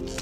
Hello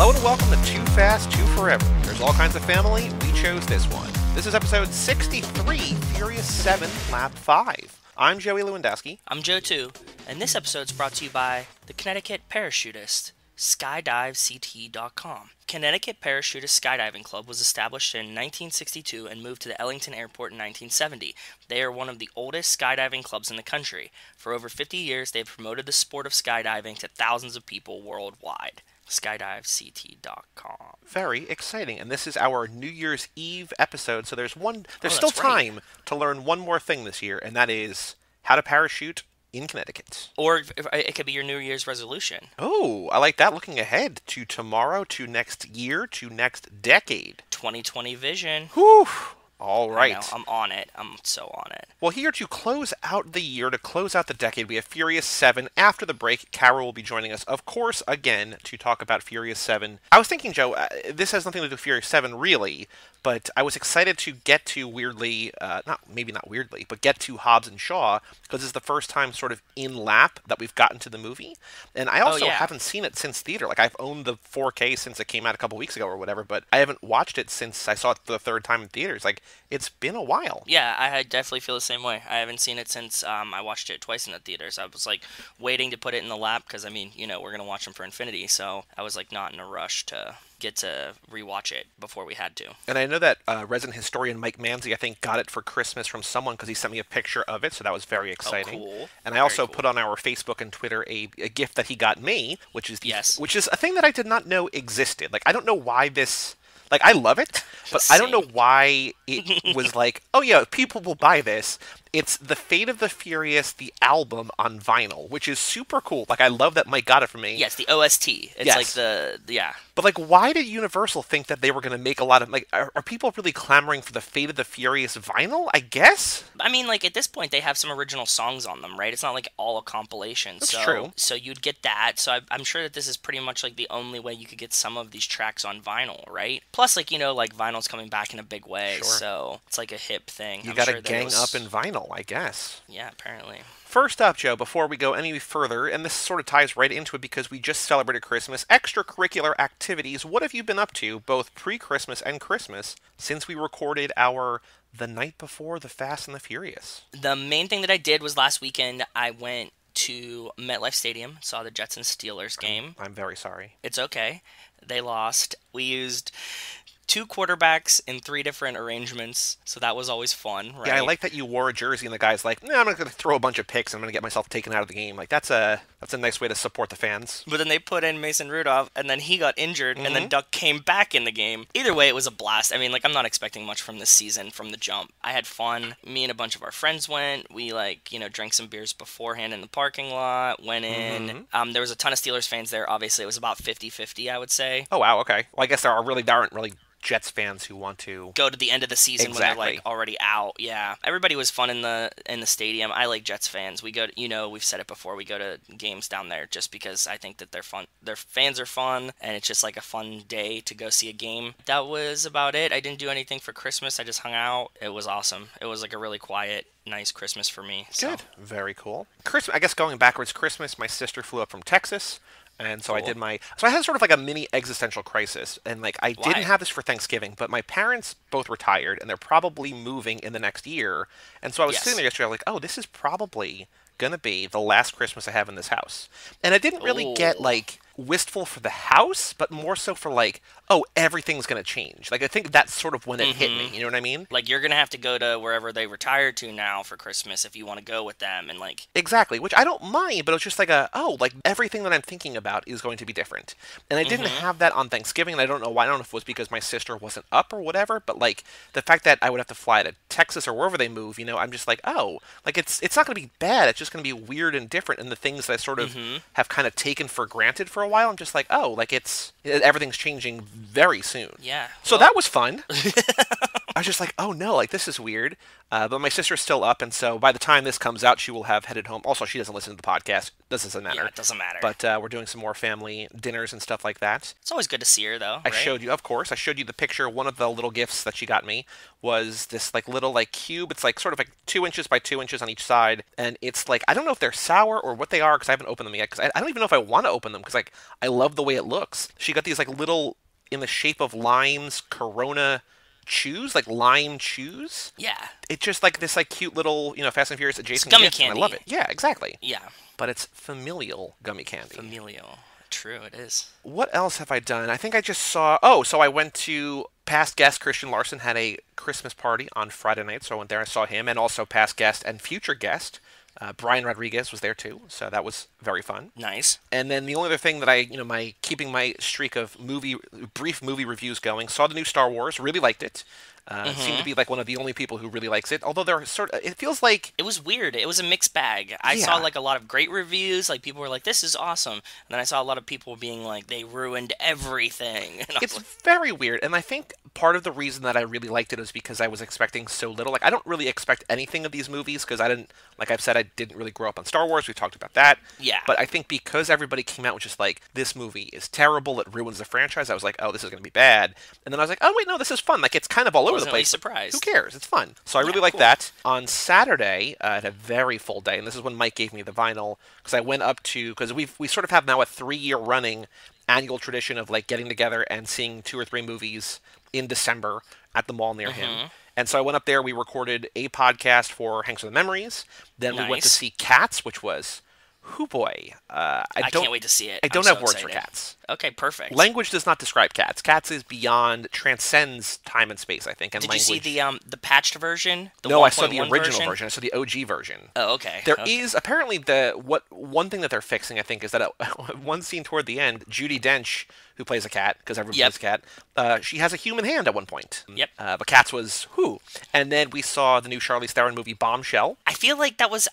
and welcome to Too Fast, Too Forever. There's all kinds of family, we chose this one. This is episode 63, Furious 7, Lap 5. I'm Joey Lewandowski. I'm Joe too, and this episode's brought to you by the Connecticut Parachutist, skydivect.com. Connecticut Parachutist Skydiving Club was established in 1962 and moved to the Ellington Airport in 1970. They are one of the oldest skydiving clubs in the country. For over 50 years, they've promoted the sport of skydiving to thousands of people worldwide. skydivect.com. Very exciting, and this is our New Year's Eve episode, so there's still that's right. time to learn one more thing this year, and that is how to parachute in Connecticut. Or it could be your New Year's resolution. Oh, I like that. Looking ahead to tomorrow, to next year, to next decade. 2020 vision. Whew. All right. I know, I'm on it. I'm so on it. Well, here to close out the year, to close out the decade, we have Furious 7. After the break, Cara will be joining us, of course, again, to talk about Furious 7. I was thinking, Joe, this has nothing to do with Furious 7, really, but I was excited to get to get to Hobbs and Shaw, because it's the first time sort of in lap that we've gotten to the movie. And I also haven't seen it since theater. Like, I've owned the 4K since it came out a couple weeks ago or whatever, but I haven't watched it since I saw it for the third time in theaters. Like, it's been a while. Yeah, I definitely feel the same way. I haven't seen it since I watched it twice in the theaters. I was, like, waiting to put it in the lap, because, I mean, you know, we're going to watch them for Infinity, so I was, like, not in a rush to get to rewatch it before we had to. And I know that resident historian Mike Manzi, I think, got it for Christmas from someone because he sent me a picture of it, so that was very exciting. Oh, cool. And I also put on our Facebook and Twitter a gift that he got me, which is which is a thing that I did not know existed. Like, I don't know why this... Like, I love it, but I don't know why it was like, oh yeah, people will buy this. It's The Fate of the Furious, the album on vinyl, which is super cool. Like, I love that Mike got it for me. Yes, the OST. It's like yeah. But, like, why did Universal think that they were going to make a lot of, like, are people really clamoring for the Fate of the Furious vinyl, I guess? I mean, like, at this point, they have some original songs on them, right? It's not, like, all a compilation. That's true. So you'd get that. So I'm sure that this is pretty much, like, the only way you could get some of these tracks on vinyl, right? Plus, like, you know, like, vinyl's coming back in a big way, so it's, like, a hip thing. You gotta gang up in vinyl, I guess. Yeah, apparently. First up, Joe, before we go any further, and this sort of ties right into it because we just celebrated Christmas, extracurricular activities. What have you been up to, both pre-Christmas and Christmas, since we recorded our The Night Before the Fast and the Furious? The main thing that I did was last weekend, I went to MetLife Stadium, saw the Jets and Steelers game. I'm very sorry. It's okay. They lost. We used 2 quarterbacks in 3 different arrangements, so that was always fun, right? Yeah, I like that you wore a jersey and the guy's like, I'm going to throw a bunch of picks and I'm going to get myself taken out of the game. Like, that's a nice way to support the fans. But then they put in Mason Rudolph, and then he got injured, and then Duck came back in the game. Either way, it was a blast. I mean, like, I'm not expecting much from this season from the jump. I had fun. Me and a bunch of our friends went. We, like, you know, drank some beers beforehand in the parking lot, went in. There was a ton of Steelers fans there. Obviously, it was about 50-50, I would say. Oh, wow, okay. Well, I guess there aren't really Jets fans who want to go to the end of the season when they're like already out. Yeah, everybody was fun in the stadium. I like Jets fans. We go to, you know, we've said it before, we go to games down there just because I think that they're fun. Their fans are fun, and it's just like a fun day to go see a game. That was about it. I didn't do anything for Christmas. I just hung out. It was awesome. It was like a really quiet, nice Christmas for me. Good. Very cool. Christmas, I guess going backwards, Christmas, my sister flew up from Texas. And so cool. I had sort of like a mini existential crisis. And like, I didn't have this for Thanksgiving, but my parents both retired and they're probably moving in the next year. And so I was sitting there yesterday, like, oh, this is probably going to be the last Christmas I have in this house. And I didn't really get like wistful for the house, but more so for like, oh, everything's going to change. Like, I think that's sort of when it hit me. You know what I mean? Like, you're going to have to go to wherever they retired to now for Christmas if you want to go with them. And like, exactly, which I don't mind, but it's just like like everything that I'm thinking about is going to be different. And I didn't have that on Thanksgiving, and I don't know why. I don't know if it was because my sister wasn't up or whatever, but like the fact that I would have to fly to Texas or wherever they move, you know, I'm just like, oh, like it's not going to be bad. It's just going to be weird and different. And the things that I sort of have kind of taken for granted for a while, I'm just like, oh, like everything's changing very soon. Yeah. So that was fun. I was just like, oh no, like this is weird. But my sister's still up, and so by the time this comes out, she will have headed home. Also, she doesn't listen to the podcast. This doesn't matter. Yeah, it doesn't matter. But we're doing some more family dinners and stuff like that. It's always good to see her, though. I showed you, of course. I showed you the picture. One of the little gifts that she got me was this like little like cube. It's like sort of like 2 inches by 2 inches on each side, and it's like I don't know if they're sour or what they are because I haven't opened them yet. Because I don't even know if I want to open them because like I love the way it looks. She got these like little in the shape of limes, Corona chews, like lime chews. Yeah. It's just like this like cute little, Fast and Furious adjacent gummy gift, candy. and I love it. Yeah, exactly. Yeah. But it's familial gummy candy. Familial. True, it is. What else have I done? I think I just saw... so I went to... Past guest Christian Larson had a Christmas party on Friday night, so I went there. I saw him, and also past guest and future guest Brian Rodriguez was there too, so that was very fun. Nice. And then the only other thing that I, keeping my streak of brief movie reviews going, saw the new Star Wars, really liked it. Seemed to be like one of the only people who really likes it. Although it feels like it was weird. It was a mixed bag. I saw like a lot of great reviews. Like people were like, "This is awesome," and then I saw a lot of people being like, "They ruined everything." It's very weird, and I think part of the reason that I really liked it is because I was expecting so little. Like I don't really expect anything of these movies because I didn't, like I've said, I didn't really grow up on Star Wars. We talked about that. Yeah. But I think because everybody came out with just like, this movie is terrible, it ruins the franchise, I was like, oh, this is going to be bad. And then I was like, oh wait, no, this is fun. Like it's kind of all over the place. Surprised. Who cares? It's fun. So I really like that. On Saturday, I had a very full day, and this is when Mike gave me the vinyl, because I went up to, because we sort of have now a 3-year running annual tradition of like getting together and seeing 2 or 3 movies in December at the mall near him. And so I went up there, we recorded a podcast for Hanks with the Memories, then we went to see Cats, which was... Hoo boy. I can't wait to see it. I don't have words for Cats. Okay, perfect. Language does not describe Cats. Cats is beyond, transcends time and space, I think. And Did language... you see the patched version? No, I saw the original version. I saw the OG version. Oh, okay. There is apparently one thing that they're fixing, I think, is that one scene toward the end, Judi Dench, who plays a cat, because everyone plays a cat, she has a human hand at one point. Yep. But Cats was who? And then we saw the new Charlize Theron movie Bombshell. I feel like that was.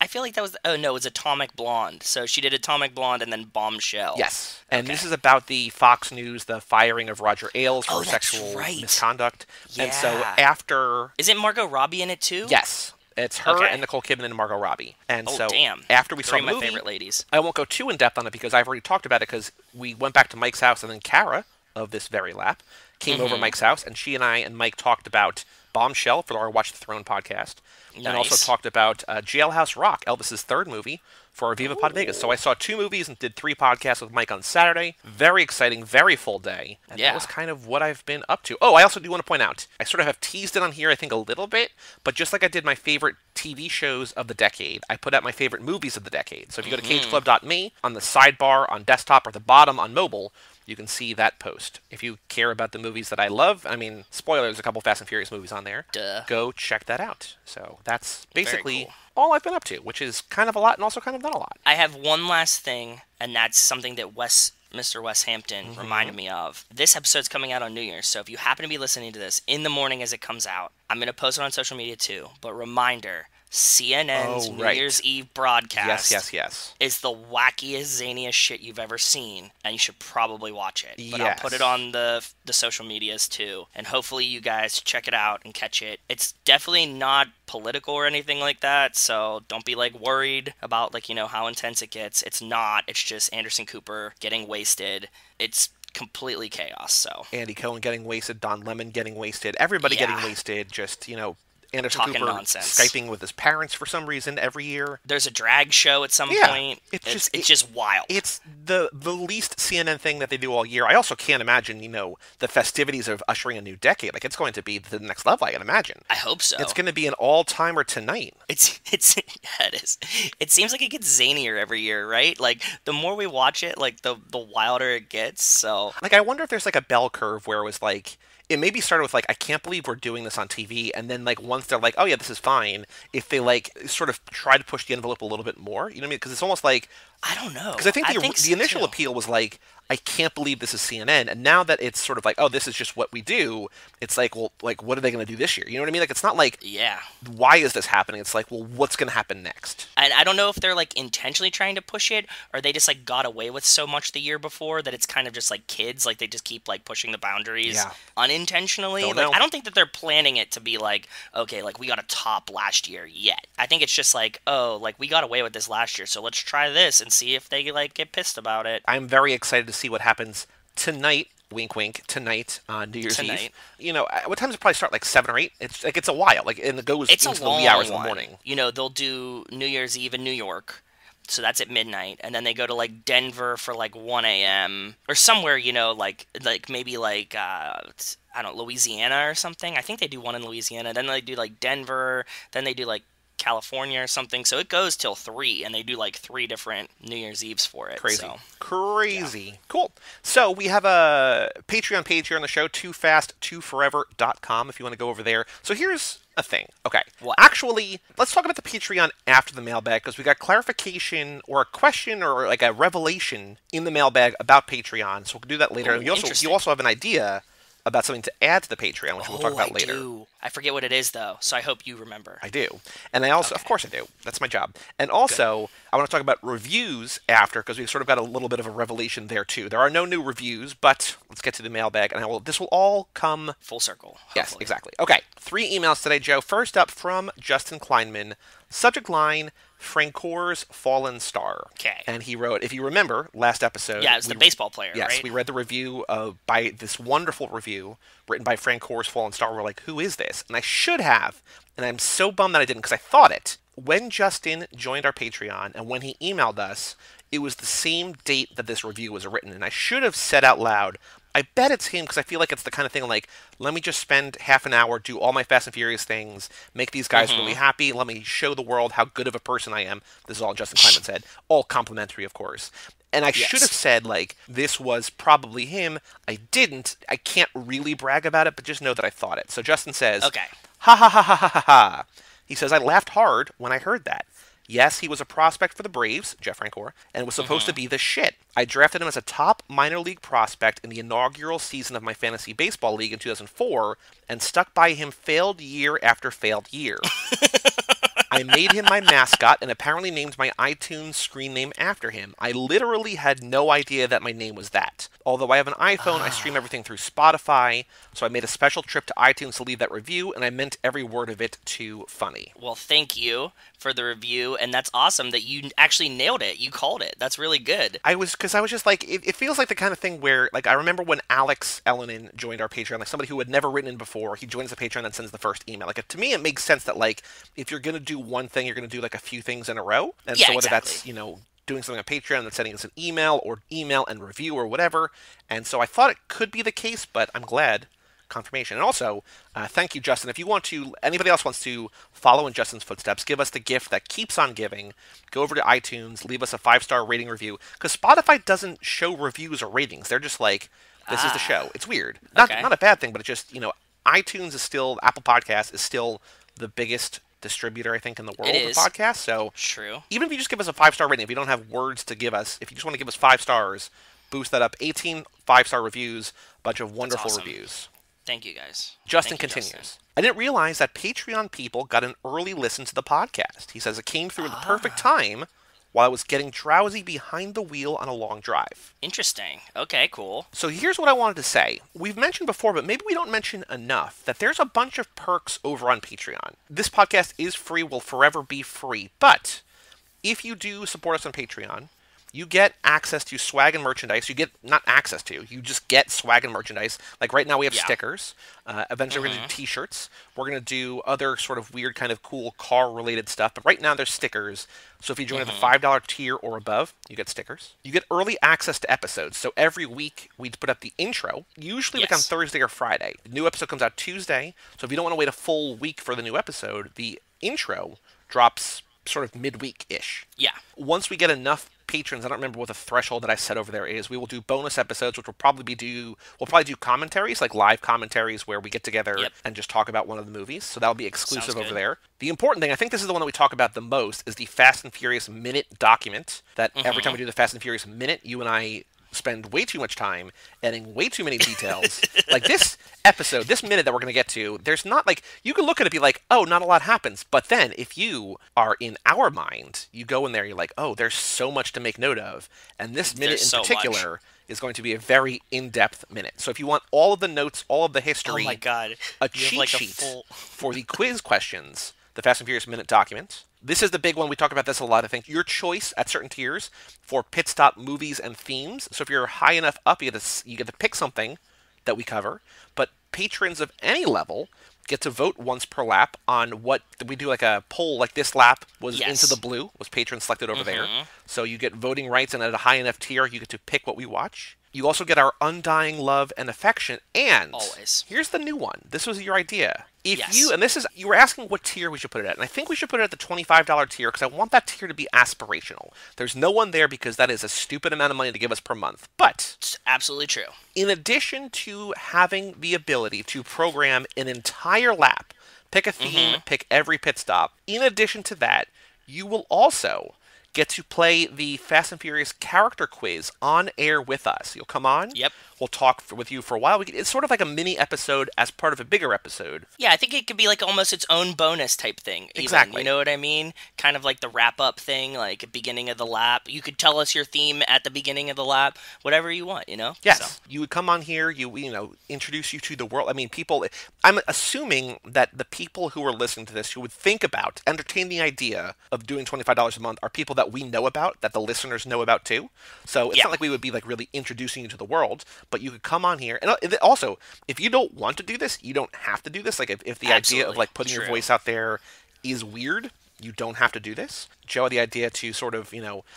Oh no, it was Atomic Blonde. So she did Atomic Blonde and then Bombshell. Yes. And this is about the Fox News, the firing of Roger Ailes for sexual misconduct. Yeah. And so after... Isn't Margot Robbie in it too? Yes. It's her and Nicole Kidman and Margot Robbie. And damn. After we saw the movie... my favorite ladies. I won't go too in-depth on it because I've already talked about it, because we went back to Mike's house, and then Cara, of this very lap, came over Mike's house, and she and I and Mike talked about Bombshell for our Watch the Throne podcast. Nice. And also talked about Jailhouse Rock, Elvis's third movie, for our Viva Pod Vegas. So I saw 2 movies and did 3 podcasts with Mike on Saturday. Very exciting, very full day. And that was kind of what I've been up to. Oh, I also do want to point out, I sort of have teased it on here, I think, a little bit, but just like I did my favorite TV shows of the decade, I put out my favorite movies of the decade. So if you go to cageclub.me, on the sidebar on desktop or the bottom on mobile, you can see that post. If you care about the movies that I love, I mean, spoilers, a couple Fast and Furious movies on there. Go check that out. So that's basically all I've been up to, which is kind of a lot and also kind of not a lot. I have one last thing, and that's something that Mr. Wes Hampton reminded me of. This episode's coming out on New Year's, so if you happen to be listening to this in the morning as it comes out, I'm going to post it on social media too, but reminder, CNN's New Year's Eve broadcast is the wackiest, zaniest shit you've ever seen, and you should probably watch it. But I'll put it on the social medias too, and hopefully you guys check it out and catch it. It's definitely not political or anything like that, so don't be like worried about like, how intense it gets. It's not. It's just Anderson Cooper getting wasted. It's completely chaos. So Andy Cohen getting wasted, Don Lemon getting wasted, everybody getting wasted, just, Anderson talking Cooper nonsense. Skyping with his parents for some reason every year. There's a drag show at some point. It's just wild. It's the least CNN thing that they do all year. I also can't imagine, the festivities of ushering a new decade. Like, it's going to be the next level, I can imagine. I hope so. It's going to be an all-timer tonight. It is. It seems like it gets zanier every year, right? Like, the more we watch it, like, the wilder it gets, so... Like, I wonder if there's, like, a bell curve where it was, like... It maybe started with, like, I can't believe we're doing this on TV, and then, like, once they're like, oh, yeah, this is fine, if they, like, sort of try to push the envelope a little bit more, you know what I mean? Because it's almost like, I don't know. Because I think the initial appeal was like, I can't believe this is CNN, and now that it's sort of like, oh, this is just what we do, it's like, well, like, what are they going to do this year? You know what I mean? Like, it's not like, why is this happening? It's like, well, what's going to happen next? And I don't know if they're, like, intentionally trying to push it, or they just, like, got away with so much the year before that it's kind of just, like, kids, like, they just keep, like, pushing the boundaries unintentionally. I don't think that they're planning it to be like, okay, like, we got to top last year yet. I think it's just like, oh, like, we got away with this last year, so let's try this and see if they, like, get pissed about it. I'm very excited to see what happens tonight. Wink, wink. Tonight on New Year's Eve. You know, what time does it probably start? Like 7 or 8. It's like it's a while. Like, and it goes into the wee hours of the morning. You know, they'll do New Year's Eve in New York, so that's at midnight, and then they go to like Denver for like 1 a.m. or somewhere. You know, like maybe like I don't know, Louisiana or something. I think they do one in Louisiana. Then they do like Denver. Then they do like California or something, so it goes till 3, and they do like 3 different New Year's Eves for it. Crazy. Yeah. Cool. So we have a Patreon page here on the show, toofast2forever.com, if you want to go over there. So here's a thing. Okay. What? Actually, let's talk about the Patreon after the mailbag, because we got clarification or a question or like a revelation in the mailbag about Patreon, so we'll do that later. Oh, you also have an idea about something to add to the Patreon, which we'll talk about later. Do. I forget what it is, though, so I hope you remember. I do. And I also, of course I do. That's my job. And also, I want to talk about reviews after, because we've sort of got a little bit of a revelation there, too. There are no new reviews, but let's get to the mailbag, and this will all come full circle. Hopefully. Yes, exactly. Okay, 3 emails today, Joe. First up from Justin Kleinman. Subject line, Francoeur's Fallen Star. Okay. And he wrote, if you remember, last episode... Yeah, it's the baseball player, yes, right? We read the review by this wonderful review written by Francoeur's Fallen Star. We're like, who is this? And I should have, and I'm so bummed that I didn't, because I thought it. When Justin joined our Patreon and when he emailed us, it was the same date that this review was written. And I should have said out loud, I bet it's him, because I feel like it's the kind of thing like, let me just spend half an hour, do all my Fast and Furious things, make these guys really happy, let me show the world how good of a person I am. This is all Justin Kleinman said. All complimentary, of course. And I should have said, like, this was probably him. I didn't. I can't really brag about it, but just know that I thought it. So Justin says, okay. Ha ha ha ha ha ha ha. He says, I laughed hard when I heard that. Yes, he was a prospect for the Braves, Jeff Francoeur, and was supposed to be the shit. I drafted him as a top minor league prospect in the inaugural season of my fantasy baseball league in 2004, and stuck by him failed year after failed year. I made him my mascot and apparently named my iTunes screen name after him. I literally had no idea that my name was that. Although I have an iPhone, I stream everything through Spotify, so I made a special trip to iTunes to leave that review, and I meant every word of it too funny. Well, thank you for the review, and that's awesome that you actually nailed it. You called it. That's really good. Because I was just like, it feels like the kind of thing where, like, I remember when Alex Ellenin joined our Patreon, like somebody who had never written in before, he joins the Patreon and sends the first email. Like, to me, it makes sense that, like, if you're going to do one thing, you're going to do, like, a few things in a row. And so whether that's, you know, doing something on Patreon and sending us an email, or email and review, or whatever. And so I thought it could be the case, but I'm glad. Confirmation. And also, thank you, Justin. If you want to, anybody else wants to follow in Justin's footsteps, give us the gift that keeps on giving. Go over to iTunes, leave us a 5-star rating review, because Spotify doesn't show reviews or ratings. They're just like, this is the show. It's weird. Not a bad thing, but it's just, you know, iTunes is still, Apple Podcasts is still the biggest distributor, I think, in the world of podcasts. So true. Even if you just give us a 5-star rating, if you don't have words to give us, if you just want to give us 5 stars, boost that up. 18 5-star reviews, bunch of wonderful reviews. Thank you, guys. Justin continues. Justin. I didn't realize that Patreon people got an early listen to the podcast. He says it came through at the perfect time while I was getting drowsy behind the wheel on a long drive. Interesting. Okay, cool. So here's what I wanted to say. We've mentioned before, but maybe we don't mention enough, that there's a bunch of perks over on Patreon. This podcast is free, will forever be free, but if you do support us on Patreon, you get access to swag and merchandise. You get, not access to, you just get swag and merchandise. Like right now we have stickers. Eventually we're going to do t-shirts. We're going to do other sort of weird kind of cool car-related stuff. But right now there's stickers. So if you join at the $5 tier or above, you get stickers. You get early access to episodes. So every week we put up the intro, usually like on Thursday or Friday. The new episode comes out Tuesday. So if you don't want to wait a full week for the new episode, the intro drops sort of midweek-ish. Yeah. Once we get enough patrons, I don't remember what the threshold that I set over there is. We will do bonus episodes, which will probably do commentaries, like live commentaries where we get together and just talk about one of the movies. So that'll be exclusive over there. The important thing, I think this is the one that we talk about the most, is the Fast and Furious Minute document. That every time we do the Fast and Furious Minute, you and I spend way too much time adding way too many details. Like this episode, this minute that we're going to get to, there's not like, you can look at it and be like, oh, not a lot happens. But then if you are in our mind, you go in there, you're like, oh, there's so much to make note of. And this minute in particular is going to be a very in-depth minute. So if you want all of the notes, all of the history, oh my God, a cheat sheet for the quiz questions, the Fast and Furious Minute document. This is the big one. We talk about this a lot, I think. Your choice at certain tiers for pit stop movies and themes. So if you're high enough up, you get to pick something that we cover. But patrons of any level get to vote once per lap on what we do, like a poll. Like this lap was Into the Blue, was patron selected over there. So you get voting rights, and at a high enough tier, you get to pick what we watch. You also get our undying love and affection, and here's the new one. This was your idea. You were asking what tier we should put it at, and I think we should put it at the $25 tier because I want that tier to be aspirational. There's no one there because that is a stupid amount of money to give us per month. But it's absolutely true. In addition to having the ability to program an entire lap, pick a theme, pick every pit stop, in addition to that, you will also get to play the Fast and Furious character quiz on air with us. You'll come on. Yep. We'll talk with you for a while. It's sort of like a mini episode as part of a bigger episode. Yeah, I think it could be like almost its own bonus type thing. Exactly. You know what I mean? Kind of like the wrap-up thing, like beginning of the lap. You could tell us your theme at the beginning of the lap, whatever you want, you know? Yes. So. You would come on here, introduce you to the world. I mean, I'm assuming that the people who are listening to this, who would think about, entertain the idea of doing $25 a month, are people that we know about, that the listeners know about too. So it's not like we would be like really introducing you to the world, but you could come on here. And also, if you don't want to do this, you don't have to do this. Like if the idea of like putting your voice out there is weird, you don't have to do this. Joe had the idea to sort of,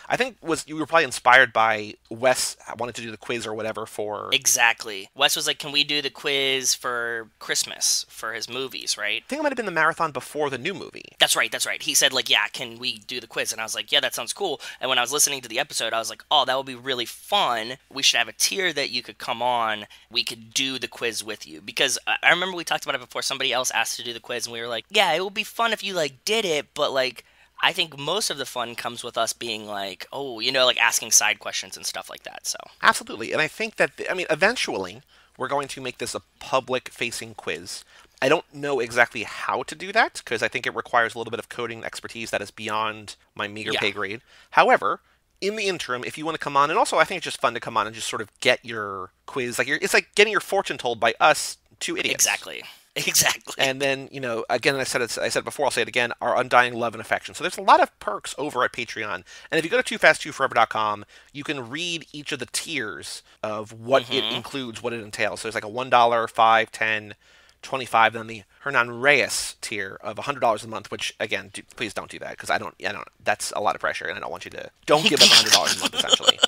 I think you were probably inspired by Wes wanted to do the quiz or whatever for... Exactly. Wes was like, can we do the quiz for Christmas for his movies, right? I think it might have been the marathon before the new movie. That's right. He said, like, yeah, can we do the quiz? And I was like, yeah, that sounds cool. And when I was listening to the episode, I was like, oh, that would be really fun. We should have a tier that you could come on. We could do the quiz with you. Because I remember we talked about it before. Somebody else asked to do the quiz, and we were like, yeah, it would be fun if you, like, did it, but, like... I think most of the fun comes with us being like, like asking side questions and stuff like that. So absolutely. And I think that, eventually we're going to make this a public-facing quiz. I don't know exactly how to do that because I think it requires a little bit of coding expertise that is beyond my meager pay grade. However, in the interim, if you want to come on, and also I think it's just fun to come on and just sort of get your quiz. It's like getting your fortune told by us two idiots. Exactly. And then, again, I said it before, I'll say it again, our undying love and affection. So there's a lot of perks over at Patreon. And if you go to toofast2forever.com, you can read each of the tiers of what it includes, what it entails. So there's like a $1, $5, $10, $25, then the Hernan Reyes tier of $100 a month, which, again, please don't do that, because I don't, that's a lot of pressure, and I don't want you to, don't give us $100 a month, essentially.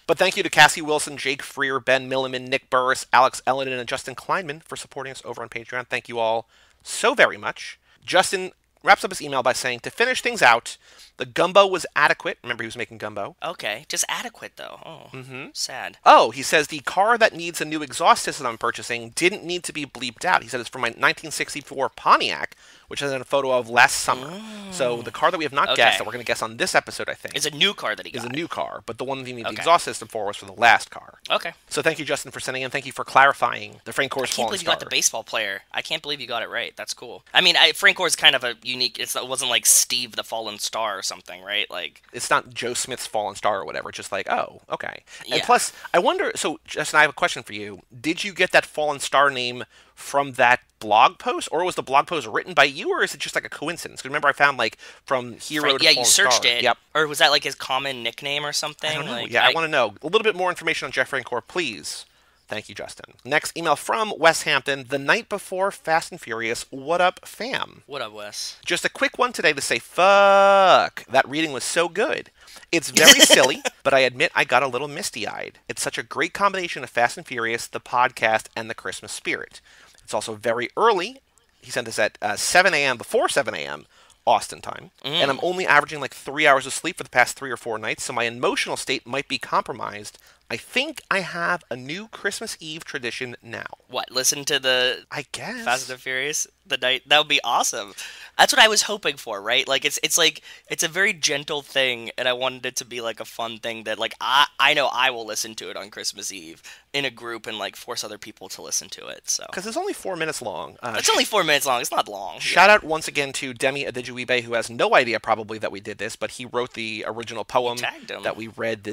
But thank you to Cassie Wilson, Jake Freer, Ben Milliman, Nick Burris, Alex Ellen, and Justin Kleinman for supporting us over on Patreon. Thank you all so very much. Justin wraps up his email by saying, to finish things out, the gumbo was adequate. Remember, he was making gumbo. Okay, just adequate, though. Oh, sad. Oh, he says, the car that needs a new exhaust system I'm purchasing didn't need to be bleeped out. He said it's from my 1964 Pontiac, which is in a photo of last summer. So the car that we have not guessed, that we're going to guess on this episode, I think, is a new car that he got. Is a new car, but the one that he needed the exhaust system for was for the last car. Okay. So thank you, Justin, for sending in. Thank you for clarifying the Frank Core's Fallen Star. I can't believe you got the baseball player. I can't believe you got it right. That's cool. I mean, Frank Core's kind of a unique... It wasn't like Steve the Fallen Star or something, right? Like, it's not Joe Smith's Fallen Star or whatever. It's just like, oh, okay. And plus, I wonder... So, Justin, I have a question for you. Did you get that Fallen Star name from that blog post, or was the blog post written by you, or is it just like a coincidence? Because remember, I found like from Hero to Fallen Star. Yeah, you searched it. Yep. Or was that like his common nickname or something? I don't know. Like, I want to know a little bit more information on Jeff Francoeur, please. Thank you, Justin. Next email from Wes Hampton. The night before Fast and Furious, what up, fam? What up, Wes? Just a quick one today to say, fuck. That reading was so good. It's very silly, but I admit I got a little misty-eyed. It's such a great combination of Fast and Furious, the podcast, and the Christmas spirit. It's also very early. He sent this at 7 a.m., before 7 a.m., Austin time, and I'm only averaging like 3 hours of sleep for the past 3 or 4 nights, so my emotional state might be compromised. I think I have a new Christmas Eve tradition now. What, listen to the I guess Fast and Furious the night? That would be awesome. That's what I was hoping for, right? Like it's like it's a very gentle thing, and I wanted it to be like a fun thing that like I know I will listen to it on Christmas Eve in a group and like force other people to listen to it. So because it's only 4 minutes long. It's only 4 minutes long. It's not long. Shout out once again to Demi Adijuibe, who has no idea probably that we did this, but he wrote the original poem that we read.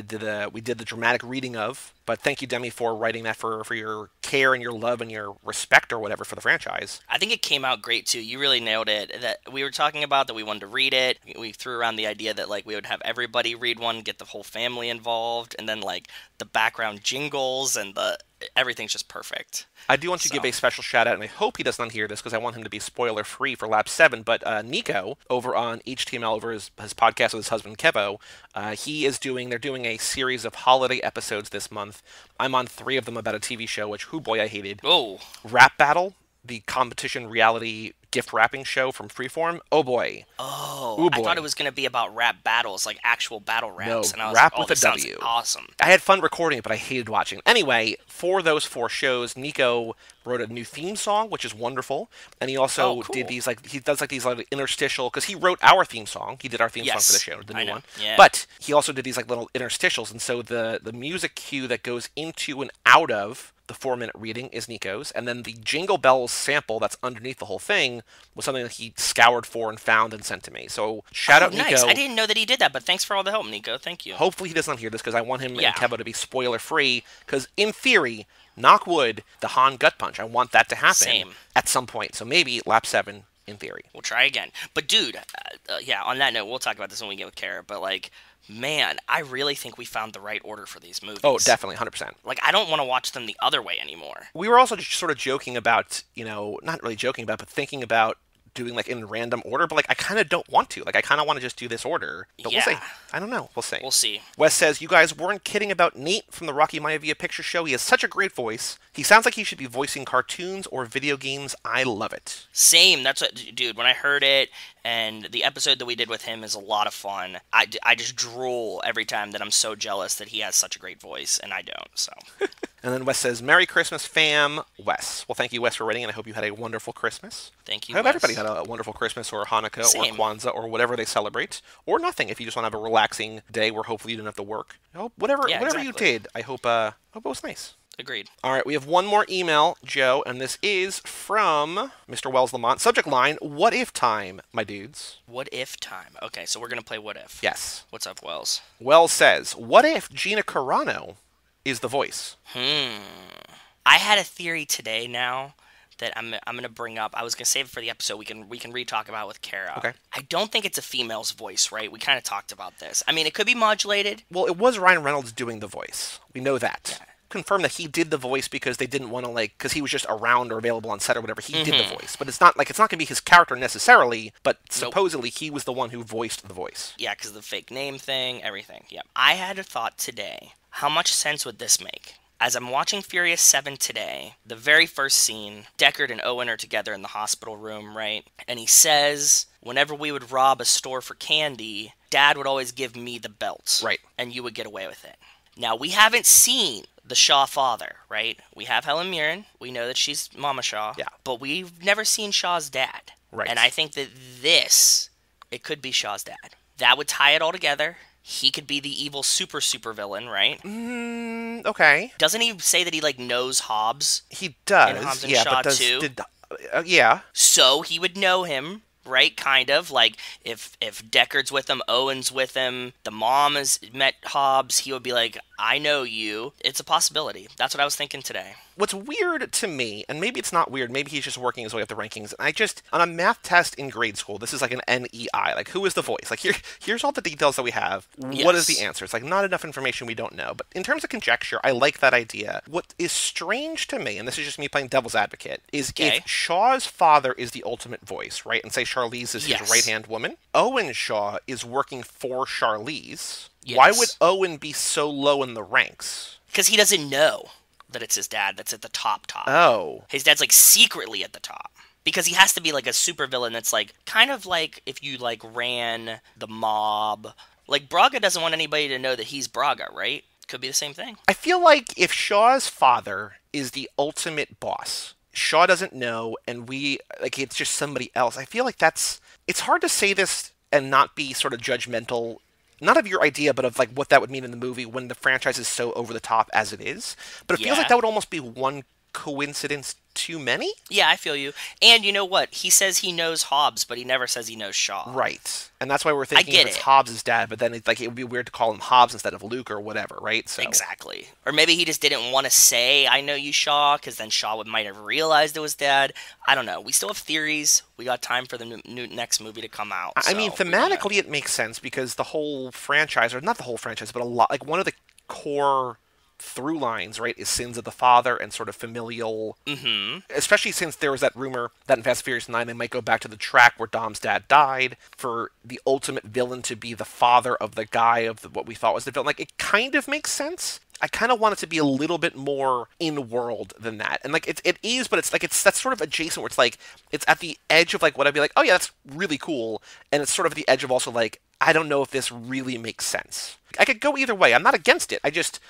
We did the dramatic reading of. But thank you, Demi, for writing that for your care and your love and your respect or whatever for the franchise. I think it came out great, too. You really nailed it. That we were talking about that we wanted to read it. We threw around the idea that, like, we would have everybody read one, get the whole family involved, and then, like, the background jingles and everything's just perfect. I do want to give a special shout out, and I hope he does not hear this because I want him to be spoiler free for Lap 7. But Nico, over on HTML, over his podcast with his husband Kevo, they're doing a series of holiday episodes this month. I'm on 3 of them about a TV show, which, boy, I hated. Oh. Rap Battle, the competition reality gift wrapping show from Freeform. Oh boy. Oh, I thought it was going to be about rap battles, like actual battle raps. No, and I was rap like, with a W. Awesome. I had fun recording it, but I hated watching. Anyway, for those 4 shows, Nico wrote a new theme song, which is wonderful, and he also did these these interstitial, because he wrote our theme song. He did our theme song for the show, the new one. Yeah. But he also did these like little interstitials, and so the music cue that goes into and out of the 4-minute reading is Nico's, and then the Jingle Bells sample that's underneath the whole thing was something that he scoured for and found and sent to me. So shout out nice. Nico. I didn't know that he did that, but thanks for all the help, Nico. Thank you. Hopefully he does not hear this because I want him and Kevo to be spoiler free, because in theory, knock wood, the Han gut punch, I want that to happen at some point. So maybe Lap 7 in theory. We'll try again. But dude, on that note, we'll talk about this when we get with Cara, but like, man, I really think we found the right order for these movies. Oh, definitely, 100%. Like, I don't want to watch them the other way anymore. We were also just sort of joking about, not really joking about, but thinking about doing like in random order, but like I kind of don't want to. Like I kind of want to just do this order. But we'll see. I don't know. We'll see. We'll see. Wes says, you guys weren't kidding about Nate from the Rocky Maivia picture show. He has such a great voice. He sounds like he should be voicing cartoons or video games. I love it. Same. That's what, dude, when I heard it, and the episode that we did with him is a lot of fun. I just drool every time that I'm so jealous that he has such a great voice, and I don't, so. And then Wes says, Merry Christmas, fam, Wes. Well, thank you, Wes, for writing, and I hope you had a wonderful Christmas. Thank you, I hope Wes. everybody had a wonderful Christmas or Hanukkah or Kwanzaa or whatever they celebrate. Or nothing, if you just want to have a relaxing day where hopefully you don't have to work. Whatever you did, I hope it was nice. Agreed. All right, we have one more email, Joe, and this is from Mr. Wells Lamont. Subject line, what if time, my dudes? What if time? Okay, so we're going to play what if. Yes. What's up, Wells? Wells says, what if Gina Carano is the voice? I had a theory today now that I'm going to bring up. I was going to save it for the episode. We can re-talk about it with Cara. Okay. I don't think it's a female's voice, right? We kind of talked about this. I mean, it could be modulated. Well, it was Ryan Reynolds doing the voice. We know that. Yeah. Confirm that he did the voice because they didn't want to because he was just around or available on set or whatever. He did the voice, but it's not going to be his character necessarily. But supposedly he was the one who voiced the voice. Yeah, because the fake name thing, everything. Yeah, I had a thought today. How much sense would this make? As I'm watching Furious 7 today, the very first scene, Deckard and Owen are together in the hospital room, right? And he says, whenever we would rob a store for candy, Dad would always give me the belts. Right. And you would get away with it. Now, we haven't seen the Shaw father, right? We have Helen Mirren. We know that she's Mama Shaw. Yeah. But we've never seen Shaw's dad. Right. And I think that it could be Shaw's dad. That would tie it all together. He could be the evil super villain, right? Okay. Doesn't he say that he knows Hobbs? He does. In Hobbs and Shaw too? Yeah. So he would know him, right? Kind of if Deckard's with him, Owen's with him, the mom has met Hobbs, he would be like, I know you. It's a possibility. That's what I was thinking today. What's weird to me, and maybe it's not weird, maybe he's just working his way up the rankings, and on a math test in grade school, this is like an NEI, who is the voice? Here's all the details that we have. Yes. What is the answer? It's not enough information we don't know. But in terms of conjecture, I like that idea. What is strange to me, and this is just me playing devil's advocate, is if Shaw's father is the ultimate voice, right, and say Charlize is his right-hand woman, Owen Shaw is working for Charlize. Yes. Why would Owen be so low in the ranks? Because he doesn't know that it's his dad that's at the top. Oh. His dad's secretly at the top. because he has to be like a supervillain that's like kind of like if you like ran the mob. Like Braga doesn't want anybody to know that he's Braga, right? Could be the same thing. I feel like if Shaw's father is the ultimate boss, Shaw doesn't know, and it's just somebody else. I feel like it's hard to say this and not be sort of judgmental, not of your idea, but of like what that would mean in the movie when the franchise is so over the top as it is. But it feels like that would almost be one coincidence too many? Yeah, I feel you. And you know what? He says he knows Hobbs, but he never says he knows Shaw. Right. And that's why we're thinking it's Hobbs' dad, but then it would be weird to call him Hobbs instead of Luke or whatever, right? So. Exactly. Or maybe he just didn't want to say, I know you, Shaw, because then Shaw might have realized it was dad. I don't know. We still have theories. We got time for the next movie to come out. I mean, thematically it makes sense because the whole franchise, or not the whole franchise, but a lot, like one of the core through lines, right, is sins of the father and sort of familial, especially since there was that rumor that in Fast and Furious 9 they might go back to the track where Dom's dad died for the ultimate villain to be the father of the guy of what we thought was the villain. Like, it kind of makes sense. I kind of want it to be a little bit more in-world than that. And, like, it is, but that's sort of adjacent where it's, like, it's at the edge of, like, what I'd be like, oh, yeah, that's really cool. And it's sort of the edge of also, like, I don't know if this really makes sense. I could go either way. I'm not against it. I just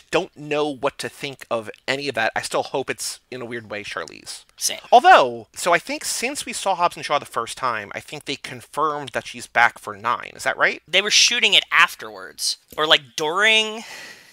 don't know what to think of any of that. I still hope it's, in a weird way, Charlize. Same. Although, so I think since we saw Hobbs and Shaw the first time, I think they confirmed that she's back for 9. Is that right? They were shooting it afterwards. Or, like, during...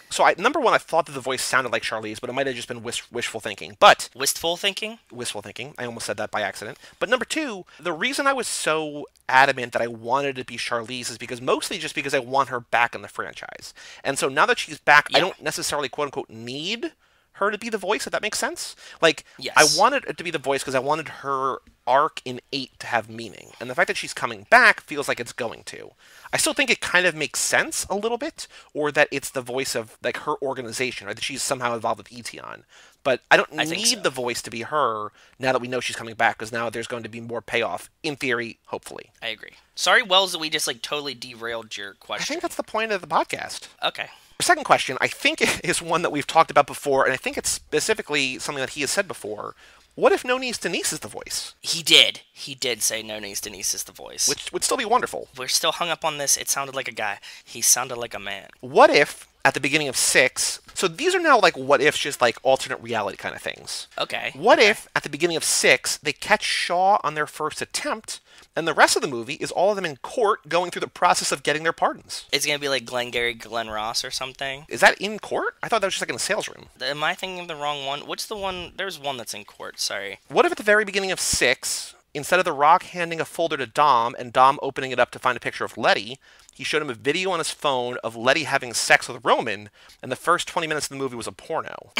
So, number one, I thought that the voice sounded like Charlize, but it might have just been wishful thinking. But Wistful Thinking? Wistful Thinking. I almost said that by accident. But number two, the reason I was so adamant that I wanted it to be Charlize is because mostly just because I want her back in the franchise. And so now that she's back, I don't necessarily, quote-unquote, need her to be the voice, if that makes sense. Like, yes. I wanted it to be the voice because I wanted her arc in 8 to have meaning. And the fact that she's coming back feels like it's going to. I still think it kind of makes sense a little bit, or that it's the voice of, like, her organization, or that she's somehow involved with Etion. But I don't need the voice to be her now that we know she's coming back, because now there's going to be more payoff, in theory, hopefully. I agree. Sorry, Wells, that we just, like, totally derailed your question. I think that's the point of the podcast. Okay. The second question, I think, is one that we've talked about before, and I think it's specifically something that he has said before. What if No Knees Denise is the voice? He did. He did say No Knees Denise is the voice. Which would still be wonderful. We're still hung up on this. It sounded like a guy. He sounded like a man. What if, at the beginning of 6... So these are now, like, what ifs, just, like, alternate reality kind of things. Okay. What if, at the beginning of 6, they catch Shaw on their first attempt, and the rest of the movie is all of them in court going through the process of getting their pardons? It's going to be like Glengarry Glen Ross or something. Is that in court? I thought that was just like in the sales room. Am I thinking of the wrong one? What's the one? There's one that's in court, sorry. What if at the very beginning of 6, instead of The Rock handing a folder to Dom and Dom opening it up to find a picture of Letty, he showed him a video on his phone of Letty having sex with Roman, and the first 20 minutes of the movie was a porno.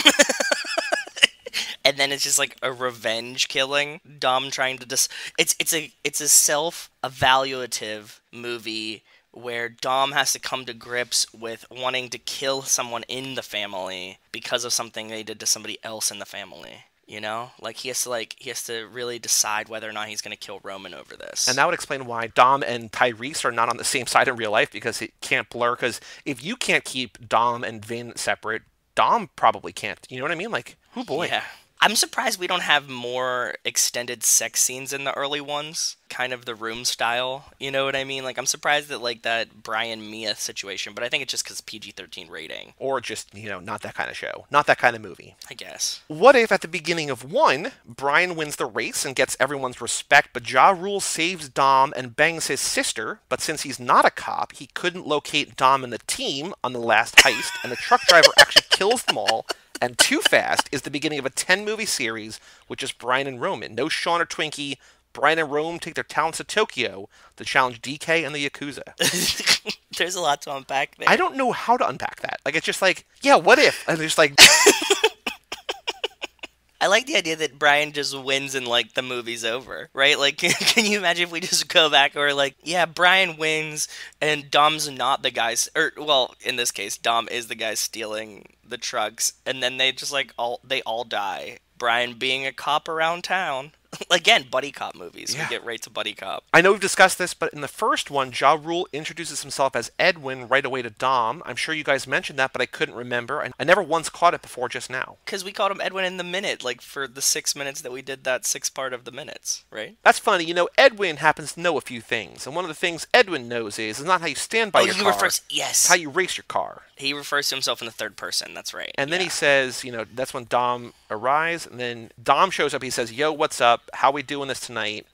And then it's just like a revenge killing. Dom trying to it's a self-evaluative movie where Dom has to come to grips with wanting to kill someone in the family because of something they did to somebody else in the family. You know? he has to really decide whether or not he's going to kill Roman over this. And that would explain why Dom and Tyrese are not on the same side in real life, because it can't blur. Because if you can't keep Dom and Vin separate, Dom probably can't. You know what I mean? Like, oh boy. Yeah. I'm surprised we don't have more extended sex scenes in the early ones. Kind of The Room style, you know what I mean? Like, I'm surprised that, like, that Brian Mia situation, but I think it's just because PG-13 rating. Or just, not that kind of show. Not that kind of movie. I guess. What if, at the beginning of 1, Brian wins the race and gets everyone's respect, but Ja Rule saves Dom and bangs his sister, but since he's not a cop, he couldn't locate Dom and the team on the last heist, and the truck driver actually kills them all, and Too Fast is the beginning of a 10-movie series with just Brian and Roman. No Sean or Twinkie. Brian and Rome take their talents to Tokyo to challenge DK and the Yakuza. There's a lot to unpack there. I don't know how to unpack that. Like, it's just like, yeah, what if? And just like... I like the idea that Brian just wins and, like, the movie's over, right? Like, can you imagine if we just go back and we're like, yeah, Brian wins and Dom's not the guy, or, well, in this case, Dom is the guy stealing the trucks, and then they just, like, they all die. Brian being a cop around town. Again, buddy cop movies. Yeah. We get right to buddy cop. I know we've discussed this, but in the first one, Ja Rule introduces himself as Edwin right away to Dom. I'm sure you guys mentioned that, but I couldn't remember. I never once caught it before just now. Because we called him Edwin in the minute, like for the 6 minutes that we did that 6th part of the minutes, right? That's funny. You know, Edwin happens to know a few things, and one of the things Edwin knows is not how you stand by your car. Yes. It's how you race your car. He refers to himself in the third person. That's right. And then he says, you know, that's when Dom arrives, and then Dom shows up. He says, "Yo, what's up? How we doing this tonight?"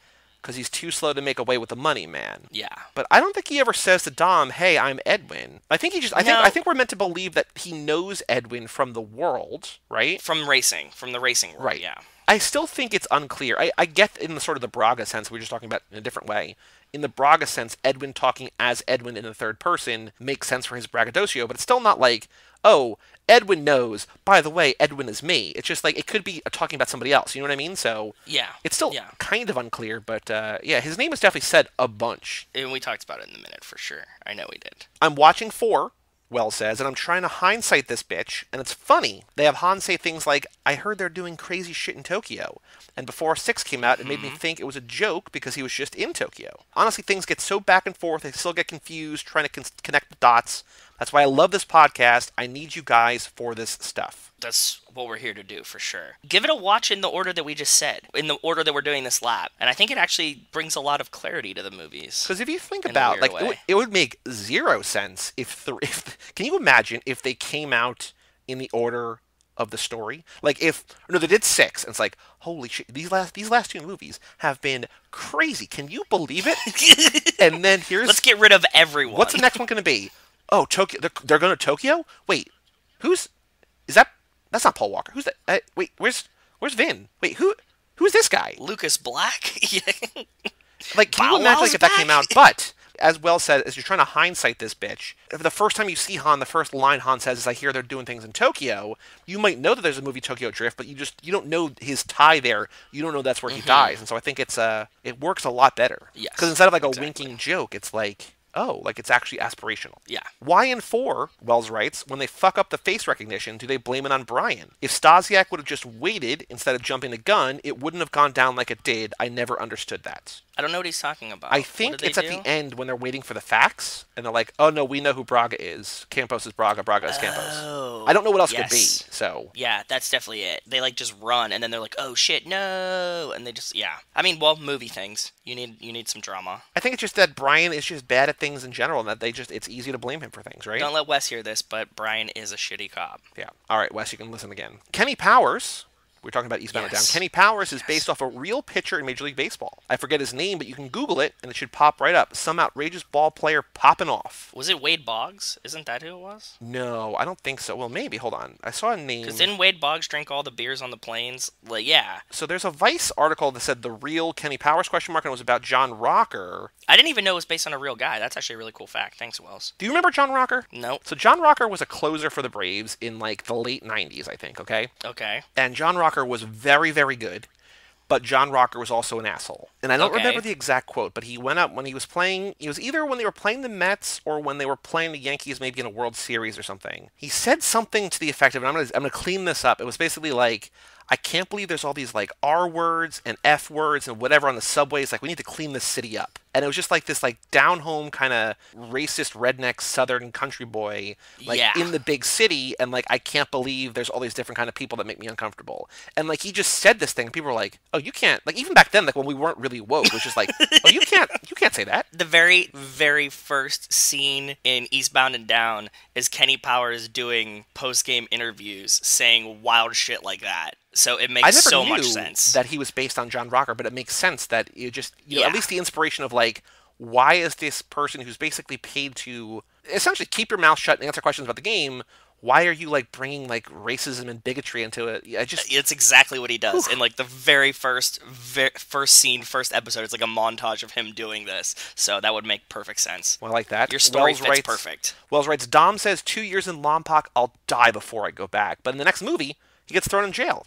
Because he's too slow to make away with the money, man. Yeah. But I don't think he ever says to Dom, "Hey, I'm Edwin." I think he just. I think we're meant to believe that he knows Edwin from the world, right? From the racing world. Right. Yeah. I still think it's unclear. I get in the sort of the Braga sense we were just talking about in a different way. In the Braga sense, Edwin talking as Edwin in the third person makes sense for his braggadocio, but it's still not like, oh, Edwin knows, by the way, Edwin is me. It's just like, it could be talking about somebody else, you know what I mean? So, yeah, it's still kind of unclear, but yeah, his name is definitely said a bunch. And we talked about it in the minute, for sure. I know we did. I'm watching 4, Wells says, and I'm trying to hindsight this bitch, and it's funny. They have Han say things like, "I heard they're doing crazy shit in Tokyo." And before 6 came out, it made me think it was a joke because he was just in Tokyo. Honestly, things get so back and forth, I still get confused trying to connect the dots. That's why I love this podcast. I need you guys for this stuff. That's what we're here to do, for sure. Give it a watch in the order that we just said, in the order that we're doing this lap. And I think it actually brings a lot of clarity to the movies. Because if you think about, like, it would make zero sense if can you imagine if they came out in the order of the story? Like, they did 6, and it's like, holy shit, these last 2 movies have been crazy. Can you believe it? And then let's get rid of everyone. What's the next one going to be? Oh, Tokyo. They're going to Tokyo? Wait, is that? That's not Paul Walker. Who's that? Wait, where's Vin? Wait, who's this guy? Lucas Black? Yeah. Like, can you imagine if that came out? But as Wells said, as you're trying to hindsight this bitch, the first time you see Han, the first line Han says is, "I hear they're doing things in Tokyo." You might know that there's a movie Tokyo Drift, but you don't know his tie there. You don't know that's where he dies, and so I think it works a lot better. Yes, because instead of like a winking joke, it's like, oh, like it's actually aspirational. Yeah. Why in 4, Wells writes, when they fuck up the face recognition, do they blame it on Brian? If Stasiak would have just waited instead of jumping the gun, it wouldn't have gone down like it did. I never understood that. I don't know what he's talking about. I think it's at the end when they're waiting for the facts, and they're like, "Oh no, we know who Braga is. Campos is Braga. Braga is Campos." Oh, I don't know what else could be. So yeah, that's definitely it. They like just run, and then they're like, "Oh shit, no!" And they just I mean, well, movie things. You need some drama. I think it's just that Brian is just bad at things in general, and that it's easy to blame him for things, right? Don't let Wes hear this, but Brian is a shitty cop. Yeah. All right, Wes, you can listen again. Kenny Powers. We're talking about Eastbound and Down. Kenny Powers is based off a real pitcher in Major League Baseball. I forget his name, but you can Google it, and it should pop right up. Some outrageous ball player popping off. Was it Wade Boggs? Isn't that who it was? No, I don't think so. Well, maybe. Hold on. I saw a name. Because didn't Wade Boggs drink all the beers on the planes? Like, yeah. So there's a Vice article that said the real Kenny Powers ? And it was about John Rocker. I didn't even know it was based on a real guy. That's actually a really cool fact. Thanks, Wells. Do you remember John Rocker? Nope. So John Rocker was a closer for the Braves in like the late 90s, I think, okay? Okay. And John Rocker was very, very good, but John Rocker was also an asshole. And I don't remember the exact quote, but he went up when he was playing, it was either when they were playing the Mets or when they were playing the Yankees, maybe in a World Series or something. He said something to the effect of, and I'm gonna clean this up. It was basically like, I can't believe there's all these like R words and F words and whatever on the subways. Like, we need to clean this city up. And it was just like this like down home kind of racist redneck southern country boy like in the big city, and like, I can't believe there's all these different kind of people that make me uncomfortable. And like, he just said this thing and people were like, oh, you can't, like, even back then, like when we weren't really woke, it was just like, oh, you can't say that. The very, very first scene in Eastbound and Down is Kenny Powers doing post-game interviews saying wild shit like that. So it makes so much sense that he was based on John Rocker, but it makes sense that you just, you know, at least the inspiration of like, why is this person who's basically paid to essentially keep your mouth shut and answer questions about the game, why are you like bringing like racism and bigotry into it? It's exactly what he does in like the very first scene, first episode. It's like a montage of him doing this, so that would make perfect sense. Well, I like that. Your story fits perfect. Wells writes, Dom says 2 years in Lompoc, I'll die before I go back. But in the next movie, he gets thrown in jail.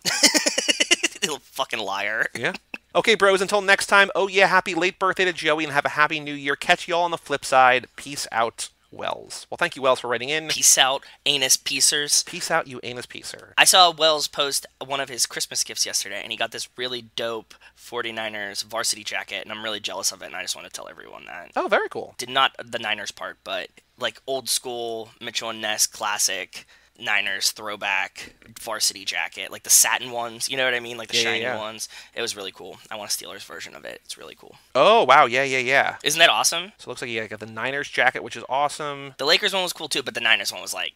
Little fucking liar. Yeah. Okay, bros, until next time, oh yeah, happy late birthday to Joey and have a happy new year. Catch y'all on the flip side. Peace out. Wells. Well, thank you, Wells, for writing in. Peace out, anus piecers. Peace out, you anus piecer. I saw Wells post one of his Christmas gifts yesterday, and he got this really dope 49ers varsity jacket, and I'm really jealous of it, and I just want to tell everyone that. Oh, very cool. Did not the Niners part, but like old school Mitchell and Ness classic Niners throwback varsity jacket, like the satin ones, you know what I mean? Like the shiny ones. It was really cool. I want a Steelers version of it. It's really cool. Oh, wow. Yeah. Isn't that awesome? So it looks like you got the Niners jacket, which is awesome. The Lakers one was cool too, but the Niners one was like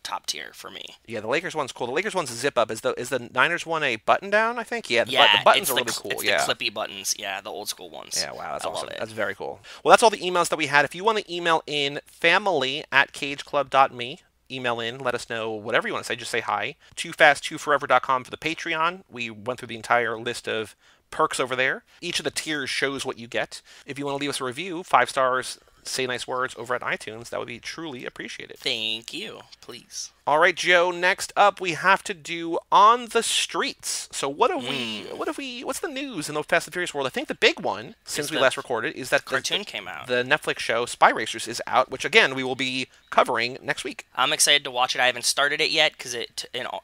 top tier for me. Yeah, the Lakers one's cool. The Lakers one's a zip up. Is the Niners one a button down, I think? Yeah, the buttons are really cool. It's the clippy buttons. Yeah, the old school ones. Yeah, wow, that's awesome. That's very cool. Well, that's all the emails that we had. If you want to email in family@cageclub.me, email in, let us know whatever you want to say. Just say hi. toofast2forever.com for the Patreon. We went through the entire list of perks over there. Each of the tiers shows what you get. If you want to leave us a review, 5 stars, say nice words over at iTunes, that would be truly appreciated. Thank you. Please. All right, Joe, next up we have to do On the Streets. So what's the news in the Fast and Furious world? I think the big one, since we last recorded, is that cartoon came out. The Netflix show Spy Racers is out, which again, we will be covering next week. I'm excited to watch it. I haven't started it yet, because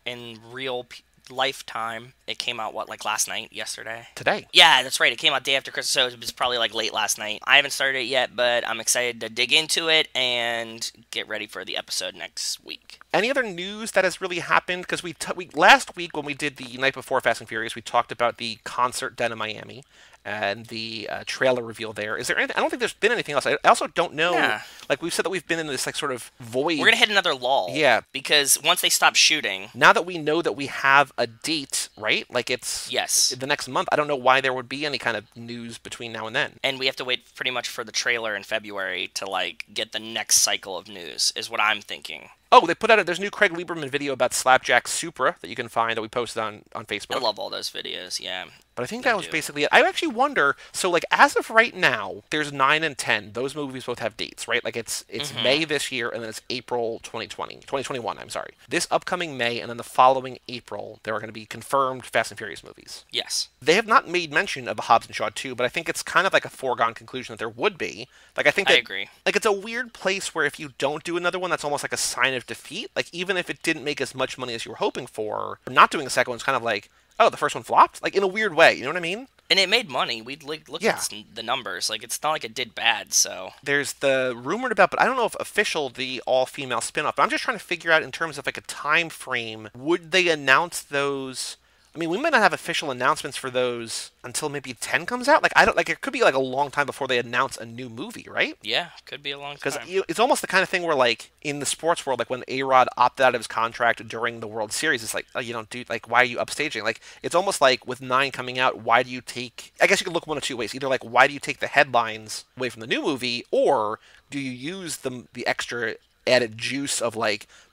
in real lifetime, it came out, last night, yesterday? Today. Yeah, that's right. It came out day after Christmas, so it was probably, late last night. I haven't started it yet, but I'm excited to dig into it and get ready for the episode next week. Any other news that has really happened? Because we last week, when we did the night before Fast and Furious, we talked about the concert down in Miami and the trailer reveal there. Is there anything? I don't think there's been anything else. I also don't know. Yeah. Like, we've said that we've been in this, sort of void. We're going to hit another lull. Yeah. Because once they stop shooting... Now that we know that we have a date, right? Like, it's... Yes. The next month. I don't know why there would be any kind of news between now and then. And we have to wait pretty much for the trailer in February to, get the next cycle of news, is what I'm thinking. Oh, they put out there's a new Craig Lieberman video about Slapjack Supra that you can find that we posted on Facebook. I love all those videos, yeah. But I think that was basically it. I actually wonder, so as of right now, there's 9 and 10. Those movies both have dates, right? It's May this year, and then it's April 2021, I'm sorry. This upcoming May, and then the following April, there are going to be confirmed Fast and Furious movies. Yes. They have not made mention of a Hobbs and Shaw 2, but I think it's kind of like a foregone conclusion that there would be. I agree. It's a weird place where if you don't do another one, that's almost like a sign of defeat. Even if it didn't make as much money as you were hoping for, not doing a second one's kind of like, oh, the first one flopped? In a weird way, you know what I mean? And it made money. We'd look at the numbers. It's not like it did bad, so... There's the rumored about, but I don't know if official, the all-female spinoff, but I'm just trying to figure out in terms of, a time frame, would they announce those... I mean, we might not have official announcements for those until maybe 10 comes out. It could be a long time before they announce a new movie, right? Yeah, could be a long time. Because it's almost the kind of thing where, in the sports world, when A-Rod opted out of his contract during the World Series, it's oh, you don't do, why are you upstaging? It's almost like with 9 coming out, why do you take, I guess you could look one of two ways. Either, why do you take the headlines away from the new movie, or do you use the extra added juice of,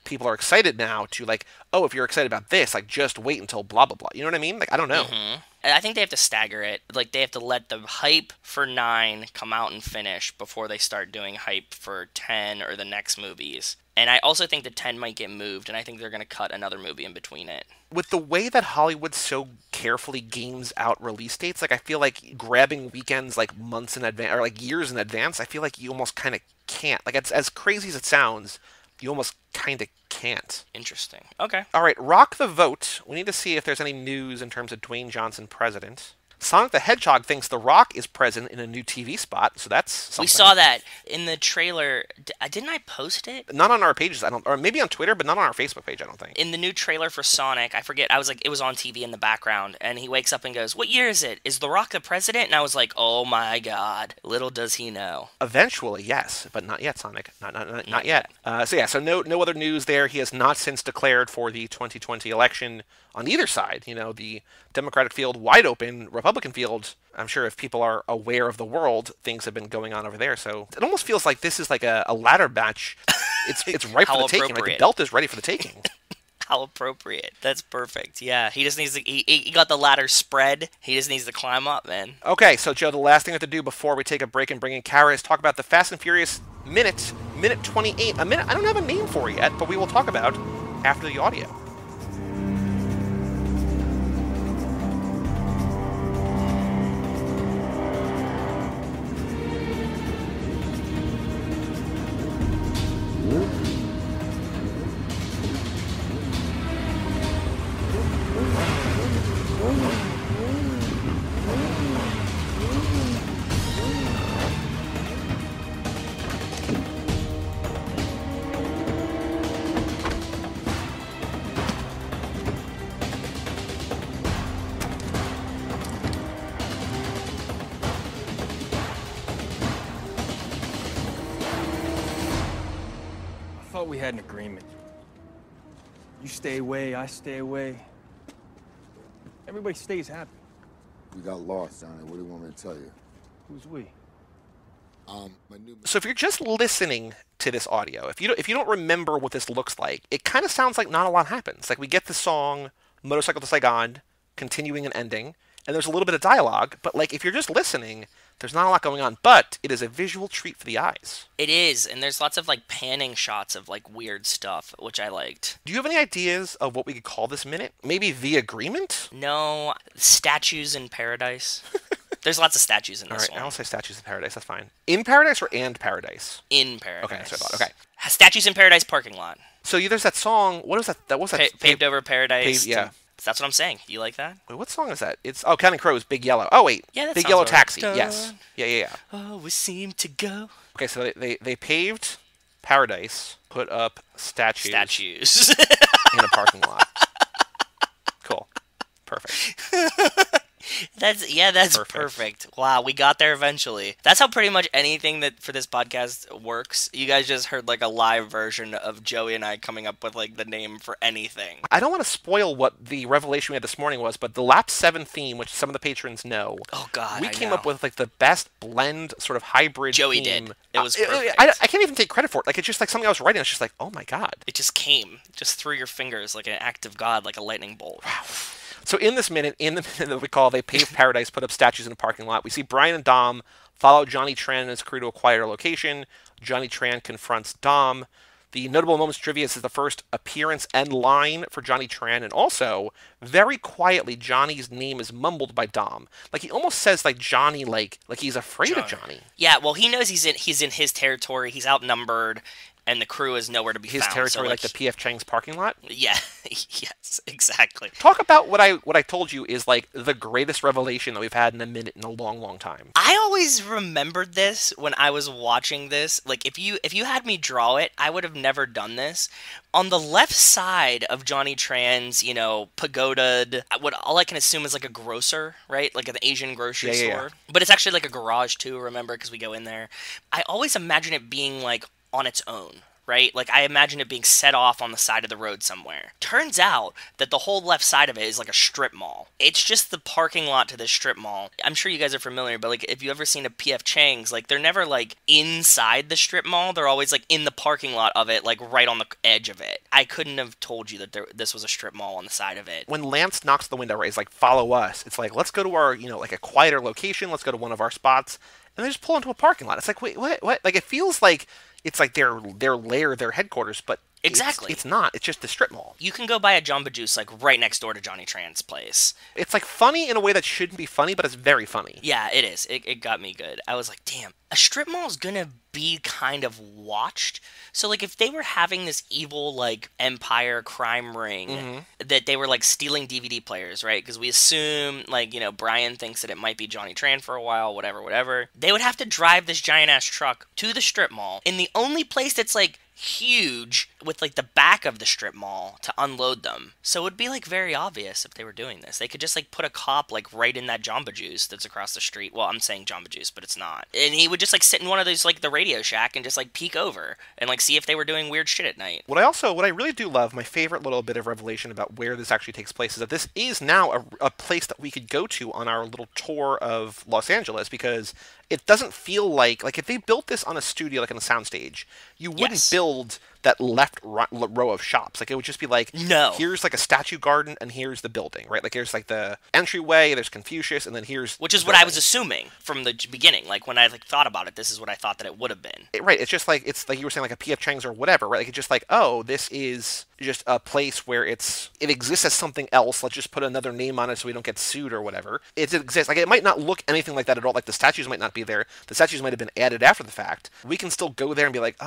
people are excited now to oh, if you're excited about this, just wait until blah blah blah. You know what I mean? I don't know. Mm-hmm. I think they have to stagger it. They have to let the hype for 9 come out and finish before they start doing hype for 10 or the next movies. And I also think that 10 might get moved, and I think they're going to cut another movie in between it. With the way that Hollywood so carefully games out release dates, I feel like grabbing weekends months in advance, or years in advance, I feel like you almost kind of can't. It's as crazy as it sounds, you almost kind of can't. Interesting. Okay. All right, rock the vote. We need to see if there's any news in terms of Dwayne Johnson president. Sonic the Hedgehog thinks The Rock is present in a new TV spot, so that's something. We saw that in the trailer. Didn't I post it? Not on our pages, or maybe on Twitter, but not on our Facebook page, I don't think. In the new trailer for Sonic, I forget, it was on TV in the background, and he wakes up and goes, "What year is it? Is The Rock the president?" And I was like, oh my god, little does he know. Eventually, yes, but not yet, Sonic. Not yet. So no other news there. He has not since declared for the 2020 election on either side. The Democratic field wide open, Republican field, I'm sure if people are aware of the world, things have been going on over there. So it almost feels like this is a ladder match. It's ripe for the taking. The belt is ready for the taking. How appropriate. That's perfect. Yeah, he just needs to... He got the ladder spread. He just needs to climb up, man. Okay, so Joe, the last thing we have to do before we take a break and bring in Cara is talk about the Fast and Furious minute 28. A minute I don't have a name for it yet, but we will talk about after the audio. thought we had an agreement. You stay away, I stay away. Everybody stays happy. We got lost, Johnny. What do you want me to tell you? Who's we? So if you're just listening to this audio, if you don't remember what this looks like, it kind of sounds like not a lot happens. Like we get the song Motorcycle to Saigon, continuing and ending, and there's a little bit of dialogue, but like if you're just listening, there's not a lot going on, but it is a visual treat for the eyes. It is, and there's lots of like panning shots of like weird stuff, which I liked. Do you have any ideas of what we could call this minute? Maybe The Agreement? No, Statues in Paradise. There's lots of statues in this one. I'll say Statues in Paradise, that's fine. In Paradise or And Paradise? In Paradise. Okay, that's what I thought. Okay. Statues in Paradise parking lot. So there's that song, what was that? That was that Paved Over Paradise. Yeah. That's what I'm saying. You like that? Wait, what song is that? It's Counting Crows, Big Yellow. Oh wait, yeah, Big Yellow Taxi. Yes. Yeah. Oh, we seem to go. Okay, so they paved Paradise, put up statues in a parking lot. Cool. Perfect. That's perfect. Wow, we got there eventually. That's how pretty much anything that for this podcast works. You guys just heard like a live version of Joey and I coming up with like the name for anything. I don't want to spoil what the revelation we had this morning was, but the Lap 7 theme, which some of the patrons know. Oh God, we came up with like the best blend sort of hybrid Joey theme. did. It was perfect. I can't even take credit for it. Like it's just like something I was writing. It's just like, oh my God. It just came just through your fingers like an act of God, like a lightning bolt. Wow. So in the minute that we call They Paved Paradise, put up statues in a parking lot, we see Brian and Dom follow Johnny Tran and his crew to a quieter location. Johnny Tran confronts Dom. The notable moments trivia is the first appearance and line for Johnny Tran, and also, very quietly, Johnny's name is mumbled by Dom. Like, he almost says, like, Johnny, like he's afraid of Johnny. Yeah, well, he knows he's in his territory, he's outnumbered, and the crew is nowhere to be found. His territory, so, like the P.F. Chang's parking lot? Yeah, yes, exactly. Talk about what I told you is, like, the greatest revelation that we've had in a minute in a long, long time. I always remembered this when I was watching this. Like, if you had me draw it, I would have never done this. On the left side of Johnny Tran's, pagoda, what all I can assume is like a grocer, right? Like an Asian grocery store. Yeah. But it's actually like a garage too, remember, because we go in there. I always imagine it being like on its own, right? Like I imagine it being set off on the side of the road somewhere. Turns out that the whole left side of it is like a strip mall. It's just the parking lot to this strip mall. I'm sure you guys are familiar, but like if you ever seen a P.F. Chang's, like they're never like inside the strip mall. They're always like in the parking lot of it, like right on the edge of it. I couldn't have told you that this was a strip mall on the side of it. When Lance knocks the window, right, he's like, follow us. It's like, let's go to our, like a quieter location. Let's go to one of our spots. And they just pull into a parking lot. It's like, wait, what? Like, it feels like it's like their lair, their headquarters, but exactly, it's not. It's just the strip mall. You can go buy a Jamba Juice like right next door to Johnny Tran's place. It's like funny in a way that shouldn't be funny, but it's very funny. Yeah, it is. It got me good. I was like, damn, a strip mall is gonna be kind of watched. So like if they were having this evil like empire crime ring that they were like stealing DVD players, right? Because we assume like, Brian thinks that it might be Johnny Tran for a while, whatever. They would have to drive this giant ass truck to the strip mall in the only place that's like huge with like the back of the strip mall to unload them. So it would be like very obvious if they were doing this. They could just like put a cop like right in that Jamba Juice that's across the street. Well, I'm saying Jamba Juice, but it's not. And he would just like sit in one of those like the Radio Shack and just like peek over and like see if they were doing weird shit at night. What I really do love, my favorite little bit of revelation about where this actually takes place is that this is now a place that we could go to on our little tour of Los Angeles, because it doesn't feel like if they built this on a studio, like on a soundstage, you wouldn't build that left row of shops. Like, it would just be like, no, here's like a statue garden and here's the building, right? Like, there's like the entryway, there's Confucius, and then here's... Which is what I was assuming from the beginning. Like, when I like thought about it, this is what I thought that it would have been. Right, it's just like, it's like you were saying, like a P.F. Chang's or whatever, right? Like, it's just like, oh, this is just a place where it exists as something else. Let's just put another name on it so we don't get sued or whatever. It exists. Like, it might not look anything like that at all. Like, the statues might not be there. The statues might have been added after the fact. We can still go there and be like,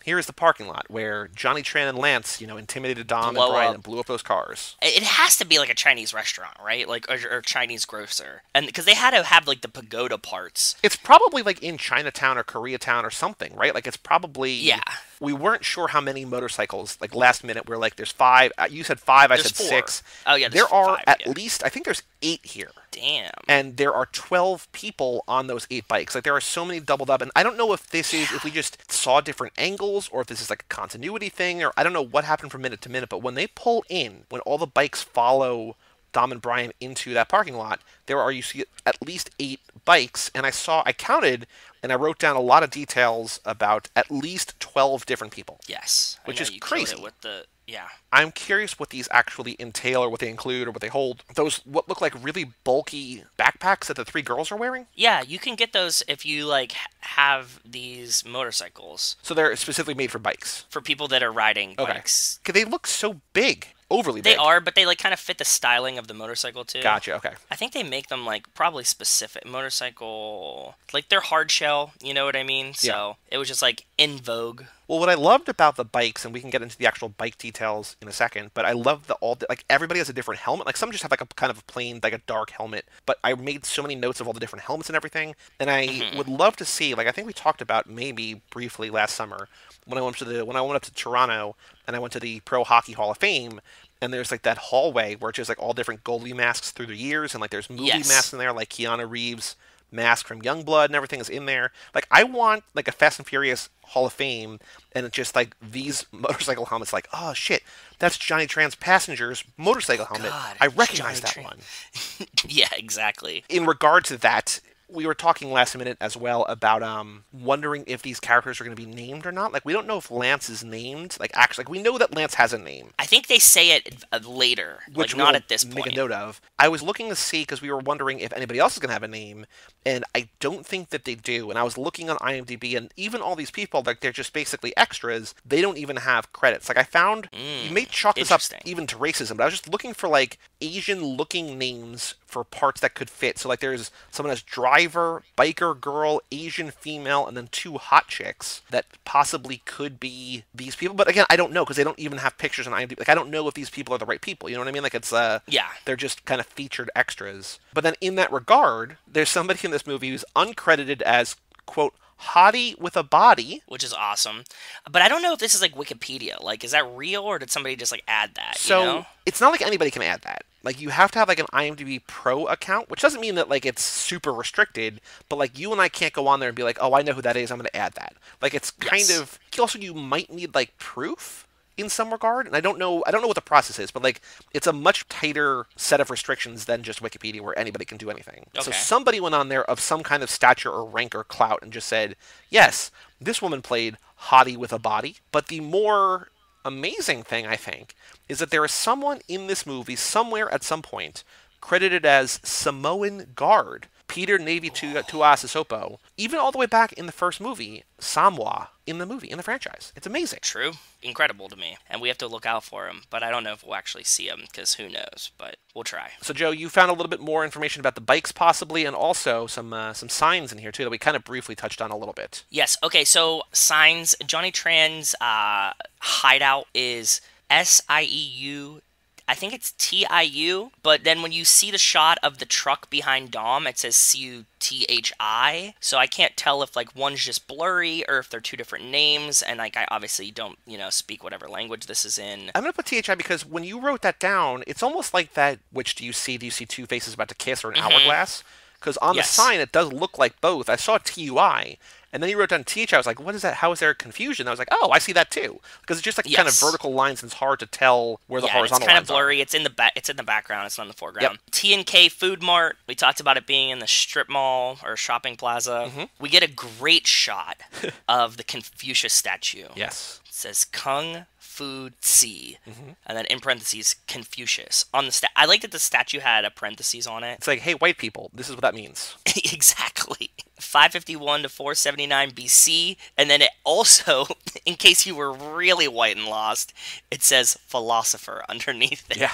here's the parking lot where Johnny Tran and Lance, intimidated Dom and Brian and blew up those cars. It has to be like a Chinese restaurant, right? Like, or Chinese grocer. And because they had to have like the pagoda parts. It's probably like in Chinatown or Koreatown or something, right? Like, it's probably... Yeah. We weren't sure how many motorcycles, like last minute, we're like, there's 5. You said 5, I said 4. 6. Oh, yeah, there are five, at least, I think there's 8 here. Damn. And there are 12 people on those 8 bikes. Like, there are so many doubled up. And I don't know if this is, if we just saw different angles, or if this is like a continuity thing, or I don't know what happened from minute to minute. But when they pull in, when all the bikes follow Dom and Brian into that parking lot, you see at least 8 bikes. And I counted, and I wrote down a lot of details about at least 12 different people. Yes. Which is crazy. Yeah. I'm curious what these actually entail, or what they include, or what they hold. Those, what look like really bulky backpacks that the 3 girls are wearing? Yeah, you can get those if you, like, have these motorcycles. So they're specifically made for bikes? For people that are riding bikes. Okay, they look so big. Overly big. They are, but they, like, kind of fit the styling of the motorcycle, too. Gotcha, okay. I think they make them, like, probably specific motorcycle... Like, they're hard shell, you know what I mean? So, it was just, like, in vogue. Well, what I loved about the bikes, and we can get into the actual bike details in a second, but I love like, everybody has a different helmet. Like, some just have, like, a kind of a plain, like, a dark helmet. But I made so many notes of all the different helmets and everything. And I would love to see, like, I think we talked about maybe briefly last summer, when I went up to Toronto, and I went to the Pro Hockey Hall of Fame, and there's, like, that hallway where it's just, like, all different goalie masks through the years, and, like, there's movie masks in there, like Keanu Reeves' mask from Youngblood, and everything is in there. Like, I want, like, a Fast and Furious Hall of Fame, and it's just, like, these motorcycle helmets, like, oh, shit, that's Johnny Tran's passenger's motorcycle helmet. God, I recognize that one. Yeah, exactly. In regard to that, we were talking last minute as well about wondering if these characters are going to be named or not. Like, we don't know if Lance is named. Like, actually, like, we know that Lance has a name. I think they say it later, which like, not at this point. Make a note of. I was looking to see, because we were wondering if anybody else is going to have a name, and I don't think that they do. And I was looking on IMDb, and even all these people, like, they're just basically extras. They don't even have credits. Like, I found, you may chalk this up even to racism, but I was just looking for, like, Asian-looking names for parts that could fit. So, like, there's someone as driver, biker girl, Asian female, and then 2 hot chicks that possibly could be these people. But again, I don't know, because they don't even have pictures on IMDb. Like, I don't know if these people are the right people. You know what I mean? Like, it's they're just kind of featured extras. But then in that regard, there's somebody in this movie who's uncredited as, quote, hottie with a body. Which is awesome. But I don't know if this is, like, Wikipedia. Like, is that real, or did somebody just, like, add that, so, you know? It's not like anybody can add that. Like, you have to have, like, an IMDb Pro account, which doesn't mean that, like, it's super restricted, but, like, you and I can't go on there and be like, oh, I know who that is, I'm going to add that. Like, it's kind of... Also, you might need, like, proof in some regard, and I don't know what the process is, but, like, it's a much tighter set of restrictions than just Wikipedia, where anybody can do anything. Okay. So somebody went on there of some kind of stature or rank or clout and just said, yes, this woman played hottie with a body. But the more amazing thing, I think, is that there is someone in this movie, somewhere at some point, credited as Samoan guard, Peter Navy Tuiasosopo, even all the way back in the first movie, Samoa, in the franchise. It's amazing. True. Incredible to me. And we have to look out for him, but I don't know if we'll actually see him, because who knows, but we'll try. So, Joe, you found a little bit more information about the bikes, possibly, and also some signs in here, too, that we kind of briefly touched on a little bit. Yes. Okay, so signs. Johnny Tran's hideout is SIEU. I think it's TIU, but then when you see the shot of the truck behind Dom, it says CUTHI. So I can't tell if, like, one's just blurry or if they're 2 different names. And, like, I obviously don't, speak whatever language this is in. I'm going to put THI because when you wrote that down, it's almost like that, which do you see? Do you see 2 faces about to kiss or an hourglass? Because on the sign, it does look like both. I saw TUI. And then you wrote down TH. I was like, what is that? How is there confusion? I was like, oh, I see that too. Because it's just like kind of vertical lines, and it's hard to tell where the horizontal lines are. It's kind of blurry. It's in the background. It's not in the foreground. Yep. T&K Food Mart. We talked about it being in the strip mall or shopping plaza. We get a great shot of the Confucius statue. Yes. It says Kung Fu Tse, and then in parentheses Confucius on the I like that the statue had a parentheses on it. It's like, hey, white people, this is what that means. Exactly. 551 to 479 BC, and then it also, in case you were really white and lost, it says philosopher underneath it. Yeah.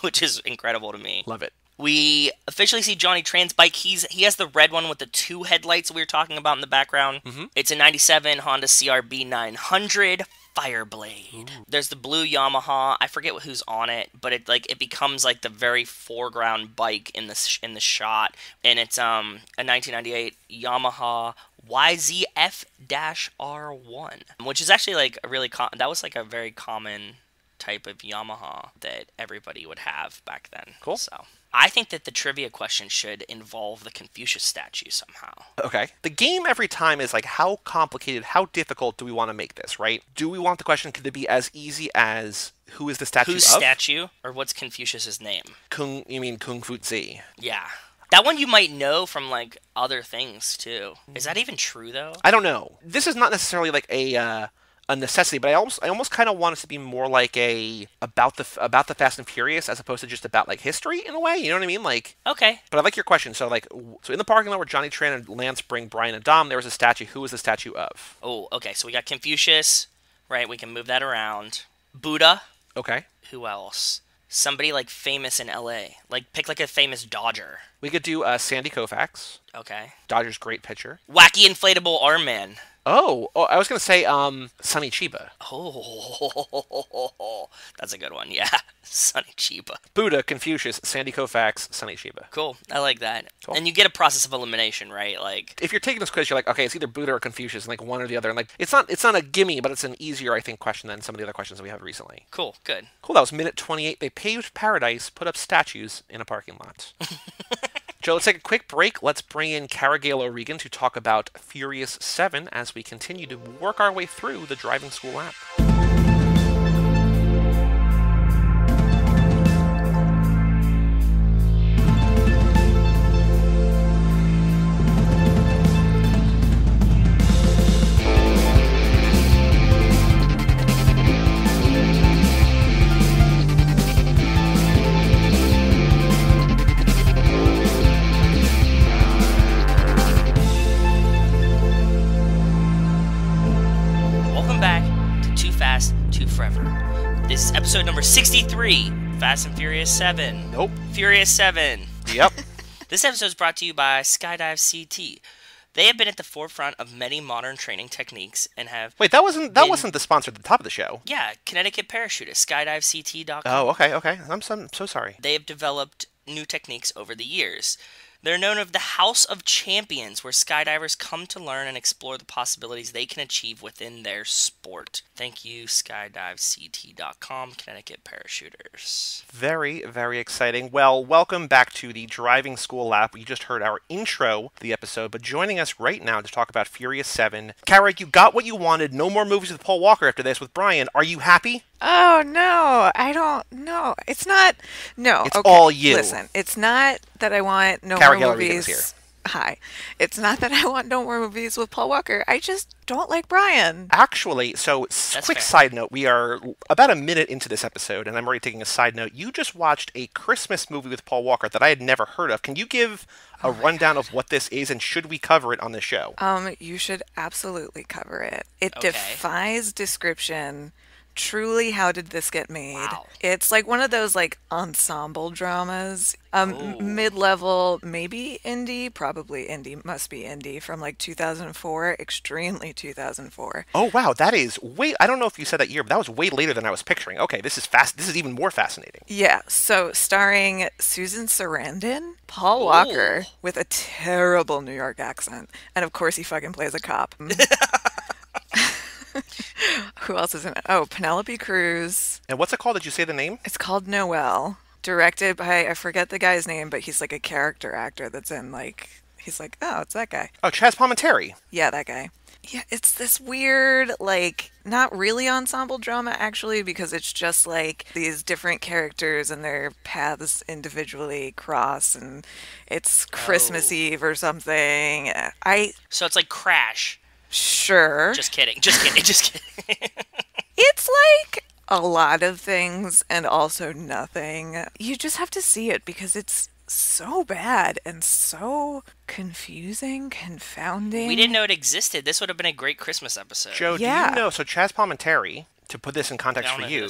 Which is incredible to me. Love it. We officially see Johnny Tran's bike. He has the red one with the 2 headlights we were talking about in the background. It's a 97 Honda CRB 900 Fireblade. Ooh. There's the blue Yamaha. I forget who's on it, but it becomes like the very foreground bike in the shot, and it's a 1998 Yamaha YZF-R1, which is actually like a really that was like a very common type of Yamaha that everybody would have back then. Cool. So I think that the trivia question should involve the Confucius statue somehow. Okay. The game every time is like, how complicated, how difficult do we want to make this, right? Do we want the question, could it be as easy as who is the statue Whose of? statue, or what's Confucius's name? You mean Kung Fu Zi? Yeah. That one you might know from, like, other things, too. Is that even true, though? I don't know. This is not necessarily like a necessity, but I almost kind of want it to be more like about the Fast and Furious as opposed to just about like history in a way. You know what I mean? Like, okay. But I like your question. So in the parking lot where Johnny Tran and Lance bring Brian and Dom, there was a statue. Who was the statue of? Oh, okay. So we got Confucius, right? We can move that around. Buddha. Okay. Who else? Somebody like famous in LA. Like pick like a famous Dodger. We could do Sandy Koufax. Okay. Dodger's great pitcher. Wacky inflatable arm man. Oh, I was going to say Sonny Chiba. Oh, that's a good one. Yeah, Sonny Chiba. Buddha, Confucius, Sandy Koufax, Sonny Chiba. Cool. I like that. Cool. And you get a process of elimination, right? Like, if you're taking this quiz, you're like, okay, it's either Buddha or Confucius, and like one or the other. And like, it's not a gimme, but it's an easier, I think, question than some of the other questions that we have recently. Cool. Good. Cool. That was minute 28. They paved paradise, put up statues in a parking lot. Joe, let's take a quick break. Let's bring in Cara Gael O'Regan to talk about Furious 7 as we continue to work our way through the driving school app. This is episode number 63, Fast and Furious 7. Nope. Furious 7. Yep. This episode is brought to you by Skydive CT. They have been at the forefront of many modern training techniques and have... Wait, that wasn't the sponsor at the top of the show. Yeah, Connecticut Parachutist, skydivect.com. Oh, okay. I'm so sorry. They have developed new techniques over the years. They're known as the House of Champions, where skydivers come to learn and explore the possibilities they can achieve within their sport. Thank you, skydivect.com, Connecticut Parachuters. Very, very exciting. Well, welcome back to the Driving School app. You just heard our intro to the episode, but joining us right now to talk about Furious 7. Cara, you got what you wanted. No more movies with Paul Walker after this with Brian. Are you happy? Oh, no, I don't know. It's not, no. It's all you. Listen, it's not that I want no Cara more Gael movies. Here. Hi. It's not that I want no more movies with Paul Walker. I just don't like Brian. Actually, so quick side note. We are about a minute into this episode, and I'm already taking a side note. You just watched a Christmas movie with Paul Walker that I had never heard of. Can you give a rundown of what this is, and should we cover it on this show? You should absolutely cover it. It defies description. Truly, how did this get made? Wow. It's like one of those like ensemble dramas. Mid-level, maybe indie, probably indie, must be indie from like 2004, extremely 2004. Oh wow, that is way, I don't know if you said that year, but that was way later than I was picturing. Okay, this is even more fascinating. Yeah, so starring Susan Sarandon, Paul Walker with a terrible New York accent, and of course he fucking plays a cop. Who else is in it? Oh, Penelope Cruz. And what's it called? Did you say the name? It's called Noel. Directed by, I forget the guy's name, but he's like a character actor that's in like, he's like, oh, it's that guy. Oh, Chaz Palminteri. Yeah, that guy. Yeah, it's this weird, like, not really ensemble drama, actually, because it's just like these different characters and their paths individually cross, and it's Christmas Eve or something. So it's like Crash. Sure. Just kidding. It's like a lot of things and also nothing. You just have to see it because it's so bad and so confusing, confounding. We didn't know it existed. This would have been a great Christmas episode. Joe, do you know, so Chaz Palminteri, to put this in context for you,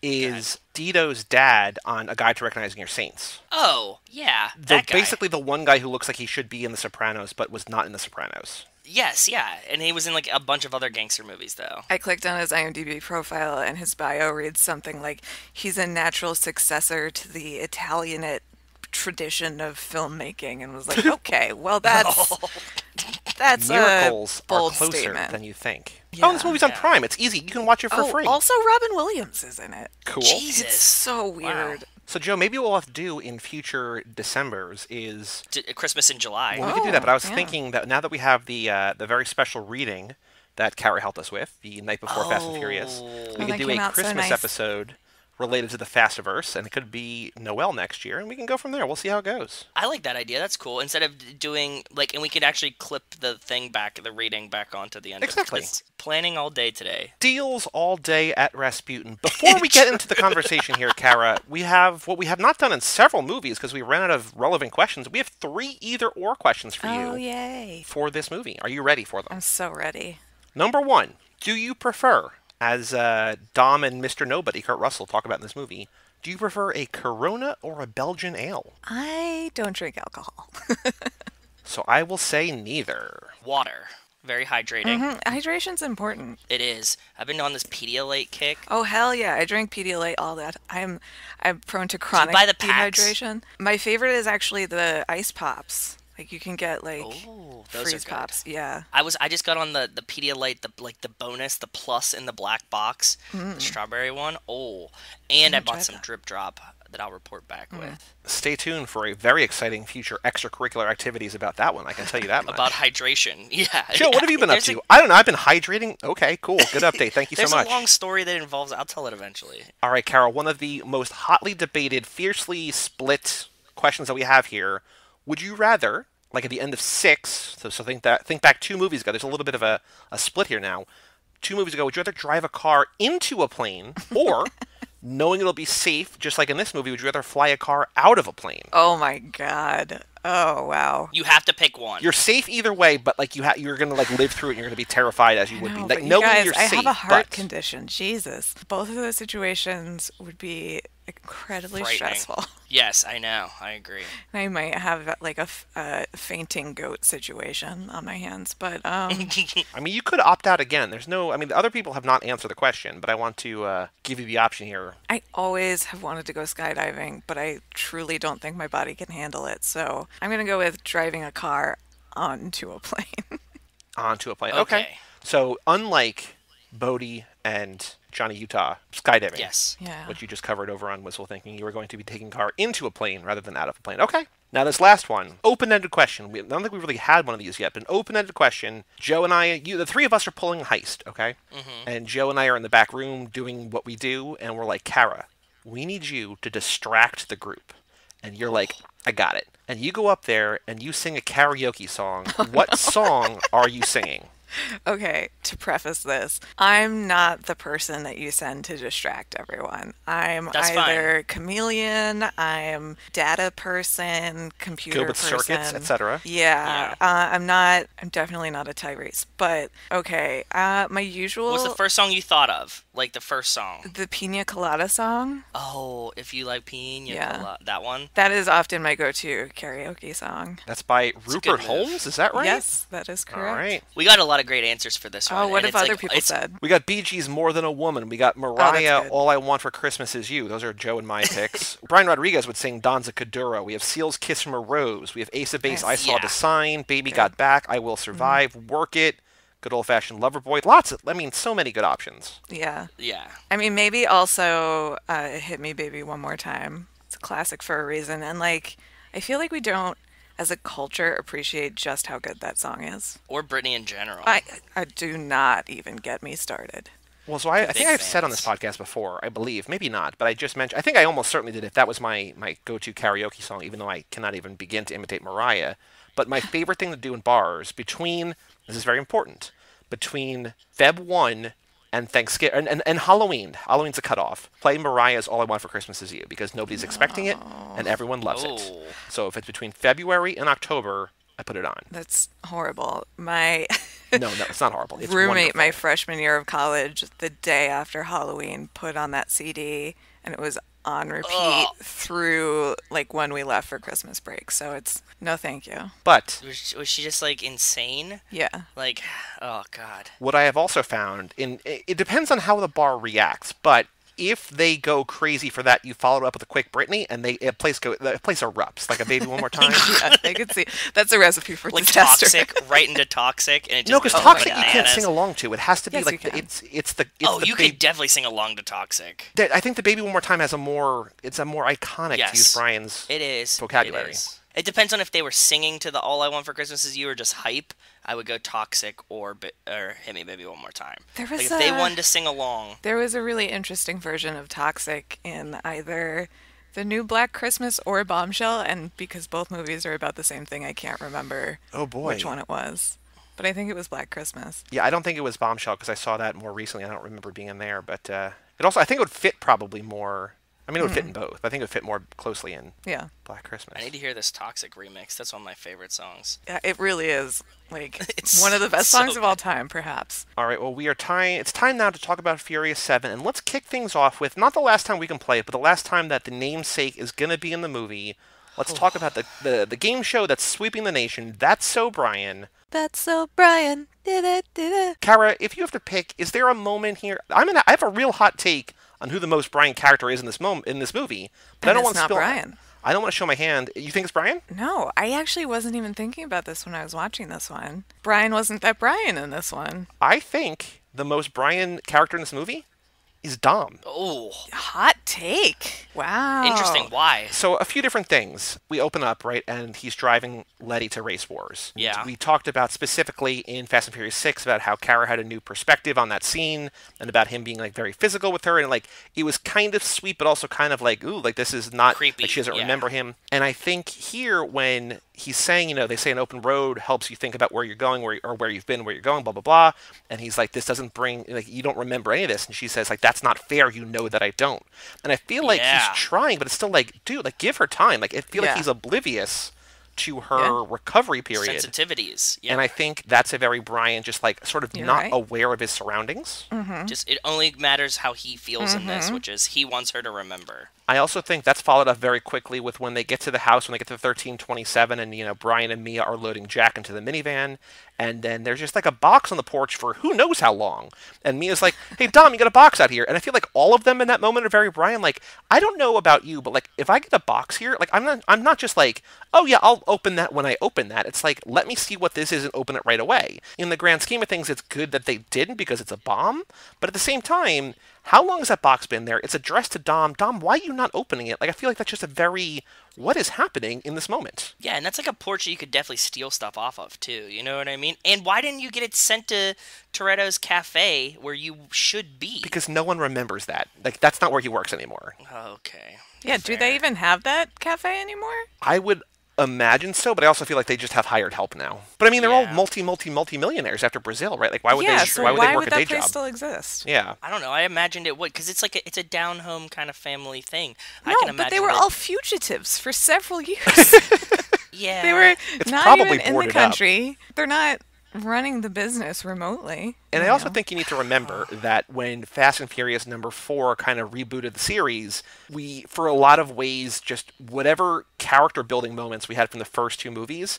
is Dito's dad on A Guide to Recognizing Your Saints. Oh, yeah, that guy. Basically the one guy who looks like he should be in The Sopranos but was not in The Sopranos. Yes, yeah, and he was in like a bunch of other gangster movies, though. I clicked on his IMDb profile, and his bio reads something like, he's a natural successor to the Italianate tradition of filmmaking, and was like, okay, well, that's Miracles a bold are closer statement than you think. Yeah. Oh, this movie's on Prime. It's easy. You can watch it for free. Also, Robin Williams is in it. Cool. Jesus. It's so weird. Wow. So, Joe, maybe what we'll have to do in future Decembers is Christmas in July. Well, we could do that, but I was thinking that now that we have the very special reading that Cara helped us with, the night before Fast and Furious, we could do a Christmas episode related to the Fastiverse, and it could be Noel next year, and we can go from there. We'll see how it goes. I like that idea. That's cool. Instead of doing, and we could actually clip the reading back onto the end. Exactly. It's planning all day today. Deals all day at Rasputin. Before we get into the conversation here, Cara, we have what we have not done in several movies because we ran out of relevant questions. We have 3 either-or questions for you. Oh, yay. For this movie. Are you ready for them? I'm so ready. Number 1, do you prefer, as Dom and Mr. Nobody, Kurt Russell, talk about in this movie, do you prefer a Corona or a Belgian ale? I don't drink alcohol. So I will say neither. Water. Very hydrating. Mm-hmm. Hydration's important. It is. I've been on this Pedialyte kick. Oh, hell yeah. I drink Pedialyte all that. I'm prone to chronic dehydration. My favorite is actually the ice pops. Like you can get freeze pops. Yeah. I just got on the Pedialyte, the bonus, the plus in the black box, the strawberry one. Oh, and I bought some Drip Drop that I'll report back with. Stay tuned for a very exciting future extracurricular activities about that one. I can tell you that much. About hydration. Yeah. Joe, what have you been up to? I don't know. I've been hydrating. Okay, cool. Good update. Thank you so much. There's a long story that involves. I'll tell it eventually. All right, Carol. One of the most hotly debated, fiercely split questions that we have here. Would you rather, like at the end of 6, so think back 2 movies ago, there's a little bit of a split here now. 2 movies ago, would you rather drive a car into a plane, or, knowing it'll be safe, just like in this movie, would you rather fly a car out of a plane? Oh my god. Oh, wow. You have to pick one. You're safe either way, but you're going to live through it and you're going to be terrified as you would be. But you guys, I have a heart condition. Jesus. Both of those situations would be incredibly stressful. Yes, I know. I agree. I might have a fainting goat situation on my hands, but I mean, you could opt out again. The other people have not answered the question, but I want to give you the option here. I always have wanted to go skydiving, but I truly don't think my body can handle it. So I'm going to go with driving a car onto a plane. Onto a plane. Okay. So unlike Bodhi and Johnny Utah, skydiving. Yes. Yeah. Which you just covered over on Wistful Thinking. You were going to be taking a car into a plane rather than out of a plane. Okay. Now this last one, open-ended question. I don't think we've really had one of these yet, but an open-ended question. Joe and I, the 3 of us are pulling a heist, okay? Mm-hmm. And Joe and I are in the back room doing what we do, and we're like, Cara, we need you to distract the group. And you're like, I got it. And you go up there and you sing a karaoke song. What song are you singing? Okay, to preface this, I'm not the person that you send to distract everyone. I'm either chameleon, I'm data person, computer Good with person. circuits, etc. Yeah. I'm definitely not a Tyrese. But, okay, my usual... What's the first song you thought of? Like the first song? The Pina Colada song. Oh, If You Like Pina Colada. That one? That is often my go-to karaoke song. That's by Rupert Holmes, is that right? Yes, that is correct. All right. We got a lot of great answers for this one. Oh, what have other people said? We got Bee Gees, More Than a Woman. We got Mariah, All I Want for Christmas Is You. Those are Joe and my picks. Brian Rodriguez would sing Danza Kuduro. We have Seal's Kiss from a Rose. We have Ace of Base, I Saw the Sign. Baby Got Back, I Will Survive. Work It. Good old-fashioned Loverboy. So many good options. Yeah. Yeah. I mean, maybe also Hit Me Baby One More Time. It's a classic for a reason. And, I feel like we don't, as a culture, appreciate just how good that song is. Or Britney in general. I do not even get me started. Well, so I think I've said on this podcast before, I believe, maybe not, but I just mentioned, I think I almost certainly did if that was my go-to karaoke song, even though I cannot even begin to imitate Mariah. But my favorite thing to do in bars this is very important, between Feb 1 and Thanksgiving and Halloween. Halloween's a cutoff. Play Mariah's All I Want for Christmas Is You because nobody's expecting it and everyone loves it. So if it's between February and October, I put it on. That's horrible. My No, it's not horrible. It's roommate, wonderful. my freshman year of college, the day after Halloween, put on that CD and it was on repeat through when we left for Christmas break. So it's no thank you. But was she just insane? Yeah. Oh god. What I have also found it depends on how the bar reacts, but if they go crazy for that, you follow it up with a quick Britney, and the place erupts like a baby one more time. Yeah, I could see that's a recipe for like disaster. Toxic, right into Toxic, and it just no, because goes Toxic bananas. you can't sing along to. It has to be Yes, like you can. it's the. You could definitely sing along to Toxic. I think the baby one more time has a more iconic to use Brian's vocabulary. It is. It depends on if they were singing to the All I Want for Christmas Is You or just hype. I would go Toxic or Hit Me Baby One More Time. There was if they wanted to sing along. There was a really interesting version of Toxic in either the new Black Christmas or Bombshell, and because both movies are about the same thing, I can't remember which one it was. But I think it was Black Christmas. Yeah, I don't think it was Bombshell because I saw that more recently. I don't remember being in there, but it also I think it would fit probably more. I mean, it would fit in both. I think it would fit more closely in Black Christmas. I need to hear this Toxic remix. That's one of my favorite songs. Yeah, it really is. Like, it's one of the best songs of all time, perhaps. All right, well, it's time now to talk about Furious 7, and let's kick things off with not the last time we can play it, but the last time that the namesake is going to be in the movie. Let's talk about the game show that's sweeping the nation. That's So Brian. That's So Brian. Did it. Cara, if you have to pick, is there a moment here? I have a real hot take on who the most Brian character is in this movie, but I don't want to spill. Brian. I don't want to show my hand. You think it's Brian? No, I actually wasn't even thinking about this when I was watching this one. Brian wasn't that Brian in this one. I think the most Brian character in this movie is Dom. Oh. Hot take. Wow. Interesting. Why? So a few different things. We open up, right, and he's driving Letty to Race Wars. Yeah. We talked about specifically in Fast and Furious 6 about how Cara had a new perspective on that scene and about him being like very physical with her, and like it was kind of sweet but also kind of like, ooh, like this is not creepy. Like she doesn't remember him. And I think here when he's saying, they say an open road helps you think about where you're going, where you've been, where you're going, blah blah blah. And he's like, this doesn't bring, like, you don't remember any of this. And she says, like, that's not fair. You know that I don't. And I feel like he's trying, but it's still like, dude, like, give her time. Like, I feel like he's oblivious to her recovery period. Sensitivities. And I think that's a very Brian, just like sort of not aware of his surroundings. Mm-hmm. Just it only matters how he feels in this, which is he wants her to remember. I also think that's followed up very quickly with when they get to the house, when they get to 1327, and, Brian and Mia are loading Jack into the minivan, and then there's just like a box on the porch for who knows how long. And Mia's like, hey, Dom, you got a box out here. And I feel like all of them in that moment are very Brian. Like, I don't know about you, but like, if I get a box here, like, I'm not just like, oh yeah, I'll open that when I open that. It's like, let me see what this is and open it right away. In the grand scheme of things, it's good that they didn't because it's a bomb. But at the same time, how long has that box been there? It's addressed to Dom. Dom, why are you not opening it? Like, I feel like that's just a very, what is happening in this moment? Yeah, and that's like a porch that you could definitely steal stuff off of, too. You know what I mean? And why didn't you get it sent to Toretto's Cafe, where you should be? Because no one remembers that. Like, that's not where he works anymore. Okay. Yeah, Fair. do they even have that cafe anymore? I would imagine so, but I also feel like they just have hired help now. But I mean, they're all multi-millionaires after Brazil, right? Like, why would they work a day job? Why would that place still exist? Yeah. I don't know. I imagined it would, because it's like it's a down-home kind of family thing. No, I can imagine but they were all fugitives for several years. Yeah. They were It's not probably even in the boarded country. They're not running the business remotely. And I also think you need to remember that when Fast and Furious number 4 kind of rebooted the series, we, for a lot of ways, just whatever character building moments we had from the first two movies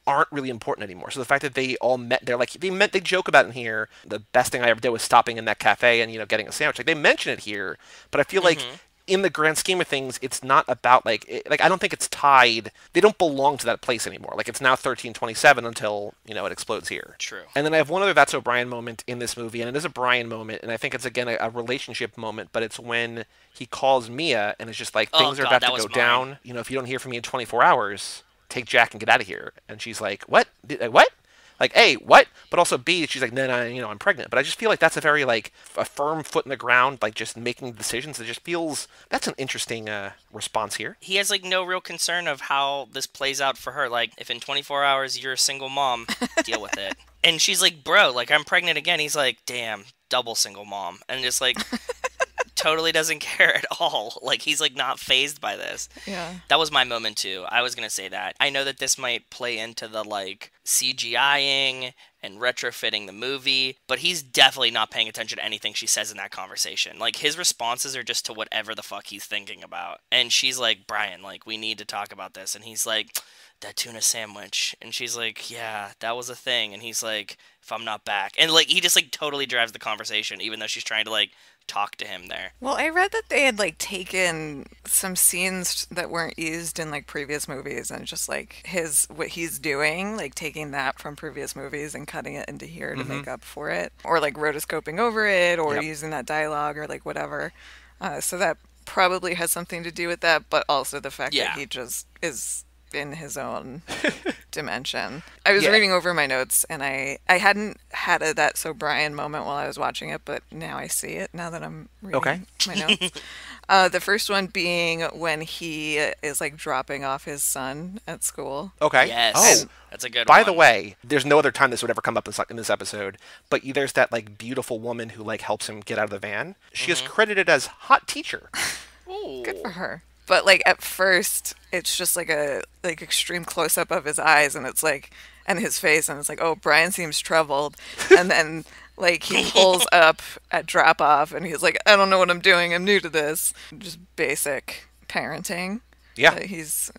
aren't really important anymore. So the fact that they all met, they joke about it in here. The best thing I ever did was stopping in that cafe and, getting a sandwich. Like, they mention it here, but I feel like in the grand scheme of things, it's not about, like, I don't think it's tied. They don't belong to that place anymore. Like, it's now 1327 until, it explodes here. True. And then I have one other That's So Brian moment in this movie, and it is a Brian moment, and I think it's, again, a relationship moment, but it's when he calls Mia, and it's just like, things are about to go down. If you don't hear from me in 24 hours, take Jack and get out of here. And she's like, what? What? Like, A, what? But also B, she's like, no, I'm pregnant. But I just feel like that's a very, like, a firm foot in the ground, like, just making decisions. It just feels, that's an interesting response here. He has, like, no real concern of how this plays out for her. Like, if in 24 hours you're a single mom, deal with it. And she's like, bro, like, I'm pregnant again. He's like, damn, double single mom. And just, like, totally doesn't care at all. Like, he's, like, not fazed by this. Yeah. That was my moment, too. I was going to say that. I know that this might play into the, like, CGIing and retrofitting the movie, but he's definitely not paying attention to anything she says in that conversation. Like, his responses are just to whatever the fuck he's thinking about. And she's like, Brian, like, we need to talk about this. And he's like, that tuna sandwich. And she's like, yeah, that was a thing. And he's like, if I'm not back. And, like, he just, like, totally drives the conversation, even though she's trying to, like, talk to him there. Well, I read that they had, like, taken some scenes that weren't used in, like, previous movies and just, like, what he's doing, like, taking that from previous movies and cutting it into here to make up for it. Or, like, rotoscoping over it, or using that dialogue, or, like, whatever. So that probably has something to do with that, but also the fact that he just is in his own dimension. I was reading over my notes, and I hadn't had that so Brian moment while I was watching it, but now I see it now that I'm reading my notes. The first one being when he is like dropping off his son at school. Okay. Yes. That's a good one. By the way, there's no other time this would ever come up in this episode, but there's that like beautiful woman who like helps him get out of the van. She is credited as hot teacher. Ooh. Good for her. But like at first, it's just like a extreme close up of his eyes, and it's like, and his face, and it's like, oh, Brian seems troubled, and then like he pulls up at drop off, and he's like, I don't know what I'm doing. I'm new to this. Just basic parenting. Yeah, that he's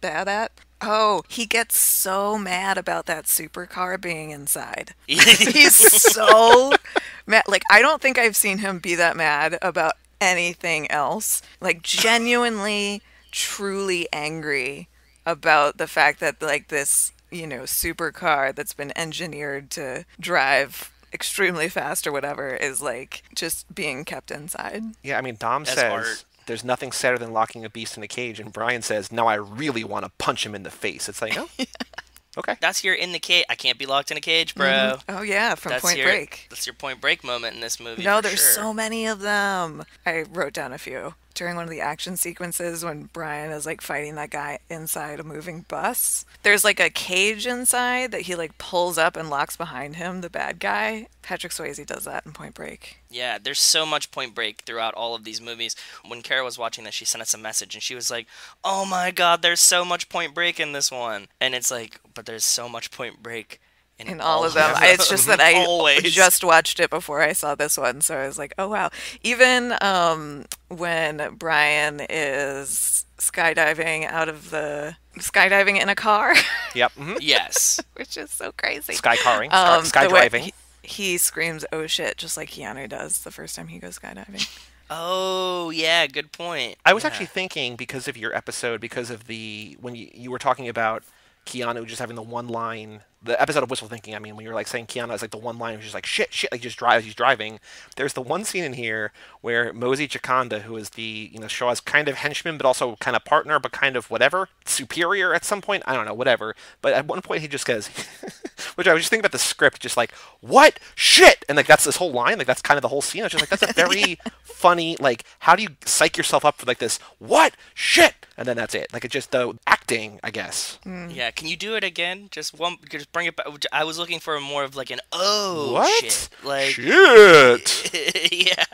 bad at. Oh, he gets so mad about that supercar being inside. He's so mad. Like, I don't think I've seen him be that mad about anything else. Like, genuinely, truly angry about the fact that, like, this, supercar that's been engineered to drive extremely fast or whatever is, like, just being kept inside. Yeah, I mean, Dom says there's nothing sadder than locking a beast in a cage, and Brian says, now I really want to punch him in the face. It's like, oh, okay. That's your in the cage. I can't be locked in a cage, bro. Mm-hmm. Oh, yeah, from Point Break. That's your Point Break moment in this movie. No, there's so many of them. I wrote down a few. During one of the action sequences when Brian is like fighting that guy inside a moving bus, there's like a cage inside that he like pulls up and locks behind him, the bad guy. Patrick Swayze does that in Point Break. Yeah, there's so much Point Break throughout all of these movies. When Cara was watching this, she sent us a message and she was like, oh my god, there's so much Point Break in this one. And it's like, but there's so much Point Break in all of them. It's just that I just watched it before I saw this one, so I was like, oh wow. Even when Brian is skydiving in a car. Yep. Mm-hmm. Yes. Which is so crazy. Skydiving. He screams, oh shit, just like Keanu does the first time he goes skydiving. Oh, yeah, good point. I was actually thinking, because of your episode, because of when you were talking about Keanu just having the one line, the episode of Wistful Thinking, I mean, when you're like saying Keanu has like the one line, he's just like shit, like just drives, he's driving. There's the one scene in here where Mosey Chikonda, who is the Shaw's kind of henchman, but also kind of partner, but kind of whatever, superior at some point, I don't know, whatever. But at one point he just goes, which I was just thinking about the script, just like, what shit, and like that's this whole line, like that's kind of the whole scene. I was just like, that's a very funny, like, how do you psych yourself up for like this, what shit, and then that's it. Like it's just the acting, I guess. Yeah, can you do it again? Just bring it back. I was looking for more of like an what? Shit. Like shit. Yeah.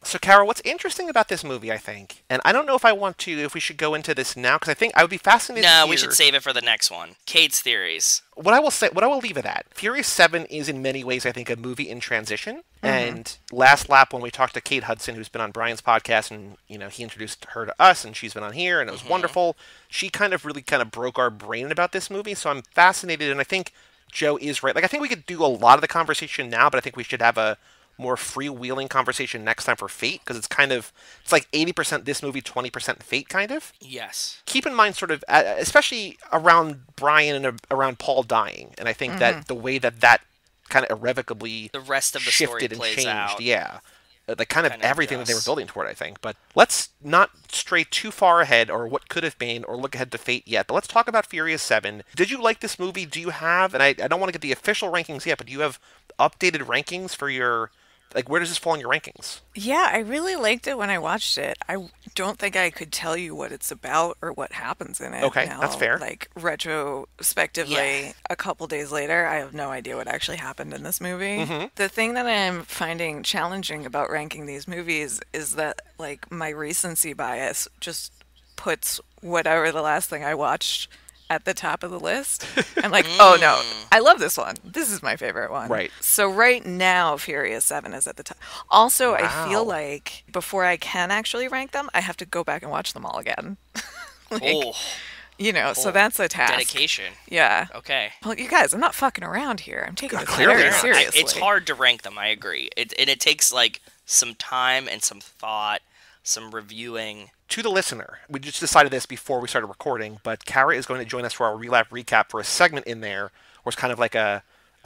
So, Cara, what's interesting about this movie, I think, and I don't know if we should go into this now, because I think I would be fascinated to hear. No, we should save it for the next one. Kate's theories. What I will leave it at, Furious 7 is in many ways, I think, a movie in transition. Mm-hmm. And last lap, when we talked to Kate Hudson, who's been on Brian's podcast, and, he introduced her to us, and she's been on here, and it was wonderful. She really broke our brain about this movie, so I'm fascinated, and I think Joe is right. Like, I think we could do a lot of the conversation now, but I think we should have a more freewheeling conversation next time for Fate, because it's like 80% this movie, 20% Fate, kind of. Yes. Keep in mind, sort of, especially around Brian and around Paul dying, and I think that the way that kind of irrevocably the rest of the shifted story plays and changed, out. Yeah, like kind of everything that they were building toward, I think. But let's not stray too far ahead, or what could have been, or look ahead to Fate yet. But let's talk about Furious 7. Did you like this movie? Do you have, and I don't want to get the official rankings yet, but do you have updated rankings for your, like, where does this fall in your rankings? Yeah, I really liked it when I watched it. I don't think I could tell you what it's about or what happens in it. Okay, now, that's fair. Like, retrospectively, a couple days later, I have no idea what actually happened in this movie. Mm-hmm. The thing that I'm finding challenging about ranking these movies is that, like, my recency bias just puts whatever the last thing I watched at the top of the list. I'm like, oh no, I love this one. This is my favorite one. Right. So right now, Furious 7 is at the top. Also, wow. I feel like before I can actually rank them, I have to go back and watch them all again. So that's a task. Dedication. Yeah. Okay. Well, you guys, I'm not fucking around here. I'm taking this clearly very not. seriously. It's hard to rank them, I agree. It takes, like, some time and some thought, some reviewing. To the listener, we just decided this before we started recording, but Cara is going to join us for our Relap Recap for a segment in there where it's kind of like a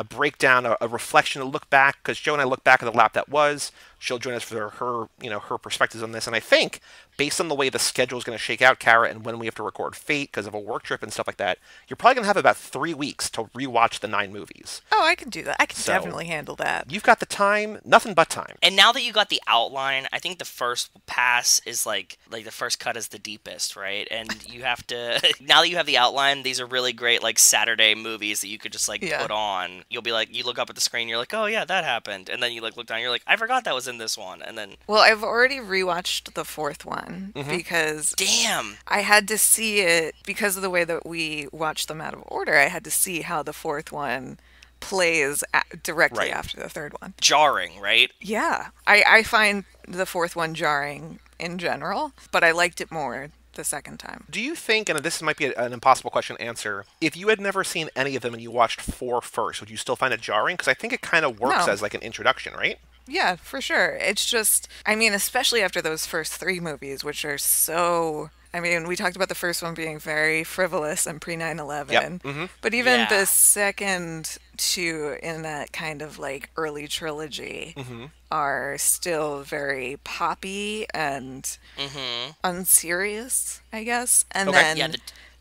breakdown, a reflection, a look back, because Joe and I look back at the lap that was. She'll join us for her perspectives on this. And I think, based on the way the schedule is going to shake out, Cara, and when we have to record Fate because of a work trip and stuff like that, you're probably going to have about 3 weeks to rewatch the 9 movies. Oh, I can do that. I can definitely handle that. You've got the time, nothing but time. And now that you got the outline, I think the first pass is like the first cut is the deepest, right? And you have to, now that you have the outline, these are really great, like, Saturday movies that you could just, like, put on. You'll be like, you look up at the screen, you're like, oh yeah, that happened. And then you, like, look down, you're like, I forgot that was in this one. And then... Well, I've already rewatched the 4th one because... Damn! I had to see it, because of the way that we watched them out of order, I had to see how the 4th one plays directly after the 3rd one. Jarring, right? Yeah. I find the 4th one jarring in general, but I liked it more the 2nd time. Do you think, and this might be an impossible question to answer, if you had never seen any of them and you watched 4 first, would you still find it jarring? Because I think it kind of works as like an introduction, right? Yeah, for sure. It's just, I mean, especially after those first 3 movies, which are so... I mean, we talked about the first one being very frivolous and pre-9/11. Yep. But even the second 2 in that kind of, like, early trilogy are still very poppy and unserious, I guess. And then... Yeah,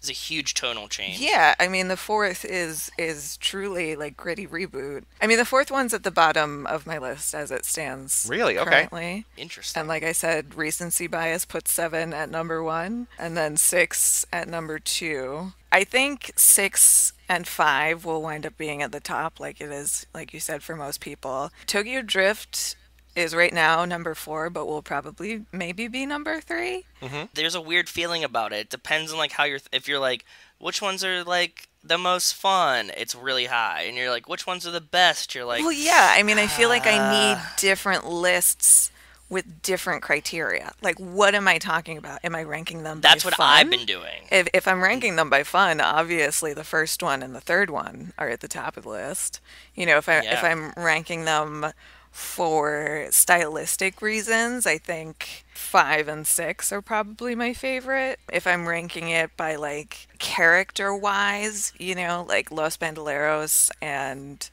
there's a huge tonal change. Yeah, I mean, the 4th is truly, like, gritty reboot. I mean, the 4th one's at the bottom of my list as it stands currently. Interesting. And like I said, recency bias puts 7 at number 1, and then 6 at number 2. I think 6 and 5 will wind up being at the top, like it is, like you said, for most people. Tokyo Drift is right now number 4, but will probably maybe be number 3. There's a weird feeling about it. It depends on, like, how if you're like, which ones are, like, the most fun, it's really high. And you're like, which ones are the best? You're like... Well, yeah, I mean, I feel like I need different lists with different criteria. Like, what am I talking about? Am I ranking them by fun? That's what I've been doing. If I'm ranking them by fun, obviously the first one and the 3rd one are at the top of the list. If I'm ranking them for stylistic reasons, I think 5 and 6 are probably my favorite. If I'm ranking it by, like, character-wise, like Los Bandoleros and...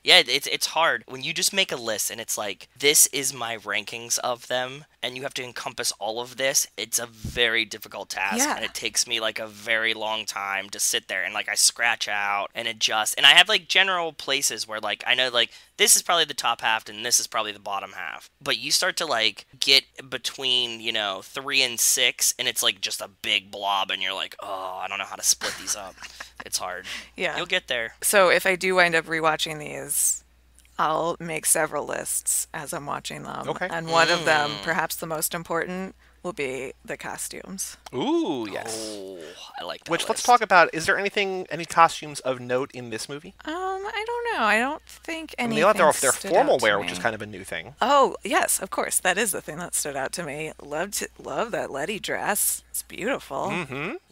Yeah, it's hard. When you just make a list and it's like, this is my rankings of them, and you have to encompass all of this, it's a very difficult task. Yeah. And it takes me, like, a very long time to sit there and, like, I scratch out and adjust. And I have, like, general places where, like, I know, like, this is probably the top half and this is probably the bottom half. But you start to, like, get between, 3 and 6, and it's, like, just a big blob, and you're like, oh, I don't know how to split these up. It's hard. Yeah. You'll get there. So if I do wind up rewatching these, I'll make several lists as I'm watching them. Okay. And one of them, perhaps the most important, will be the costumes. Ooh, yes. Oh, I like that. Let's talk about, is there any costumes of note in this movie? I don't know. I don't think anything they let their formal wear, me. which is kind of a new thing. Oh, yes, of course. That is the thing that stood out to me. Love that Letty dress. It's beautiful.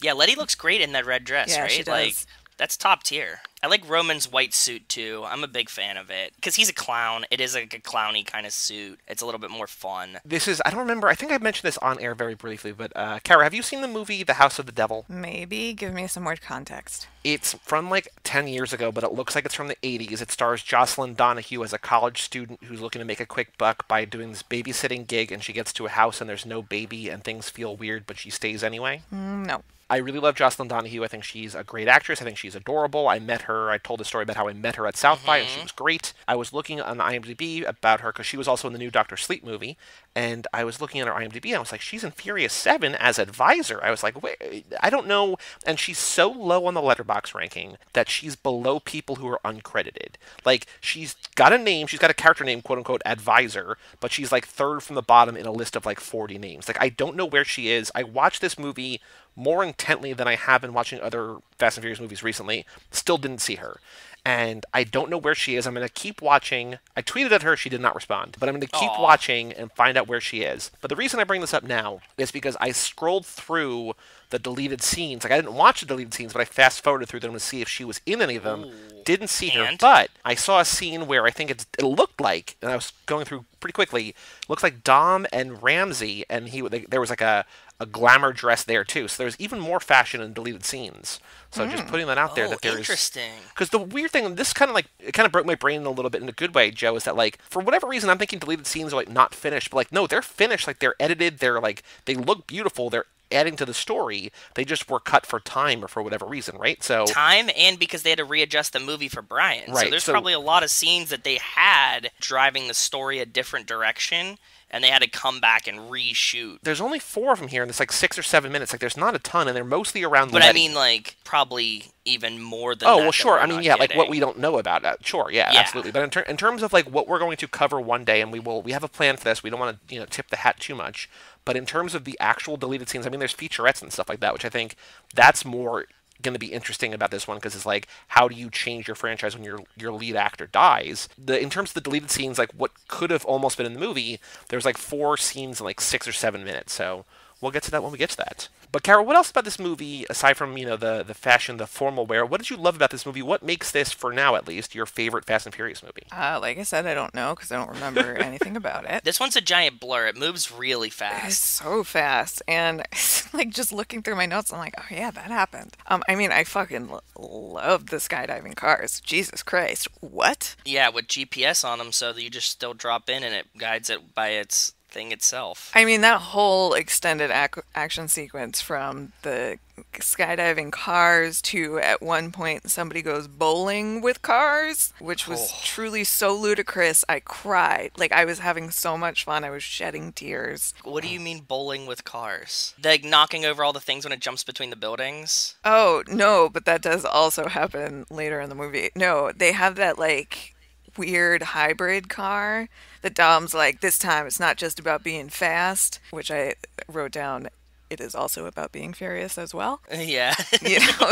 Yeah, Letty looks great in that red dress, right? She does. Like, that's top tier. I like Roman's white suit, too. I'm a big fan of it. Because he's a clown. It is like a clowny kind of suit. It's a little bit more fun. I don't remember, I think I mentioned this on air very briefly, but Cara, have you seen the movie The House of the Devil? Maybe. Give me some more context. It's from like 10 years ago, but it looks like it's from the 80s. It stars Jocelyn Donahue as a college student who's looking to make a quick buck by doing this babysitting gig, and she gets to a house and there's no baby and things feel weird, but she stays anyway. No. I really love Jocelyn Donahue. I think she's a great actress. I think she's adorable. I met her. I told a story about how I met her at South by, and she was great. I was looking on IMDb about her because she was also in the new Dr. Sleep movie, and I was looking at her IMDb, and I was like, she's in Furious 7 as Advisor. I was like, wait, I don't know. And she's so low on the Letterboxd ranking that she's below people who are uncredited. Like, she's got a name. She's got a character name, quote-unquote, Advisor, but she's like 3rd from the bottom in a list of like 40 names. Like, I don't know where she is. I watched this movie more intently than I have been watching other Fast and Furious movies recently. Still didn't see her. and I don't know where she is. I'm going to keep watching. I tweeted at her. She did not respond. But I'm going to keep watching and find out where she is. But the reason I bring this up now is because I scrolled through the deleted scenes. Like, I didn't watch the deleted scenes, but I fast-forwarded through them to see if she was in any of them. Didn't see her, but I saw a scene where I think it looked like, and I was going through pretty quickly, looks like Dom and Ramsey, and there was like a glamour dress there too. So there's even more fashion in deleted scenes. So just putting that out there that there's interesting. Because the weird thing, this kind of broke my brain a little bit in a good way, Joe, is that like for whatever reason I'm thinking deleted scenes are like not finished, but like no, they're finished. Like they're edited. They're like they look beautiful. They're adding to the story. They just were cut for time or for whatever reason, right? So time and because they had to readjust the movie for Brian. Right. So there's probably a lot of scenes that they had driving the story a different direction. And they had to come back and reshoot. There's only 4 of them here, and it's like 6 or 7 minutes. Like, there's not a ton, and they're mostly around But Letty. I mean, like, probably even more than that. Oh, well, sure. I mean, yeah, getting. like what we don't know about that. Sure, yeah, absolutely. But in terms of, like, what we're going to cover one day, and we have a plan for this. We don't want to, tip the hat too much. But in terms of the actual deleted scenes, I mean, there's featurettes and stuff like that, which I think that's more going to be interesting about this one because it's like how do you change your franchise when your lead actor dies. In terms of the deleted scenes, like what could have almost been in the movie, there's like 4 scenes in like 6 or 7 minutes, so we'll get to that when we get to that. But Cara, what else about this movie, aside from the fashion, the formal wear, what did you love about this movie? What makes this, for now at least, your favorite Fast and Furious movie? Like I said, I don't know because I don't remember anything about it. This one's a giant blur. It moves really fast. It's so fast, and like just looking through my notes, I'm like, oh yeah, that happened. I mean, I fucking love the skydiving cars. Jesus Christ, what? Yeah, with GPS on them, so that you just still drop in and it guides it by its thing itself. I mean, that whole extended action sequence from the skydiving cars to at one point somebody goes bowling with cars, which was truly so ludicrous. I cried. Like, I was having so much fun. I was shedding tears. What do you mean bowling with cars? Like knocking over all the things when it jumps between the buildings? Oh, no, but that does also happen later in the movie. No, they have that like weird hybrid car that Dom's like, this time it's not just about being fast, which I wrote down. It is also about being furious as well. Yeah.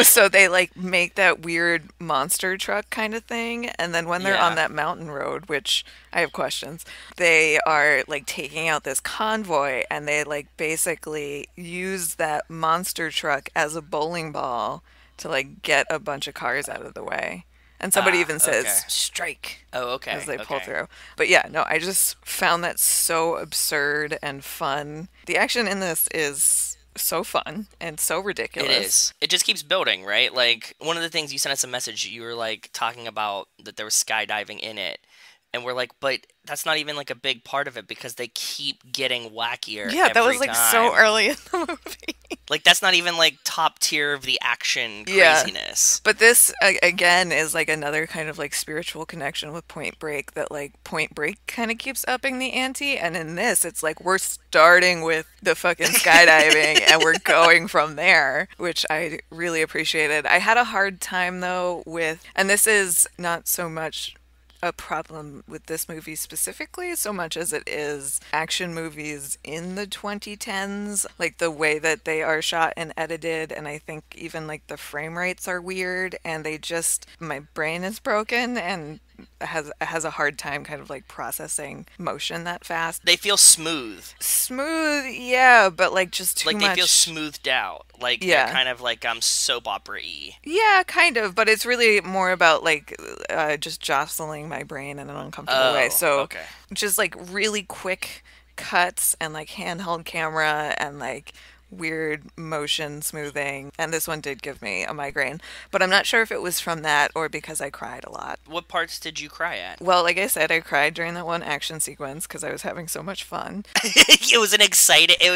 So they like make that weird monster truck kind of thing. And then when they're on that mountain road, which I have questions, they are like taking out this convoy and they like basically use that monster truck as a bowling ball to like get a bunch of cars out of the way. And somebody even says, strike. Oh, okay. As they pull through. But yeah, no, I just found that so absurd and fun. The action in this is so fun and so ridiculous. It is. It just keeps building, right? Like, one of the things you sent us a message, you were like talking about that there was skydiving in it. And we're like, but that's not even like a big part of it because they keep getting wackier. Yeah, that was like time. So early in the movie. Like, that's not even like top tier of the action craziness. But this again is like another kind of like spiritual connection with Point Break that like Point Break kind of keeps upping the ante, and in this it's like we're starting with the fucking skydiving and we're going from there, which I really appreciated. I had a hard time though with, and this is not so much a problem with this movie specifically so much as it is action movies in the 2010s, like the way that they are shot and edited, and I think even like the frame rates are weird and they just, my brain is broken and has a hard time kind of like processing motion that fast. They feel smooth, yeah, but like just too much. Like they feel smoothed out. Like they're kind of like soap opera-y. Yeah, kind of, but it's really more about like just jostling my brain in an uncomfortable way. So just like really quick cuts and like handheld camera and like weird motion smoothing, and this one did give me a migraine, but I'm not sure if it was from that or because I cried a lot. What parts did you cry at? Well, like I said, I cried during that one action sequence because I was having so much fun. It was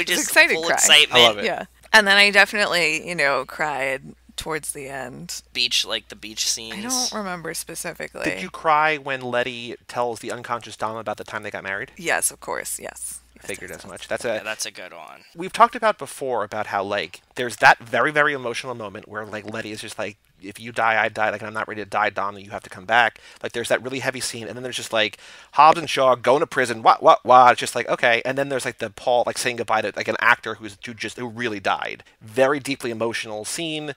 just full cry. Excitement. I love it. Yeah, and then I definitely cried towards the end. The beach scenes. I don't remember specifically. Did you cry when Letty tells the unconscious Dom about the time they got married? Yes, of course, yes. Figured as much. That's a good one. We've talked about before about how like there's that very, very emotional moment where like Letty is just like, if you die, I die. Like, I'm not ready to die, Dom. You have to come back. Like, there's that really heavy scene, and then there's just like Hobbs and Shaw going to prison. What? It's just like, okay. And then there's like the Paul like saying goodbye to like an actor who really died. Very deeply emotional scene.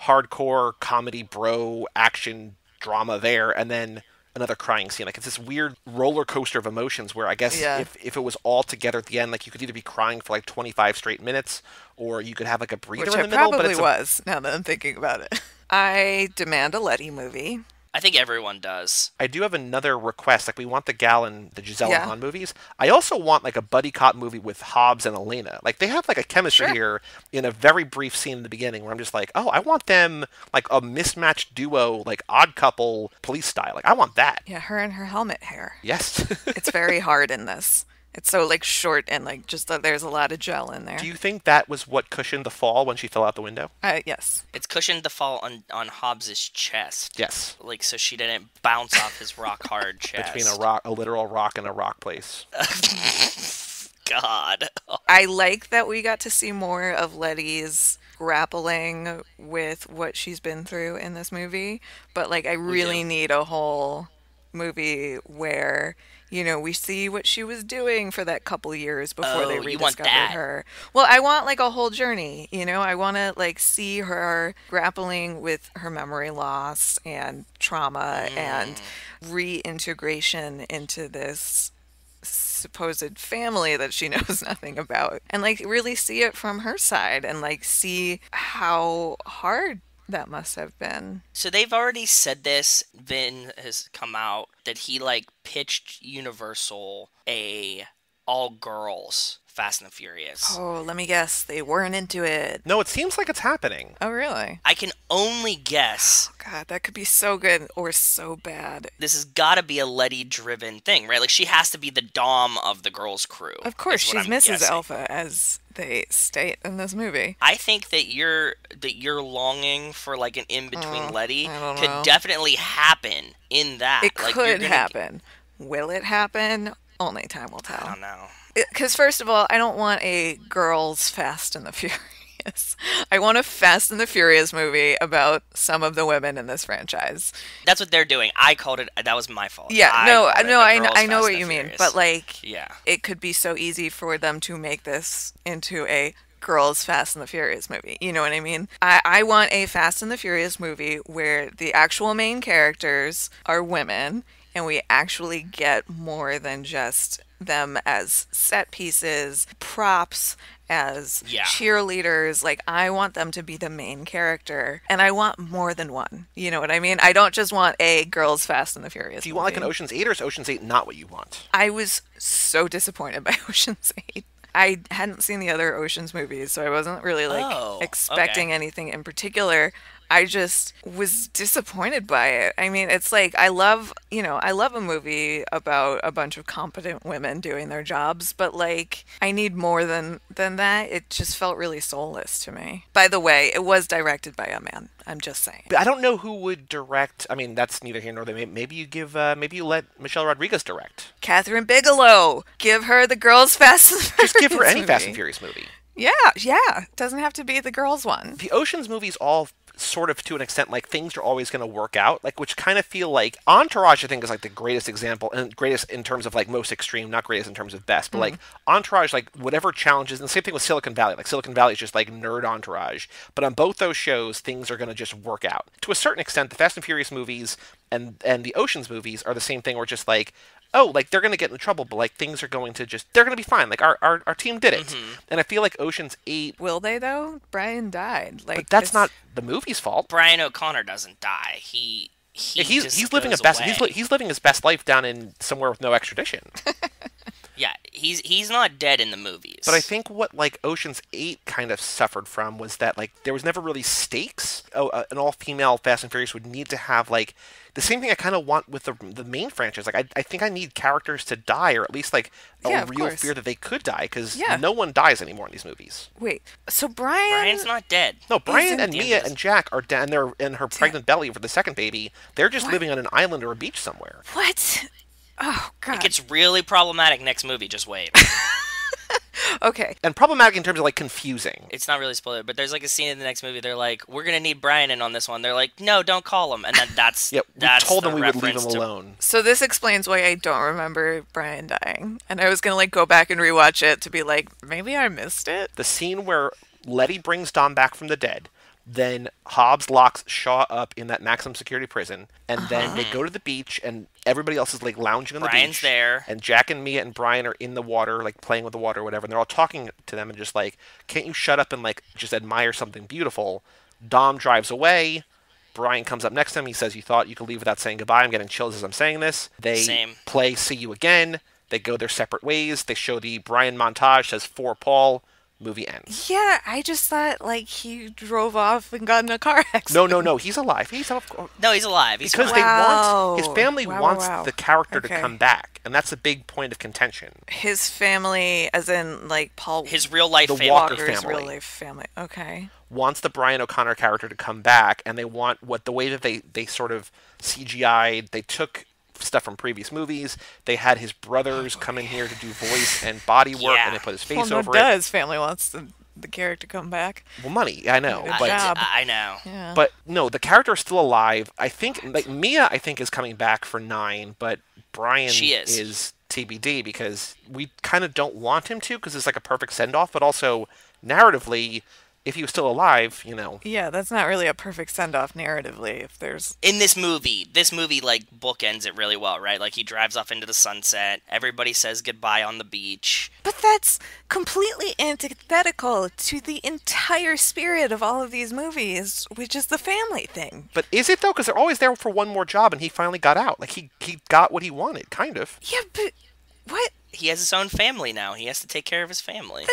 Hardcore comedy, bro, action drama there, and then another crying scene. Like, it's this weird roller coaster of emotions where I guess if it was all together at the end, like, you could either be crying for like 25 straight minutes, or you could have like a breather in the middle. Which it probably was, now that I'm thinking about it. I demand a Letty movie. I think everyone does. I do have another request. Like, we want the Gal and the Giselle and Han movies. I also want, like, a buddy cop movie with Hobbs and Elena. Like, they have, like, a chemistry here in a very brief scene in the beginning where I'm just like, oh, I want them, like, a mismatched duo, like, Odd Couple police style. Like, I want that. Yeah, her and her helmet hair. Yes. It's very hard in this. It's so, like, short and, like, just there's a lot of gel in there. Do you think that was what cushioned the fall when she fell out the window? Yes. It's cushioned the fall on Hobbs's chest. Yes. Like, so she didn't bounce off his rock-hard chest. Between a literal rock and a rock place. God. I like that we got to see more of Letty's grappling with what she's been through in this movie. But, like, I really need a whole movie where, you know, we see what she was doing for that couple years before they rediscovered her. Well, I want, like, a whole journey, you know? I want to, like, see her grappling with her memory loss and trauma and reintegration into this supposed family that she knows nothing about. And, like, really see it from her side and, like, see how hard that must have been. So they've already said this. Vin has come out that he, like, pitched Universal a all-girls Fast and the Furious. Oh, let me guess. They weren't into it. No, it seems like it's happening. Oh, really? I can only guess. Oh, God, that could be so good or so bad. This has got to be a Letty-driven thing, right? Like, she has to be the dom of the girls' crew. Of course, she's Mrs. Alpha, as they state in this movie. I think that you're longing for, like, an in-between Letty could definitely happen in that. It could happen. Will it happen? Only time will tell. I don't know. Because, first of all, I don't want a girls' Fast and the Furious. I want a Fast and the Furious movie about some of the women in this franchise. That's what they're doing. I called it. That was my fault. Yeah, I know what you mean. But, like, yeah, it could be so easy for them to make this into a girls' Fast and the Furious movie. You know what I mean? I want a Fast and the Furious movie where the actual main characters are women and we actually get more than just them as set pieces, props, as cheerleaders. Like, I want them to be the main character, and I want more than one. You know what I mean? I don't just want a girls' Fast and the Furious. Do you want like an Ocean's 8, or is Ocean's 8 not what you want? I was so disappointed by Ocean's 8. I hadn't seen the other Ocean's movies, so I wasn't really expecting anything in particular. I just was disappointed by it. I mean, it's like, I love a movie about a bunch of competent women doing their jobs, but, like, I need more than that. It just felt really soulless to me. By the way, it was directed by a man. I'm just saying. But I don't know who would direct. I mean, that's neither here nor there. Maybe you let Michelle Rodriguez direct. Catherine Bigelow. Give her the girls' Fast and Furious Just give her any movie. Fast and Furious movie. Yeah. Doesn't have to be the girls' one. The Ocean's movies all sort of, to an extent, like, things are always going to work out, like, which kind of feel like Entourage, I think, is like the greatest example, and greatest in terms of, like, most extreme, not greatest in terms of best, but like Entourage, like, whatever challenges, and the same thing with Silicon Valley. Like, Silicon Valley is just like nerd Entourage, but on both those shows, things are going to just work out. To a certain extent, the Fast and Furious movies and the Ocean's movies are the same thing. We're just like, oh, like, they're going to get in trouble, but, like, things are going to they're going to be fine. Like, our team did it. And I feel like Ocean's 8... Will they, though? Brian died. Like, but that's not the movie's fault. Brian O'Connor doesn't die. He's living he's living his best life down in somewhere with no extradition. Yeah, he's not dead in the movies. But I think what, like, Ocean's 8 kind of suffered from was that, like, there was never really stakes. An all-female Fast and Furious would need to have, like, the same thing I kind of want with the main franchise. Like, I think I need characters to die, or at least, like, a real fear that they could die, because no one dies anymore in these movies. Wait, so Brian's not dead. No, Brian and Mia and Jack are dead, and they're in her pregnant belly for the second baby. They're just living on an island or a beach somewhere. What? Oh, God. It gets really problematic next movie, just wait. Okay. And problematic in terms of, like, confusing. It's not really spoiler, but there's, like, a scene in the next movie. They're like, we're going to need Brian in on this one. They're like, no, don't call him. And then that's we told them we would leave him alone. So this explains why I don't remember Brian dying. And I was going to, like, go back and rewatch it to be like, maybe I missed it. The scene where Letty brings Dom back from the dead, Then Hobbs locks Shaw up in that maximum security prison, and then they go to the beach, and everybody else is like lounging on the beach. Brian's there, and Jack and Mia and Brian are in the water, like playing with the water or whatever, and they're all talking to them and just like, can't you shut up and like just admire something beautiful? Dom drives away. Brian comes up next to him. He says, you thought you could leave without saying goodbye. I'm getting chills as I'm saying this. They play See You Again. They go their separate ways. They show the Brian montage, says For Paul. Movie ends. Yeah, I just thought like he drove off and got in a car accident. No. He's alive. He's alive. Because they want his family wants the character to come back, and that's a big point of contention. His family, as in like Paul, his real life the family, Walker Walker's family, real life family. Okay. Wants the Brian O'Connor character to come back, and they want the way that they sort of CGI'd. They took stuff from previous movies. They had his brothers come in here to do voice and body work, and they put his face over it. His family wants the character to come back. Well, money, I know. But I know. Yeah. But no, the character is still alive. I think like Mia, I think is coming back for 9, but Brian is TBD because we kind of don't want him to because it's like a perfect send off, but also narratively, if he was still alive, you know. Yeah, that's not really a perfect send-off narratively. If there's in this movie like bookends it really well, right? Like he drives off into the sunset. Everybody says goodbye on the beach. But that's completely antithetical to the entire spirit of all of these movies, which is the family thing. But is it though? Because they're always there for one more job, and he finally got out. Like he got what he wanted, kind of. Yeah, but what? He has his own family now. He has to take care of his family.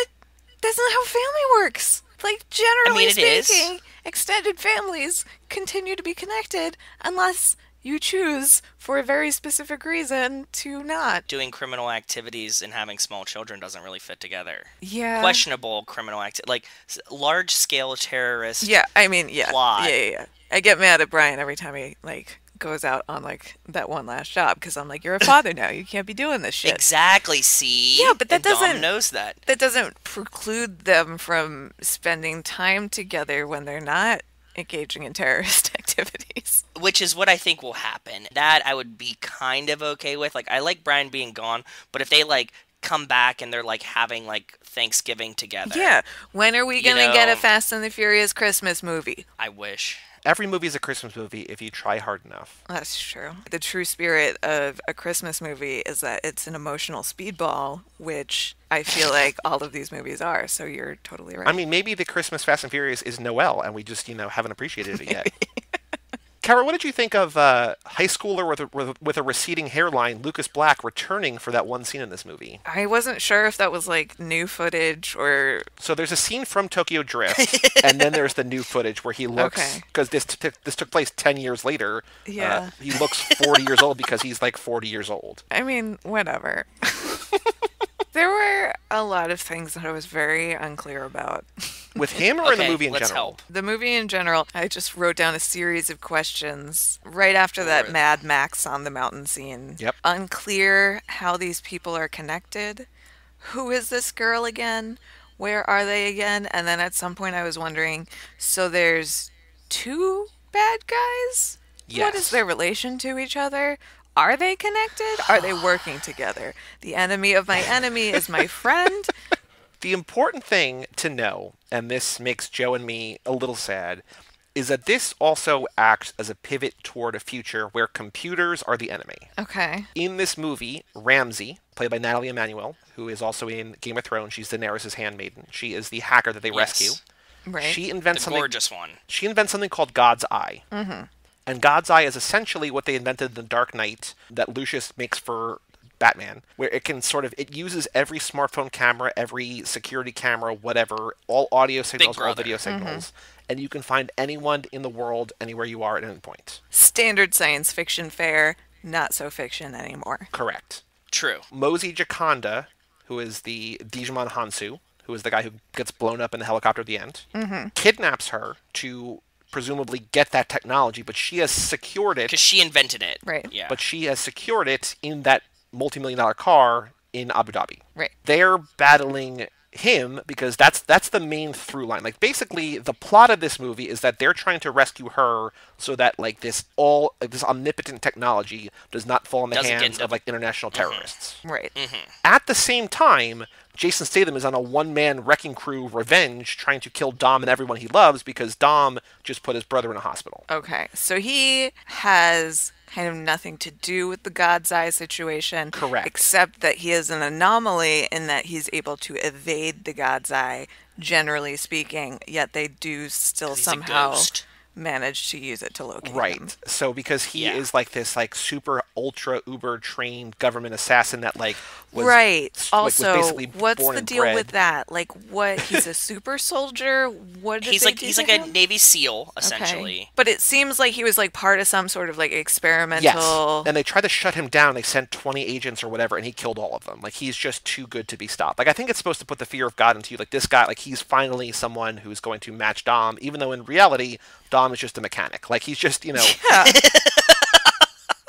That's not how family works. Like, generally speaking, is. extended families continue to be connected unless you choose, for a very specific reason, to not. Doing criminal activities and having small children doesn't really fit together. Yeah. Questionable criminal activity. Like, large-scale terrorist plot. Yeah. I get mad at Brian every time he, like, goes out on like that one last job because I'm like, you're a father now, you can't be doing this shit. Exactly. See, yeah, but that Dom knows that. That doesn't preclude them from spending time together when they're not engaging in terrorist activities. Which is what I think will happen. That I would be kind of okay with. Like, I like Brian being gone, but if they like come back and they're like having like Thanksgiving together. Yeah. When are we gonna get a Fast and the Furious Christmas movie? I wish. Every movie is a Christmas movie if you try hard enough. That's true. The true spirit of a Christmas movie is that it's an emotional speedball, which I feel like all of these movies are, so you're totally right. I mean, maybe the Christmas Fast and Furious is Noel, and we just, haven't appreciated it yet. Cara, what did you think of high schooler with a receding hairline, Lucas Black, returning for that one scene in this movie? I wasn't sure if that was like new footage or... So there's a scene from Tokyo Drift, and then there's the new footage where he looks... Because this took place 10 years later. Yeah. He looks 40 years old because he's like 40 years old. I mean, whatever. There were a lot of things that I was very unclear about. With him or in the movie in general? Help. The movie in general, I just wrote down a series of questions right after that Mad Max on the mountain scene. Yep. Unclear how these people are connected. Who is this girl again? Where are they again? And then at some point I was wondering, so there's 2 bad guys? Yes. What is their relation to each other? Are they connected? Are they working together? The enemy of my enemy is my friend. The important thing to know, and this makes Joe and me a little sad, is that this also acts as a pivot toward a future where computers are the enemy. Okay. In this movie, Ramsey, played by Natalie Emmanuel, who is also in Game of Thrones, she's Daenerys' handmaiden. She is the hacker that they rescue. Right. She invents the gorgeous one. She invents something called God's Eye. Mm-hmm. And God's Eye is essentially what they invented in The Dark Knight that Lucius makes for Batman, where it uses every smartphone camera, every security camera, whatever, all audio signals, all video signals, and you can find anyone in the world anywhere you are at any point. Standard science fiction fare, not so fiction anymore. Correct. True. Mozi Jaconda, who is the Digimon Hansu, who is the guy who gets blown up in the helicopter at the end, kidnaps her to presumably get that technology, but she has secured it. Because she invented it. Right. Yeah. But she has secured it in that multi-million-dollar car in Abu Dhabi. Right. They're battling him because that's the main through line. Like basically the plot of this movie is that they're trying to rescue her so that like this omnipotent technology does not fall in the hands of like international terrorists. Right. At the same time, Jason Statham is on a one-man wrecking crew revenge trying to kill Dom and everyone he loves because Dom just put his brother in a hospital. Okay, so he has kind of nothing to do with the God's Eye situation. Correct. Except that he is an anomaly in that he's able to evade the God's Eye, generally speaking, yet they do still somehow managed to use it to locate him. So because he is like this like super ultra uber trained government assassin that like was also was basically what's born the and deal bred. with that? Like what he's a super soldier? What did he's they like do he's to like him? a Navy SEAL essentially. Okay. But it seems like he was like part of some sort of like experimental. Yes. And they tried to shut him down. They sent 20 agents or whatever, and he killed all of them. Like he's just too good to be stopped. Like I think it's supposed to put the fear of God into you. Like this guy, like he's finally someone who's going to match Dom, even though in reality Dom is just a mechanic. Like he's just, you know. Yeah.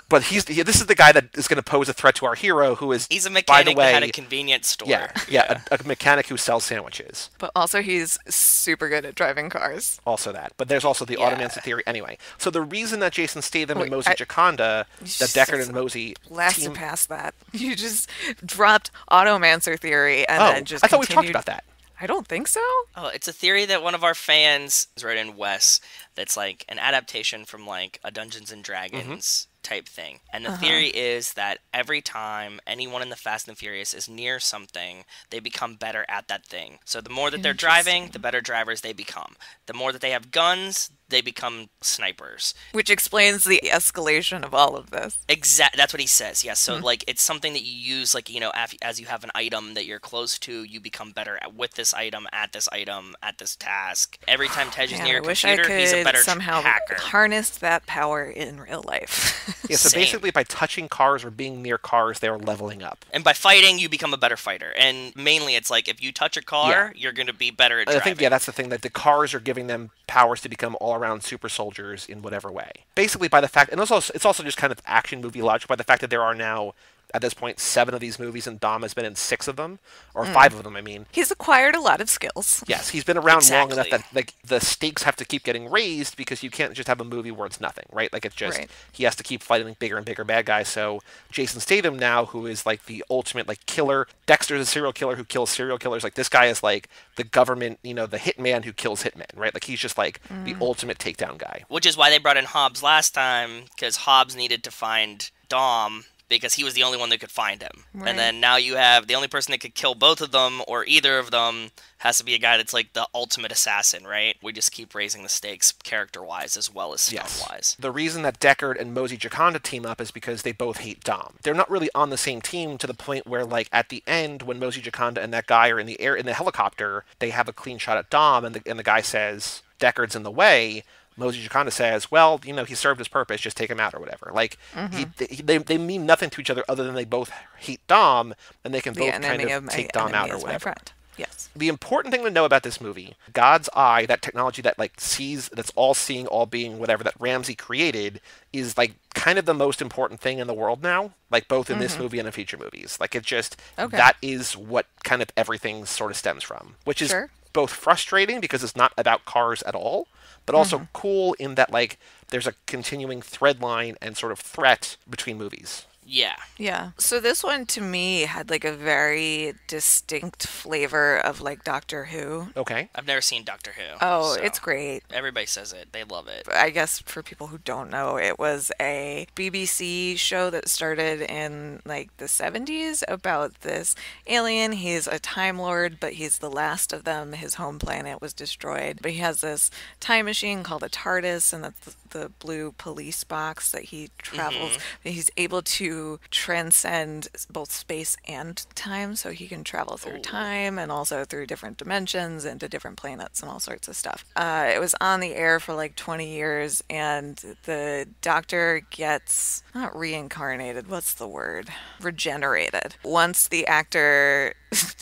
But this is the guy that is going to pose a threat to our hero, who is, he's a mechanic by the way, that had a convenience store. A mechanic who sells sandwiches. But also he's super good at driving cars. Also that. But there's also the Automancer theory. Anyway, so the reason that Jason Statham and Mosey Gioconda, that Deckard and Mosey blast past that. You just dropped Automancer theory and then just I thought we talked about that. I don't think so. Oh, it's a theory that one of our fans wrote in, Wes, that's like an adaptation from like a Dungeons and Dragons type thing. And the theory is that every time anyone in the Fast and Furious is near something, they become better at that thing. So the more that they're driving, the better drivers they become. The more that they have guns, they become snipers. Which explains the escalation of all of this. That's what he says, yes. So, like, it's something that you use, like, you know, as you have an item that you're close to, you become better with this item, at this task. Every time Tej is near a computer, he's a better somehow hacker. Harness that power in real life. Yeah, so basically by touching cars or being near cars, they're leveling up. And by fighting, you become a better fighter. And mainly, it's like, if you touch a car, you're going to be better at driving. I think, that's the thing, that the cars are giving them powers to become all-around super soldiers in whatever way. Basically by the fact, and it's also just kind of action movie logic, by the fact that there are now, at this point, 7 of these movies, and Dom has been in 6 of them, or 5 of them, I mean. He's acquired a lot of skills. Yes, he's been around long enough that like the stakes have to keep getting raised because you can't just have a movie where it's nothing, right? Like it's just he has to keep fighting bigger and bigger bad guys. So Jason Statham now, who is like the ultimate like killer, Dexter's a serial killer who kills serial killers. Like this guy is like the government, you know, the hitman who kills hitmen, right? Like he's just like the ultimate takedown guy. Which is why they brought in Hobbs last time, because Hobbs needed to find Dom, because he was the only one that could find him. Right. And then now you have the only person that could kill both of them, or either of them, has to be a guy that's like the ultimate assassin, right? We just keep raising the stakes character-wise as well as stuff-wise. The reason that Deckard and Mosey Gioconda team up is because they both hate Dom. They're not really on the same team to the point where, like, at the end, when Mosey Gioconda and that guy are in the air in the helicopter, they have a clean shot at Dom, and the guy says, Deckard's in the way. Mosey Gioconda says, well, you know, he served his purpose, just take him out or whatever. Like, they mean nothing to each other other than they both hate Dom, and they can both kind of take Dom out or whatever. My friend. Yes. The important thing to know about this movie, God's Eye, that technology that like sees, that's all seeing, all being, whatever, that Ramsey created, is like kind of the most important thing in the world now, like both in this movie and in future movies. Like it just, that is what kind of everything sort of stems from, which is both frustrating because it's not about cars at all, but also cool in that like there's a continuing thread line and sort of threat between movies. Yeah. Yeah. So this one to me had like a very distinct flavor of like Doctor Who. Okay. I've never seen Doctor Who. Oh, so it's great. Everybody says it. They love it. I guess for people who don't know, it was a BBC show that started in like the 70s about this alien. He's a Time Lord, but he's the last of them. His home planet was destroyed. But he has this time machine called a TARDIS, and that's the blue police box that he travels. He's able to transcend both space and time, so he can travel through time and also through different dimensions and to different planets and all sorts of stuff. It was on the air for like 20 years, and the Doctor gets not reincarnated, what's the word? Regenerated. Once the actor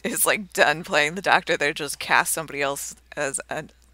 is like done playing the Doctor, they just cast somebody else as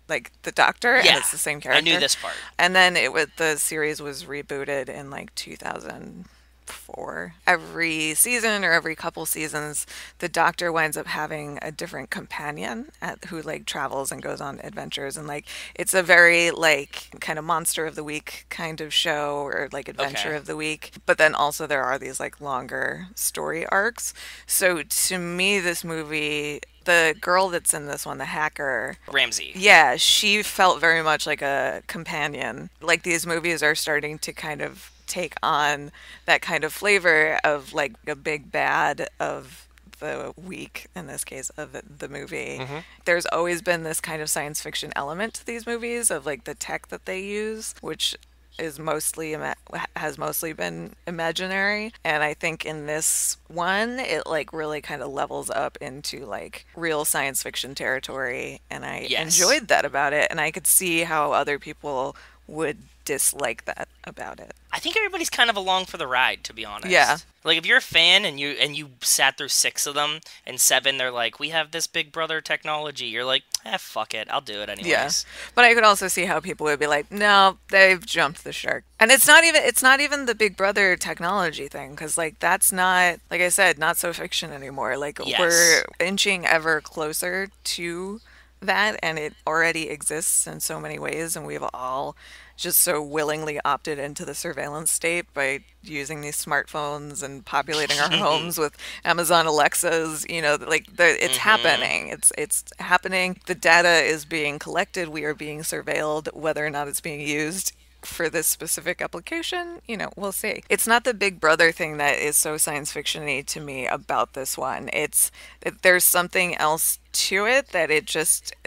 like the Doctor, and it's the same character. I knew this part. And then the series was rebooted in like 2000. 4. Every season or every couple seasons, the Doctor winds up having a different companion who like travels and goes on adventures, and like it's a very like kind of monster of the week kind of show or like adventure of the week. But then also there are these like longer story arcs. So to me, this movie, the girl that's in this one, the hacker, Ramsey. Yeah, she felt very much like a companion. Like these movies are starting to kind of take on that kind of flavor of like a big bad of the week, in this case of the movie. Mm-hmm. There's always been this kind of science fiction element to these movies of like the tech that they use, which is has mostly been imaginary, and I think in this one it like really kind of levels up into like real science fiction territory, and I enjoyed that about it, and I could see how other people would dislike that about it. I think everybody's kind of along for the ride, to be honest. Yeah. Like if you're a fan and you sat through 6 of them, and 7 they're like, we have this Big Brother technology. You're like, fuck it, I'll do it anyways. Yeah. But I could also see how people would be like, no, they've jumped the shark. And it's not even the Big Brother technology thing, because like that's not, like I said, not so fiction anymore. Like we're inching ever closer to that, and it already exists in so many ways, and we've all just so willingly opted into the surveillance state by using these smartphones and populating our homes with Amazon Alexas. You know, like it's happening. It's happening. The data is being collected. We are being surveilled. Whether or not it's being used for this specific application, you know, we'll see. It's not the Big Brother thing that is so science fiction-y to me about this one. There's something else to it that it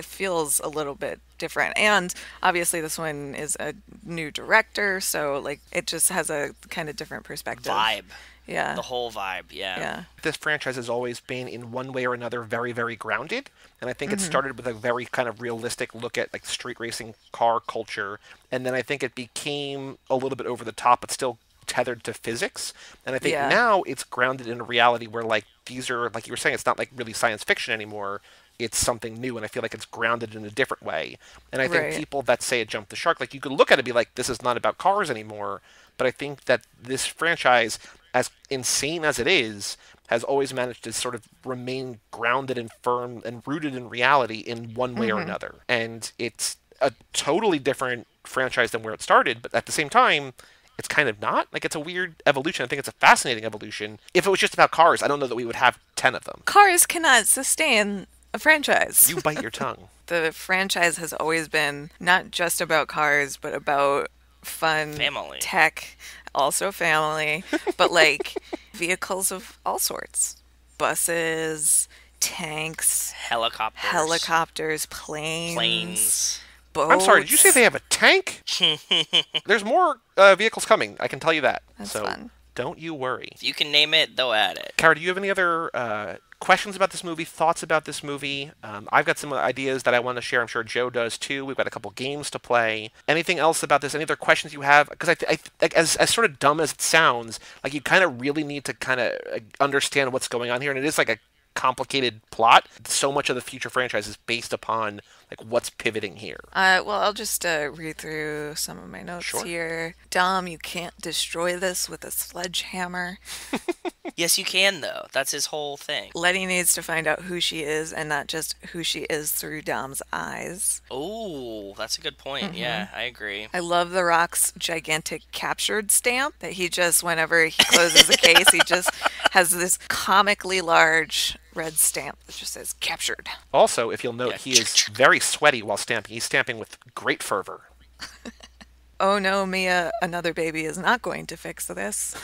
feels a little bit different. And obviously this one is a new director, so like it just has a kind of different perspective. Vibe. Yeah. The whole vibe, yeah. This franchise has always been, in one way or another, very, very grounded. And I think it started with a very kind of realistic look at like street racing car culture. And then I think it became a little bit over the top, but still tethered to physics. And I think now it's grounded in a reality where like these are, like you were saying, it's not like really science fiction anymore. It's something new, and I feel like it's grounded in a different way. And I think people that say it jumped the shark, like you could look at it and be like, this is not about cars anymore. But I think that this franchise, as insane as it is, has always managed to sort of remain grounded and firm and rooted in reality in one way or another. And it's a totally different franchise than where it started, but at the same time, it's kind of not. Like, it's a weird evolution. I think it's a fascinating evolution. If it was just about cars, I don't know that we would have 10 of them. Cars cannot sustain a franchise. You bite your tongue. The franchise has always been not just about cars, but about fun, family, tech, also family, but like vehicles of all sorts. Buses, tanks, helicopters, planes. Boats. I'm sorry, did you say they have a tank? There's more vehicles coming, I can tell you that. That's so fun. Don't you worry. If you can name it, they'll add it. Cara, do you have any other questions about this movie, thoughts about this movie? I've got some ideas that I want to share. I'm sure Joe does too. We've got a couple games to play. Anything else about this? Any other questions you have? Because I as sort of dumb as it sounds, like you kind of really need to kind of understand what's going on here, and it is like a complicated plot. So much of the future franchise is based upon like what's pivoting here. Well, I'll just read through some of my notes here. Dom, you can't destroy this with a sledgehammer. Yes, you can, though. That's his whole thing. Letty needs to find out who she is, and not just who she is through Dom's eyes. Oh, that's a good point. Yeah, I agree. I love The Rock's gigantic captured stamp that he just, whenever he closes a case, he just has this comically large red stamp that just says captured. Also, if you'll note, he is very sweaty while stamping. He's stamping with great fervor. Oh no, Mia, another baby is not going to fix this.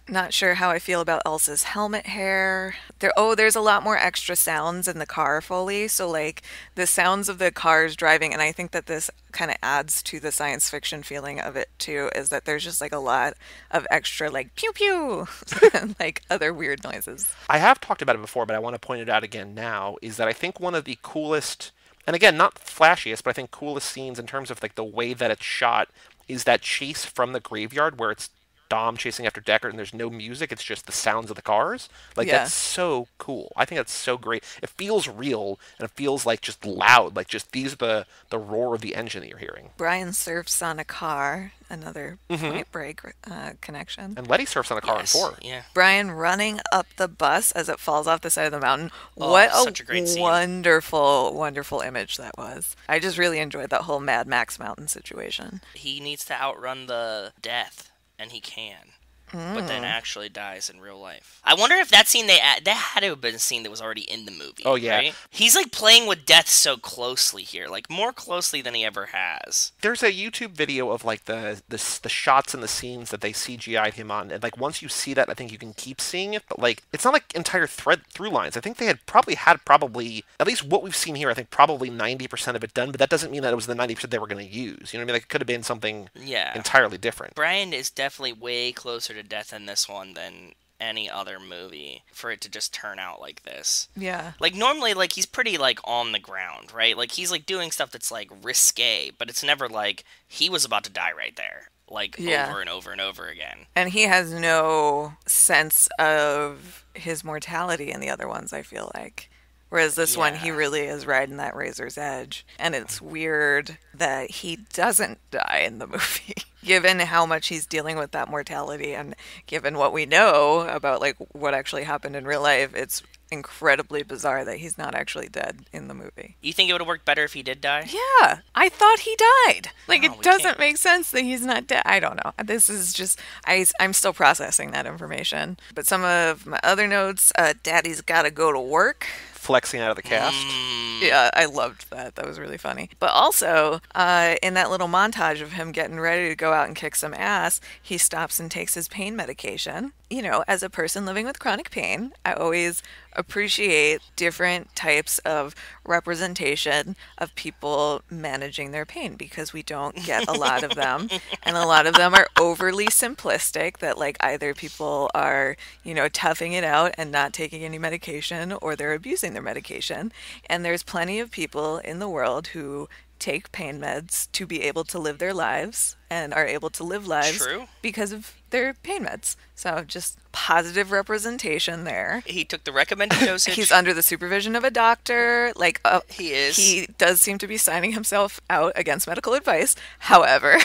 Not sure how I feel about Elsa's helmet hair. There's a lot more extra sounds in the car Foley. So like the sounds of the cars driving, and I think that this kind of adds to the science fiction feeling of it too, is that there's just like a lot of extra like pew pew and like other weird noises. I have talked about it before, but I want to point it out again now, is that I think one of the coolest, and again, not flashiest, but I think coolest scenes in terms of like the way that it's shot is that chase from the graveyard where it's Dom chasing after Deckard and there's no music, it's just the sounds of the cars. Like, that's so cool. I think that's so great. It feels real, and it feels like just loud. Like, just these are the roar of the engine that you're hearing. Brian surfs on a car, another Point Break connection. And Letty surfs on a car in 4. Yeah. Brian running up the bus as it falls off the side of the mountain. What such a great scene. Wonderful, wonderful image that was. I just really enjoyed that whole Mad Max Mountain situation. He needs to outrun the death, and he can. But then actually dies in real life. I wonder if that scene, that had to have been a scene that was already in the movie. Oh, yeah. Right? He's like playing with death so closely here, like more closely than he ever has. There's a YouTube video of like the shots and the scenes that they CGI'd him on, and like once you see that, I think you can keep seeing it. But like it's not like entire through lines. I think they had probably at least what we've seen here. I think probably 90% of it done, but that doesn't mean that it was the 90% they were going to use. You know what I mean? Like it could have been something entirely different. Brian is definitely way closer to death in this one than any other movie for it to just turn out like this. Yeah. Like normally like he's pretty like on the ground, right? Like he's like doing stuff that's like risque, but it's never like he was about to die right there. Like over and over and over again. And he has no sense of his mortality in the other ones, I feel like. Whereas this one, he really is riding that razor's edge. And it's weird that he doesn't die in the movie. Given how much he's dealing with that mortality and given what we know about like what actually happened in real life, it's incredibly bizarre that he's not actually dead in the movie. You think it would have worked better if he did die? Yeah, I thought he died. Like, it doesn't make sense that he's not dead. I don't know. This is just, I'm still processing that information. But some of my other notes, Daddy's gotta go to work. Flexing out of the cast. Yeah, I loved that. That was really funny. But also, in that little montage of him getting ready to go out and kick some ass, he stops and takes his pain medication. You know, as a person living with chronic pain, I always appreciate different types of representation of people managing their pain because we don't get a lot of them. And a lot of them are overly simplistic that like either people are, you know, toughing it out and not taking any medication or they're abusing their medication. And there's plenty of people in the world who take pain meds to be able to live their lives and are able to live lives because of their pain meds. So just positive representation there. He took the recommended dosage. He's under the supervision of a doctor. Like he is. He does seem to be signing himself out against medical advice. However,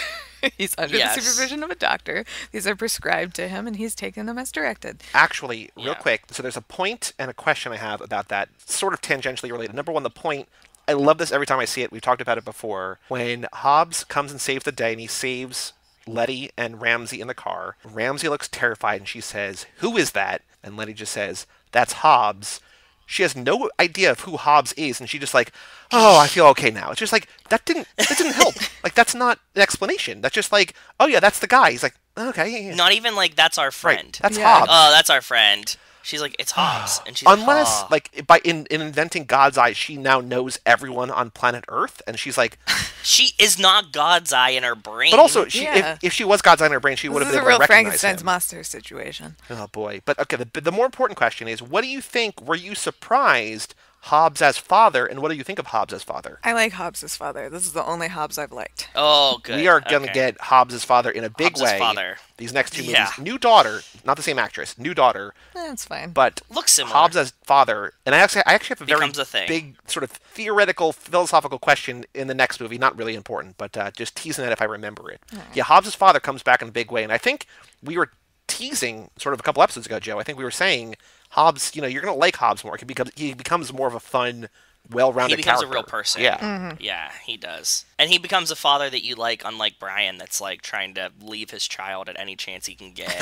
he's under the supervision of a doctor. These are prescribed to him and he's taking them as directed. Actually, real quick, so there's a point and a question I have about that, sort of tangentially related. Number one, the point, I love this every time I see it. We've talked about it before. When Hobbs comes and saves the day and he saves Letty and Ramsey in the car, Ramsey looks terrified and she says, "Who is that?" And Letty just says, "That's Hobbs." She has no idea of who Hobbs is, and she just like, "Oh, I feel okay now." It's just like, that didn't help. Like, that's not an explanation. That's just like, "Oh yeah, that's the guy." He's like, "Okay." Not even like, "That's our friend." Right. That's Hobbs. Oh, that's our friend. She's like, "It's Hobbs," and she's unless like by in inventing God's Eye, she now knows everyone on planet Earth, and she's like, she is not God's Eye in her brain. But also, if she was God's Eye in her brain, she would have been able to recognize Frankenstein's him. monster situation. Oh boy! But okay, the more important question is, what do you think? Were you surprised Hobbs as father, and what do you think of Hobbs as father? I like Hobbs as father. This is the only Hobbs I've liked. Oh, good. We are gonna get Hobbs as father in a big way. Father. These next two movies. New daughter, not the same actress. New daughter. That's fine. But looks similar. Hobbs as father, and I actually have a very a big sort of theoretical, philosophical question in the next movie. Not really important, but just teasing it if I remember it. Right. Yeah, Hobbs as father comes back in a big way, and I think we were teasing sort of a couple episodes ago, Joe. I think we were saying Hobbs, you know, you're going to like Hobbs more. He becomes more of a fun, well-rounded character. He becomes a real person. Yeah. Mm-hmm. Yeah, he does. And he becomes a father that you like, unlike Brian, that's like trying to leave his child at any chance he can get.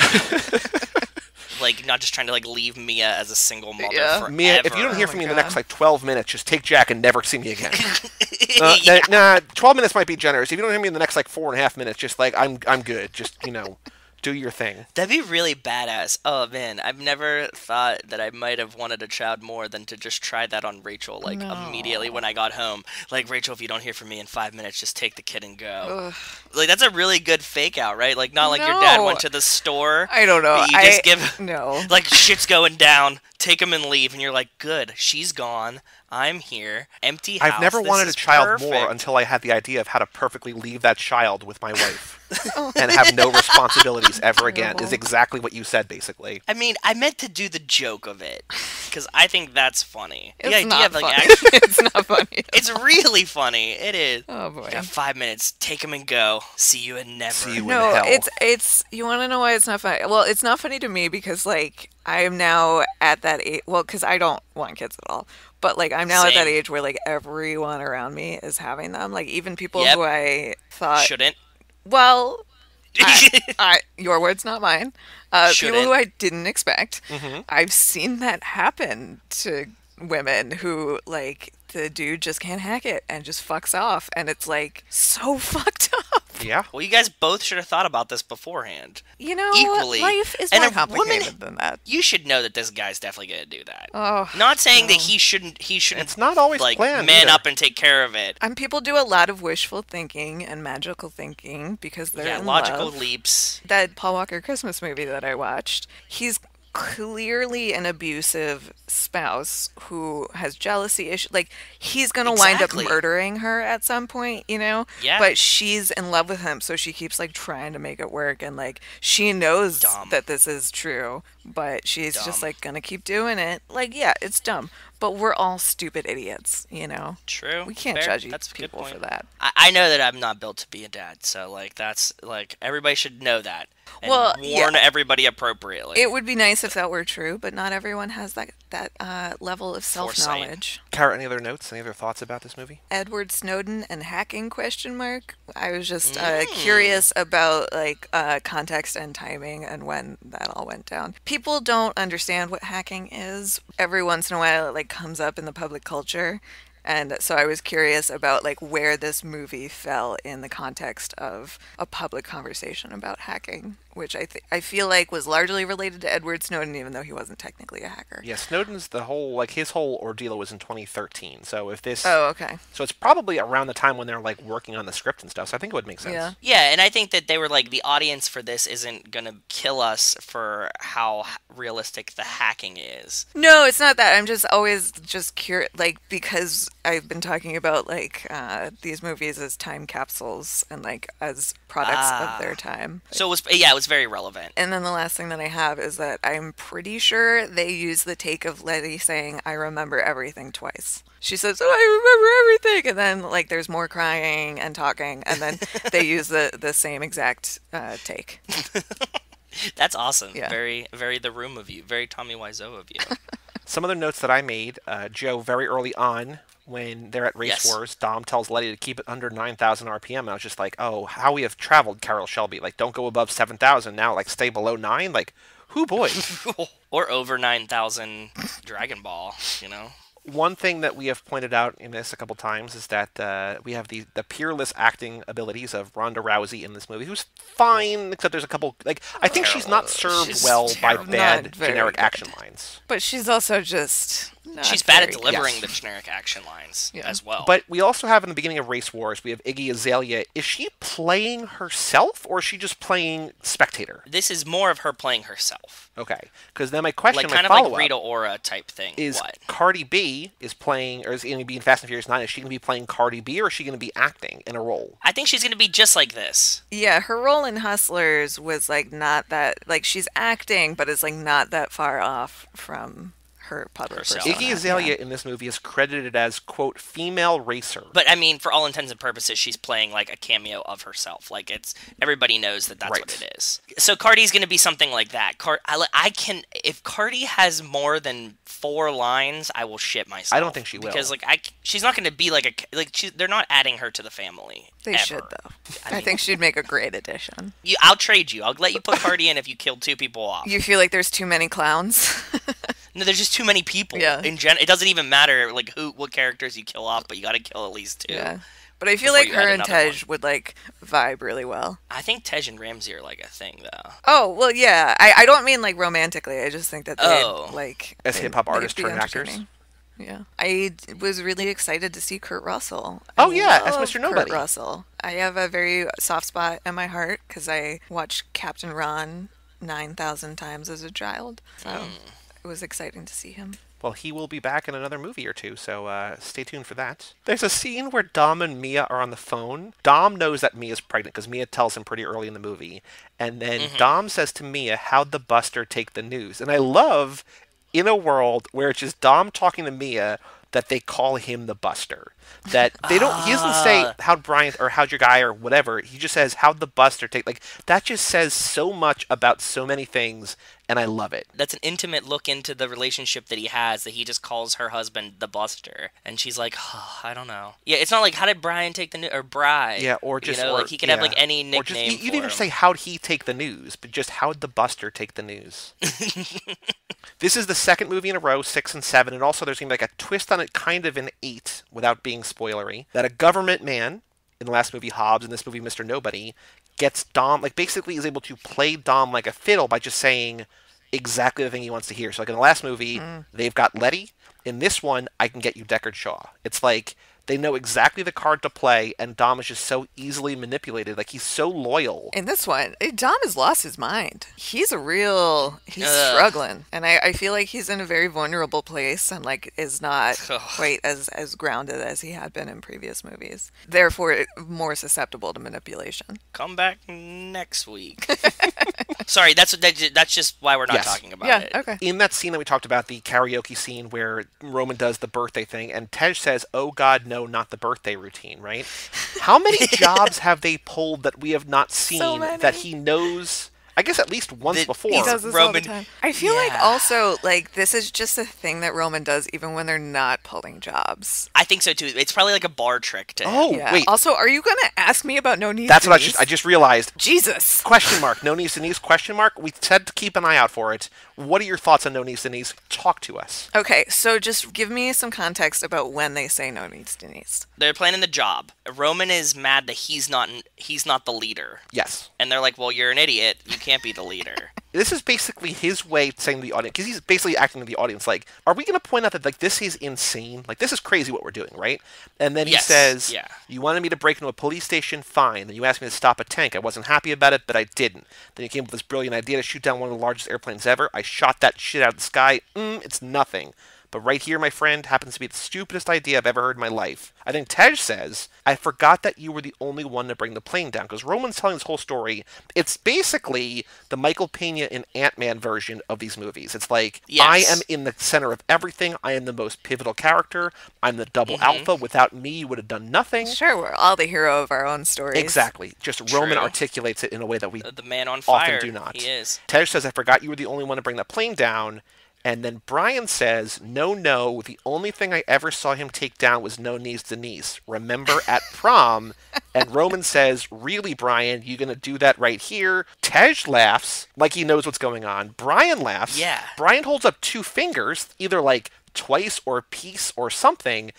Like, not just trying to like leave Mia as a single mother forever. Mia, if you don't hear from me in the next like 12 minutes, just take Jack and never see me again. 12 minutes might be generous. If you don't hear me in the next like 4.5 minutes, just like I'm good. Just, you know, do your thing. That'd be really badass. Oh man, I've never thought that I might have wanted a child more than to just try that on Rachel, like immediately when I got home. Like, "Rachel, if you don't hear from me in 5 minutes, just take the kid and go." Ugh. Like, that's a really good fake out, right? Like, not like your dad went to the store. I don't know. You just give like, shit's going down. take them and leave, and you're like, good, she's gone. I'm here. Empty house. I've never wanted a child perfect. more until I had the idea of how to perfectly leave that child with my wife and have no responsibilities ever again, is exactly what you said, basically. I mean, I meant to do the joke of it, because I think that's funny. It's the idea not of, like, funny. actually, It's not funny. it's really funny. It is. Oh, boy. You got 5 minutes. Take them and go. See you in never. See you No, in hell. it's you want to know why it's not funny? Well, it's not funny to me because like I am now at that age. Well, because I don't want kids at all. But like I'm now at that Same. age where like everyone around me is having them. Like even people Yep. who I thought Shouldn't. well, your words, not mine. People Shouldn't. who I didn't expect. Mm-hmm. I've seen that happen to women who like the dude just can't hack it and just fucks off, and it's like so fucked up. Yeah. Well, you guys both should have thought about this beforehand. You know, Equally. life is And more a complicated woman- than that. You should know that this guy's definitely going to do that. Oh, Not saying no. that he shouldn't. It's not always like planned man either. up and take care of it. And people do a lot of wishful thinking and magical thinking because they're in logical love. leaps. That Paul Walker Christmas movie that I watched, he's clearly an abusive spouse who has jealousy issues. Like, he's going to wind up Exactly. murdering her at some point, you know? Yeah. But she's in love with him, so she keeps, like, trying to make it work. And, like, she knows Dumb. that this is true, but she's just, Dumb. like, going to keep doing it. Like, yeah, it's dumb. But we're all stupid idiots, you know? True. We can't Fair. judge That's a good people point. for that. I know that I'm not built to be a dad, so like that's like everybody should know that. And Well, warn yeah. everybody appropriately. It would be nice if that were true, but not everyone has that level of self-knowledge. Cara, any other notes? Any other thoughts about this movie? Edward Snowden and hacking ? I was just curious about like context and timing and when that all went down. People don't understand what hacking is. Every once in a while, it like comes up in the public culture. And so I was curious about like where this movie fell in the context of a public conversation about hacking, which I feel like was largely related to Edward Snowden, even though he wasn't technically a hacker. Yeah, Snowden's his whole ordeal was in 2013. So if this, Oh, okay. so it's probably around the time when they're like working on the script and stuff. So I think it would make sense. Yeah. Yeah, and I think that they were like, the audience for this isn't gonna kill us for how realistic the hacking is. No, it's not that. I'm just always just curious, like, because I've been talking about like these movies as time capsules and like as products of their time. So it was very relevant. And then the last thing that I have is that I'm pretty sure they use the take of Letty saying, "I remember everything" twice. She says, "Oh, I remember everything," and then like there's more crying and talking, and then they use the same exact take. That's awesome. Yeah. Very, very The Room of you. Very Tommy Wiseau of you. Some other notes that I made, Joe, very early on when they're at Race Yes. Wars, Dom tells Letty to keep it under 9,000 RPM. And I was just like, oh, how we have traveled, Carol Shelby. Like, don't go above 7,000 now. Like, stay below 9. Like, who boy? Or over 9,000 Dragon Ball, you know? One thing that we have pointed out in this a couple times is that we have the peerless acting abilities of Ronda Rousey in this movie, who's fine, except there's a couple, like, I think she's not served She's well by terrible. bad Not very generic good. action lines. But she's also just not She's bad at very- delivering yes. the generic action lines Yeah. as well. But we also have in the beginning of Race Wars, we have Iggy Azalea. Is she playing herself, or is she just playing spectator? this is more of her playing herself. Okay, because then my question, Like my kind of like follow-up, Rita Ora type thing. is What? Cardi B is playing, or is going to be in Fast and Furious 9, is she going to be playing Cardi B, or is she going to be acting in a role? I think she's going to be just like this. Yeah, her role in Hustlers was like not that, like she's acting, but it's like not that far off from her public Herself. persona. Iggy Azalea Yeah. in this movie is credited as, quote, female racer. But I mean, for all intents and purposes, she's playing like a cameo of herself. Like it's everybody knows that that's Right. what it is. So Cardi's going to be something like that. I can if Cardi has more than 4 lines, I will shit myself. I don't think she will. because she's not going to be like they're not adding her to the family. They ever. should though. I mean- think she'd make a great addition. I'll trade you. I'll let you put Cardi in if you kill 2 people off. You feel like there's too many clowns? No, there's just too many people. Yeah. It doesn't even matter like what characters you kill off, but you got to kill at least 2. Yeah. But I feel Before like you her add and another Tej would like vibe really well. I think Tej and Ramsey are like a thing though. Oh, well, yeah. I don't mean like romantically. I just think that they Oh. like As they'd- hip-hop they'd artists be turned actors? entertaining. Yeah. I was really excited to see Kurt Russell. Oh, I yeah, as love Mr. Nobody. Kurt Russell. I have a very soft spot in my heart because I watched Captain Ron 9,000 times as a child. So it was exciting to see him. Well, he will be back in another movie or two, so stay tuned for that. There's a scene where Dom and Mia are on the phone. Dom knows that Mia's pregnant because Mia tells him pretty early in the movie. And then Dom says to Mia, how'd the Buster take the news? And I love, in a world where it's just Dom talking to Mia, that they call him the Buster. That they don't, he doesn't say, how'd Brian, or how'd your guy, or whatever. He just says, how'd the Buster take, like, that just says so much about so many things, and I love it. That's an intimate look into the relationship that he has, that he just calls her husband the Buster. And she's like, oh, I don't know. Yeah, it's not like, how did Brian take the news, or Bri. Yeah, or just, you know, like, he can have, like, any nickname or just, you for even him. say, how'd he take the news, but just, how'd the Buster take the news? This is the second movie in a row, 6 and 7, and also there's going to be like a twist on it kind of in 8, without being spoilery, that a government man, in the last movie Hobbs, in this movie Mr. Nobody, gets Dom, like basically is able to play Dom like a fiddle by just saying exactly the thing he wants to hear. So like in the last movie, they've got Letty. In this one, I can get you Deckard Shaw. It's like they know exactly the card to play, and Dom is just so easily manipulated. Like, he's so loyal. In this one, Dom has lost his mind. He's struggling. And I feel like he's in a very vulnerable place and, like, is not quite as grounded as he had been in previous movies. Therefore, more susceptible to manipulation. Come back next week. Sorry, that's just why we're not talking about it. Okay. In that scene that we talked about, the karaoke scene where Roman does the birthday thing, and Tej says, oh God, no, not the birthday routine, right? How many jobs have they pulled that we have not seen that he knows... I guess at least once before. He does this all the time. I feel like also, like, this is just a thing that Roman does even when they're not pulling jobs. I think so, too. It's probably like a bar trick to him. Oh, wait. Also, are you going to ask me about No Knees That's Denise? what I just realized. Jesus. Question mark. No Knees Denise, question mark. We said to keep an eye out for it. What are your thoughts on No Knees Denise? Talk to us. Okay, so just give me some context about when they say No Knees Denise. They're planning the job. Roman is mad that he's not the leader. Yes. And they're like, well, you're an idiot. You can't be the leader. This is basically his way of saying to the audience, because he's basically acting to the audience like, are we going to point out that, like, this is insane? Like, this is crazy what we're doing, right? And then he says, you wanted me to break into a police station? Fine. Then you asked me to stop a tank. I wasn't happy about it, but I didn't. Then you came up with this brilliant idea to shoot down one of the largest airplanes ever. I shot that shit out of the sky. It's nothing. But right here, my friend, happens to be the stupidest idea I've ever heard in my life. I think Tej says, I forgot that you were the only one to bring the plane down. Because Roman's telling this whole story. It's basically the Michael Pena and Ant-Man version of these movies. It's like, I am in the center of everything. I am the most pivotal character. I'm the double alpha. Without me, you would have done nothing. Sure, we're all the hero of our own stories. Exactly. Just Roman articulates it in a way that we the man on fire. often do not. He is. Tej says, I forgot you were the only one to bring that plane down. And then Brian says, no, the only thing I ever saw him take down was No Knees Denise. Remember at prom? And Roman says, really, Brian, you going to do that right here? Tej laughs like he knows what's going on. Brian laughs. Yeah. Brian holds up 2 fingers, either like twice or peace or something.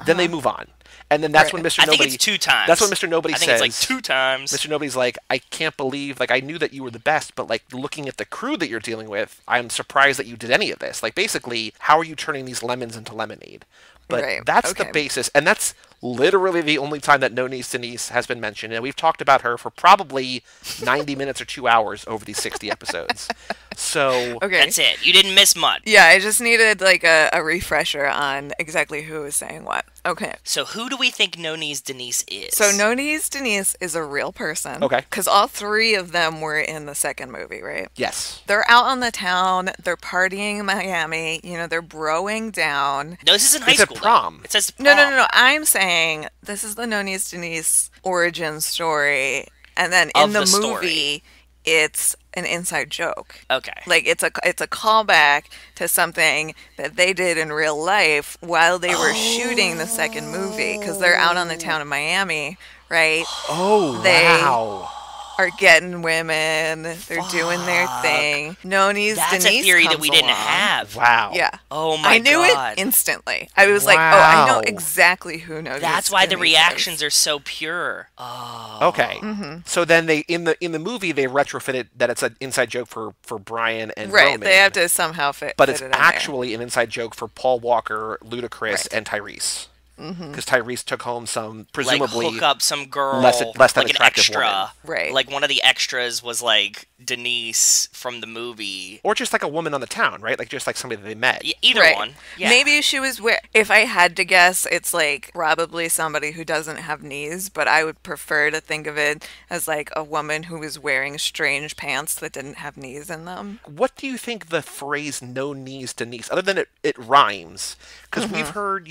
Then they move on. And then that's when Mr. Nobody... I think it's 2 times. That's when Mr. Nobody says... I think it's like 2 times. Mr. Nobody's like, I can't believe... Like, I knew that you were the best, but, like, looking at the crew that you're dealing with, I'm surprised that you did any of this. Like, basically, how are you turning these lemons into lemonade? But that's the basis. And that's literally the only time that No Knees Denise has been mentioned. And we've talked about her for probably 90 minutes or 2 hours over these 60 episodes. So... That's it. You didn't miss much. Yeah, I just needed, like, a refresher on exactly who is saying what. Okay. So who do we think No Knees Denise is? So No Knees Denise is a real person. Okay. Because all 3 of them were in the second movie, right? Yes. They're out on the town. They're partying in Miami. You know, they're broing down. No, this is in high school. It's a prom. It says prom. No. I'm saying this is the No Knees Denise origin story. And then in the movie, it's an inside joke. Okay. Like, it's a callback to something that they did in real life while they were shooting the second movie, because they're out on the town of Miami, right? Wow. Are getting women. They're doing their thing. No Knees Denise. That's a theory that we didn't along. have. Wow. Yeah. Oh my god. I knew it instantly. I was like, oh, I know exactly who knows. That's why the reactions are so pure. Oh. Okay. So then they in the movie they retrofitted that it's an inside joke for Brian and Roman. They have to somehow fit. But it's it in actually an inside joke for Paul Walker, Ludacris, and Tyrese. because Tyrese took home some presumably like hook up some girl, less than like an attractive extra, woman. Right? Like one of the extras was like Denise from the movie, or just like a woman on the town, right? Like just like somebody that they met. Either right. one. Yeah. Maybe she was. If I had to guess, it's like probably somebody who doesn't have knees, but I would prefer to think of it as like a woman who was wearing strange pants that didn't have knees in them. What do you think the phrase "No Knees Denise," other than it rhymes? Because we've heard,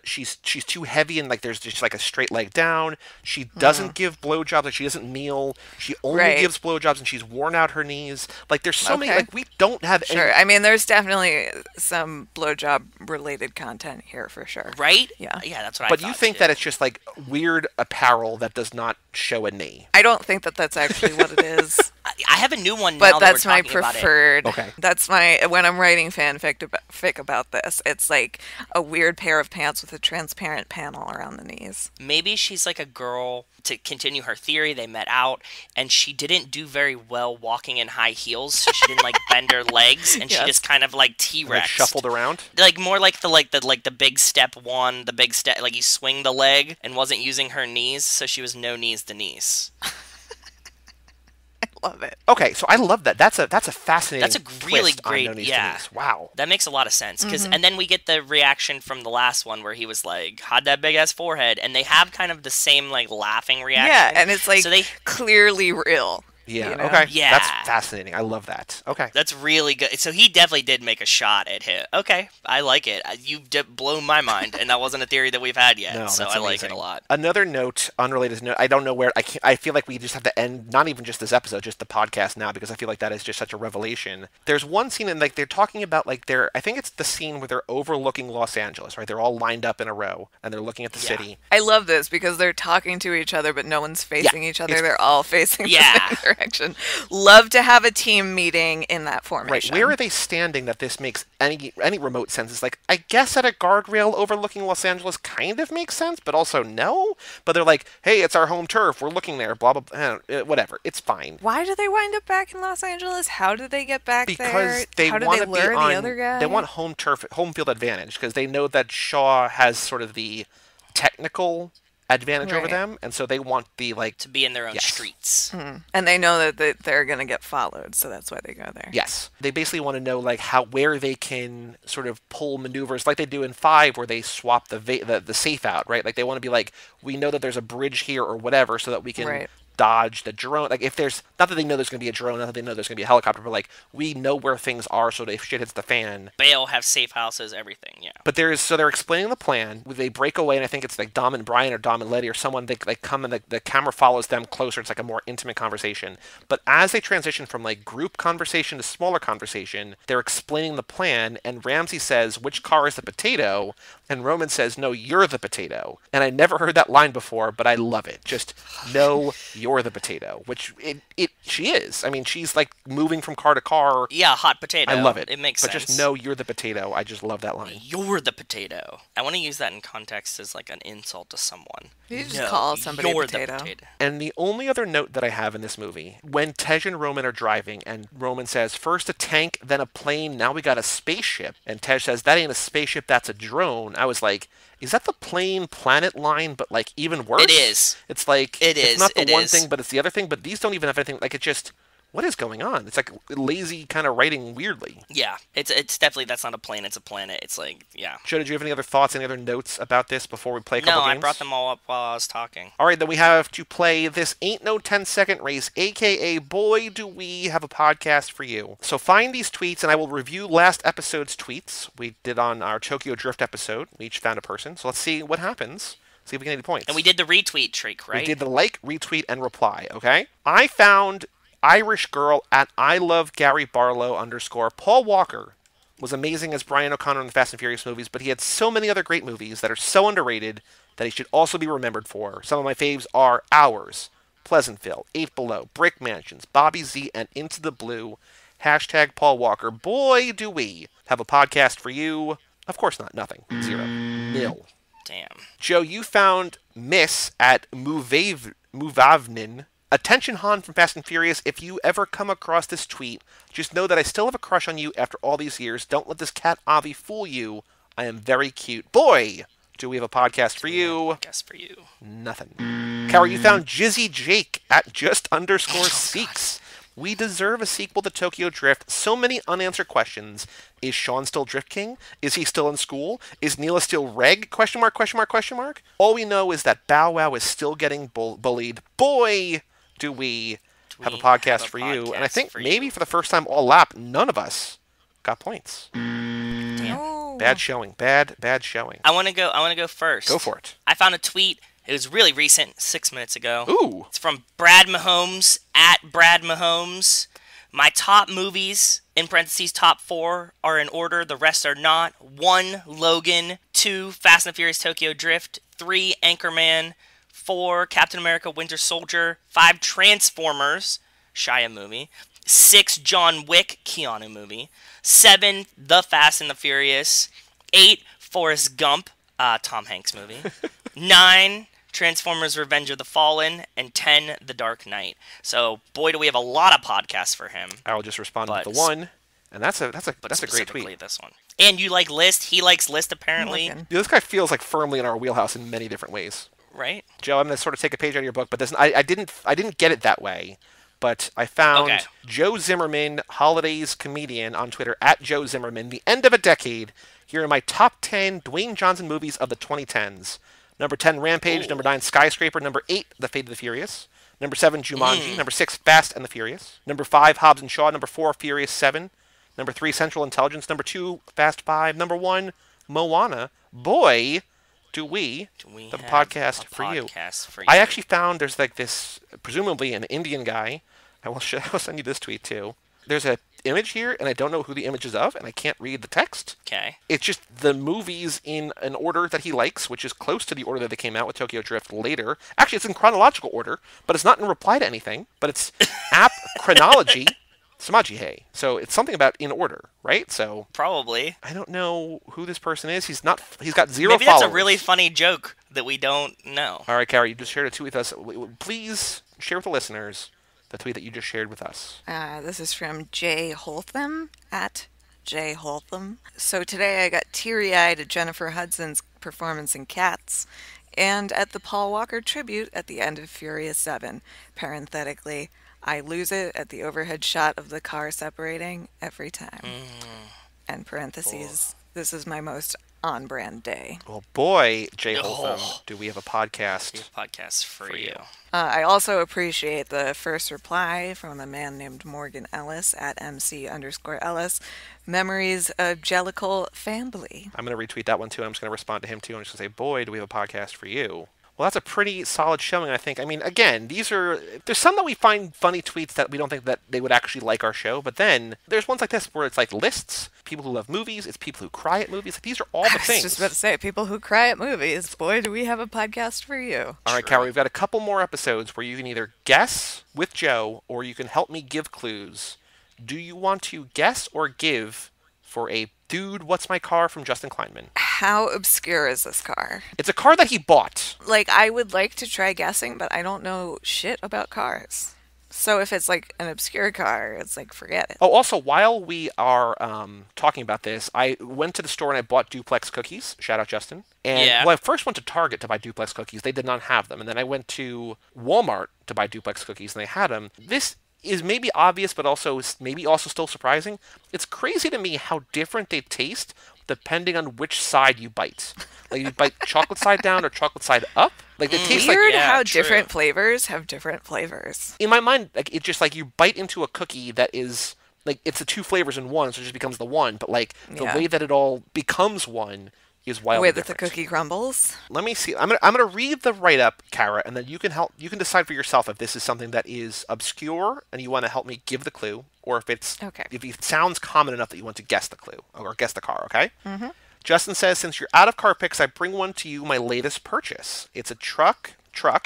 she's too heavy and like there's just like a straight leg down. She doesn't give blowjobs, like she doesn't kneel. She only gives blowjobs and she's worn out her knees. Like there's so many, like we don't have Sure. I mean, there's definitely some blowjob related content here for sure. Right? Yeah. Yeah, that's what I But thought you think too. that it's just like weird apparel that does not show a knee? I don't think that that's actually what it is. I have a new one now. But that that's we're my talking about it. preferred. Okay. That's my when I'm writing fanfic about this. It's like a weird pair of pants with a transparent panel around the knees. Maybe she's like a girl, to continue her theory, they met out and she didn't do very well walking in high heels, so she didn't like bend her legs and she just kind of like T-Rex Like shuffled around? Like more like the big step one, the big step, like you swing the leg, and wasn't using her knees, so she was No Knees Denise. Love it. Okay, so I love that. That's a fascinating. That's a really twist on great, No Knees yeah. Denise. Wow. That makes a lot of sense, and then we get the reaction from the last one where he was like, "Had that big ass forehead," and they have kind of the same like laughing reaction. Yeah, and it's like so they clearly real. Yeah. You know? Okay. Yeah. That's fascinating. I love that. Okay. That's really good. So he definitely did make a shot at him. Okay, I like it. You've blown my mind, and that wasn't a theory that we've had yet. No, so that's I like it amazing. a lot. Another note, unrelated note. I don't know where. I feel like we just have to end. Not even just this episode, just the podcast now, because I feel like that is just such a revelation. There's one scene, and like they're talking about like I think it's the scene where they're overlooking Los Angeles, right? They're all lined up in a row, and they're looking at the city. I love this because they're talking to each other, but no one's facing each other. They're all facing the same direction. Love to have a team meeting in that formation. Right. Where are they standing that this makes any remote sense? It's like, I guess at a guardrail overlooking Los Angeles kind of makes sense, but also no. But they're like, hey, it's our home turf. We're looking there. Blah, blah, blah. Whatever. It's fine. Why do they wind up back in Los Angeles? How did they get back there? Because they want to be on, the other guy? They want home field advantage because they know that Shaw has sort of the technical advantage over them, and so they want the to be in their own streets. And they know that they're going to get followed, so that's why they go there. Yes, they basically want to know like where they can sort of pull maneuvers like they do in 5, where they swap the safe out, right? Like they want to be like, we know that there's a bridge here or whatever, so that we can dodge the drone. Like if there's not that they know there's going to be a drone, not that they know there's going to be a helicopter, but like we know where things are, so that if shit hits the fan, bail, have safe houses, everything. Yeah. But they're explaining the plan. They break away, and I think it's like Dom and Brian or Dom and Letty or someone. They like come and the camera follows them closer. It's like a more intimate conversation. But as they transition from like group conversation to smaller conversation, they're explaining the plan. And Ramsey says, "Which car is the potato?" And Roman says, "No, you're the potato." And I never heard that line before, but I love it. Just no, you're the potato. Which she is. I mean, she's like moving from car to car. Yeah, hot potato. I love it. It makes sense. But just no, you're the potato. I just love that line. You're the potato. I want to use that in context as like an insult to someone. You just call somebody a potato. The potato. And the only other note that I have in this movie, when Tej and Roman are driving, and Roman says, first a tank, then a plane, now we got a spaceship. And Tej says, that ain't a spaceship, that's a drone. I was like, is that the plane planet line, but like even worse? It is. It's like, it's not the one thing, but it's the other thing, but these don't even have anything, like it just... What is going on? It's like lazy kind of writing weirdly. Yeah, it's definitely, that's not a plane, it's a planet. It's like, yeah. Joe, did you have any other thoughts, any other notes about this before we play a couple games? No, I brought them all up while I was talking. All right, then we have to play This Ain't No 10-Second Race, a.k.a. Boy, Do We Have a Podcast for You. So find these tweets, and I will review last episode's tweets. We did on our Tokyo Drift episode. We each found a person. So let's see what happens. See if we get any points. And we did the retweet trick, right? We did the like, retweet, and reply, okay? I found... Irish girl at I love Gary Barlow _ Paul Walker was amazing as Brian O'Connor in the Fast and Furious movies, but he had so many other great movies that are so underrated that he should also be remembered for. Some of my faves are Hours, Pleasantville, 8 Below, Brick Mansions, Bobby Z, and Into the Blue. Hashtag Paul Walker. Boy, do we have a podcast for you. Of course not. Nothing. 0. Nil. Damn. Joe, you found Miss at Muvavnin. Attention Han from Fast and Furious, if you ever come across this tweet, just know that I still have a crush on you after all these years. Don't let this cat Avi fool you. I am very cute. Boy, do we have a podcast for you? Podcast for you. Nothing. Cara, you found Jizzy Jake at just_Seeks. We deserve a sequel to Tokyo Drift. So many unanswered questions. Is Sean still Drift King? Is he still in school? Is Neela still Reg? Question mark, question mark, question mark. All we know is that Bow Wow is still getting bullied. Boy, do we have a podcast for you. And I think maybe for the first time all lap, none of us got points. Damn. Bad showing. Bad showing. I want to go first. Go for it. I found a tweet. It was really recent, 6 minutes ago. Ooh. It's from Brad Mahomes, at Brad Mahomes. My top movies, in parentheses, top 4, are in order. The rest are not. 1, Logan. 2, Fast and Furious Tokyo Drift. 3, Anchorman. 4, Captain America Winter Soldier. 5, Transformers, Shia movie. 6, John Wick, Keanu movie. 7, The Fast and the Furious. 8, Forrest Gump, Tom Hanks movie. 9, Transformers Revenge of the Fallen, and 10, The Dark Knight. So, boy, do we have a lot of podcasts for him. I will just respond with the one, and that's a great tweet. This one. And you like List. He likes List, apparently. Yeah, this guy feels like firmly in our wheelhouse in many different ways. Right? Joe, I'm going to sort of take a page out of your book, but this, I didn't get it that way. But I found Joe Zimmerman, Holidays Comedian, on Twitter, at Joe Zimmerman, the end of a decade. Here are my top 10 Dwayne Johnson movies of the 2010s. Number 10, Rampage. Number 9, Skyscraper. Number 8, The Fate of the Furious. Number 7, Jumanji. Number 6, Fast and the Furious. Number 5, Hobbs and Shaw. Number 4, Furious 7. Number 3, Central Intelligence. Number 2, Fast 5. Number 1, Moana. Boy, do we have a podcast for you. I actually found there's like this, presumably an Indian guy. I will send you this tweet too. There's a image here, and I don't know who the image is of, and I can't read the text. Okay. It's just the movies in an order that he likes, which is close to the order that they came out with Tokyo Drift later. Actually, it's in chronological order, but it's not in reply to anything. But it's app chronology Samajihei. So it's something about in order, right? So probably. I don't know who this person is. He's got 0 followers. Maybe that's a really funny joke that we don't know. All right, Cara, you just shared a tweet with us. Please share with the listeners the tweet that you just shared with us. This is from Jay Holtham, at Jay Holtham. So today I got teary-eyed at Jennifer Hudson's performance in Cats, and at the Paul Walker tribute at the end of Furious 7. Parenthetically, I lose it at the overhead shot of the car separating every time. And parentheses, this is my most on-brand day. Well, boy, Jay Holtham, do we have a podcast? We have a podcast for you. I also appreciate the first reply from a man named Morgan Ellis at MC_Ellis. Memories of Jellicle Family. I'm going to retweet that one too. I'm just going to respond to him too. I'm just going to say, boy, do we have a podcast for you. Well, that's a pretty solid showing, I think. I mean, again, there's some that we find funny tweets that we don't think that they would actually like our show, but then there's ones like this where it's like lists, people who love movies, it's people who cry at movies. These are all the things. I was just about to say, people who cry at movies. Boy, do we have a podcast for you. All right, Cara, we've got a couple more episodes where you can either guess with Joe or you can help me give clues. Do you want to guess or give for a Dude, What's My Car from Justin Kleinman? How obscure is this car? It's a car that he bought. Like, I would like to try guessing, but I don't know shit about cars. So if it's like an obscure car, it's like, forget it. Oh, also, while we are talking about this, I went to the store and I bought duplex cookies. Shout out, Justin. And when I first went to Target to buy duplex cookies, they did not have them. And then I went to Walmart to buy duplex cookies, and they had them. This is maybe obvious, but also maybe also still surprising. It's crazy to me how different they taste depending on which side you bite. Like, you bite chocolate side down or chocolate side up. Like, they taste like... Weird how different flavors have different flavors. In my mind, like, it's just like you bite into a cookie that is... Like, it's the two flavors in one, so it just becomes the one. But, like, the way that it all becomes one is wildly different. The way that the cookie crumbles. Let me see. I'm gonna read the write-up, Cara, and then you can decide for yourself if this is something that is obscure and you want to help me give the clue, or if it sounds common enough that you want to guess the clue or guess the car. Okay. Mm-hmm. Justin says, since you're out of car picks, I bring one to you, my latest purchase. It's a truck,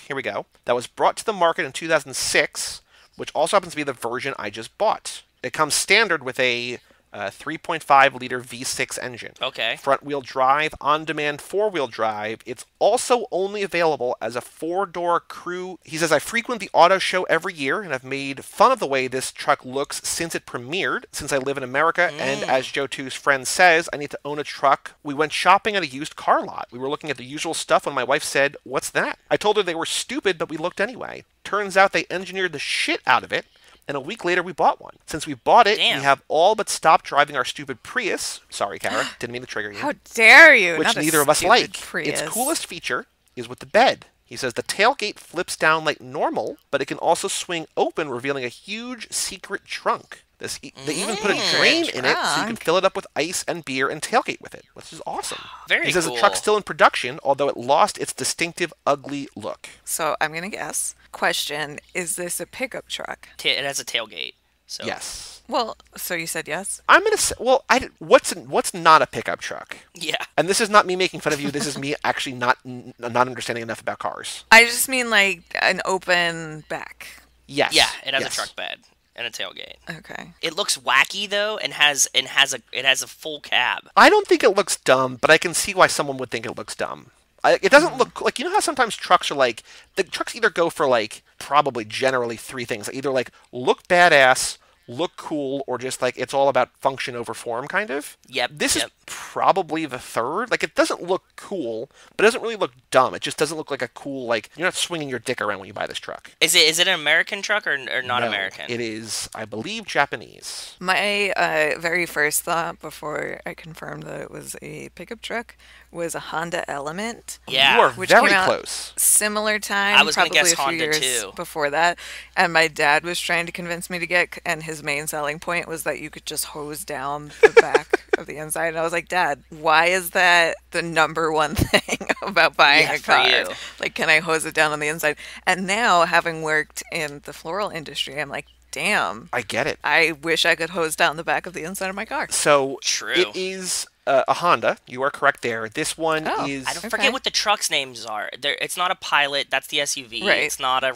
here we go, that was brought to the market in 2006, which also happens to be the version I just bought. It comes standard with a 3.5-liter V6 engine. Okay. Front-wheel drive, on-demand four-wheel drive. It's also only available as a four-door crew. He says, I frequent the auto show every year and have made fun of the way this truck looks since it premiered, since I live in America. And as Joe 2's friend says, I need to own a truck. We went shopping at a used car lot. We were looking at the usual stuff when my wife said, what's that? I told her they were stupid, but we looked anyway. Turns out they engineered the shit out of it. And a week later, we bought one. Since we bought it, we have all but stopped driving our stupid Prius. Sorry, Cara, didn't mean to trigger you. How dare you? Which neither of us like. Its coolest feature is with the bed. He says the tailgate flips down like normal, but it can also swing open, revealing a huge secret trunk. They even put a drain in it so you can fill it up with ice and beer and tailgate with it, which is awesome. Very cool. He says the truck's still in production, although it lost its distinctive ugly look. So I'm going to guess. Question, is this a pickup truck? It has a tailgate. So. Yes. Well, so you said yes? I'm going to say, well, what's not a pickup truck? Yeah. And this is not me making fun of you. This is me actually not understanding enough about cars. I just mean like an open back. Yes. Yeah, it has a truck bed and a tailgate. Okay. It looks wacky though, and has a full cab. I don't think it looks dumb, but I can see why someone would think it looks dumb. It doesn't look like, you know how sometimes trucks are like, the trucks either go for like probably generally three things, either like look badass, look cool, or just like it's all about function over form kind of. Yep. This is probably the third. Like it doesn't look cool, but it doesn't really look dumb. It just doesn't look like a cool, like you're not swinging your dick around when you buy this truck. Is it an American truck or not No, American? It is, I believe, Japanese. My very first thought before I confirmed that it was a pickup truck was a Honda Element. Yeah. You are which very came out close. Similar time, I was gonna probably guess a few Honda years too. before that. And my dad was trying to convince me to get, and his main selling point was that you could just hose down the back of the inside. And I was like, Dad, why is that the number one thing about buying a car? Like, can I hose it down on the inside? And now, having worked in the floral industry, I'm like, damn. I get it. I wish I could hose down the back of the inside of my car. So True. It is a Honda. You are correct there. This one is... I don't forget what the truck's names are. It's not a Pilot. That's the SUV. Right. It's not a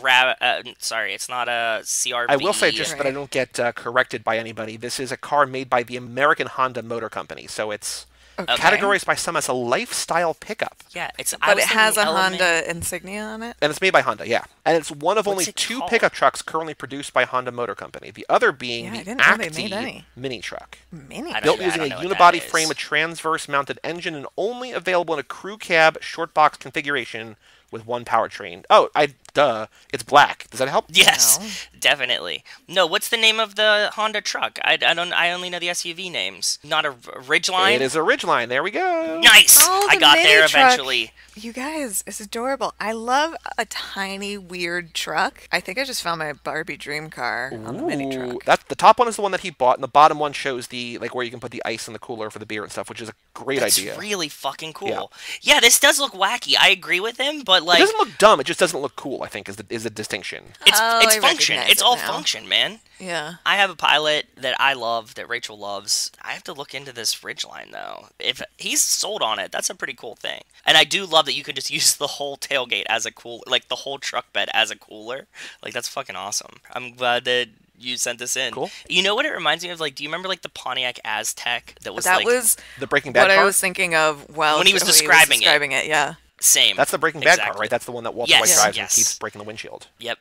it's not a CRV. I will say, just that I don't get corrected by anybody, this is a car made by the American Honda Motor Company. So it's categorized by some as a lifestyle pickup. Yeah, but it has a Honda insignia on it. And it's made by Honda, yeah. And it's one of only two called? pickup trucks currently produced by Honda Motor Company. The other being the Acti mini truck. Built using a unibody frame, a transverse-mounted engine, and only available in a crew cab short box configuration with one powertrain. Oh, it's black. Does that help? Yes, definitely. No, what's the name of the Honda truck? I only know the SUV names. Not a Ridgeline? It is a Ridgeline. There we go. Nice! Oh, I got there eventually. You guys, it's adorable. I love a tiny, weird truck. I think I just found my Barbie dream car on the mini truck. The top one is the one that he bought, and the bottom one shows the where you can put the ice in the cooler for the beer and stuff, which is a great idea. It's really fucking cool. Yeah, this does look wacky. I agree with him, but like... It doesn't look dumb. It just doesn't look cool, I think, is the distinction. It's function. It's all function, man. Yeah. I have a Pilot that I love, that Rachel loves. I have to look into this Ridgeline, though. If he's sold on it, that's a pretty cool thing. And I do love that you can just use the whole tailgate as a the whole truck bed as a cooler. Like, that's fucking awesome. I'm glad that you sent this in. Cool. You know what it reminds me of? Like, do you remember, like, the Pontiac Aztec? That was the Breaking Bad car? What I was thinking of when he was describing it, yeah. Same. That's the Breaking Bad car, right? That's the one that Walter White drives and keeps breaking the windshield. Yep.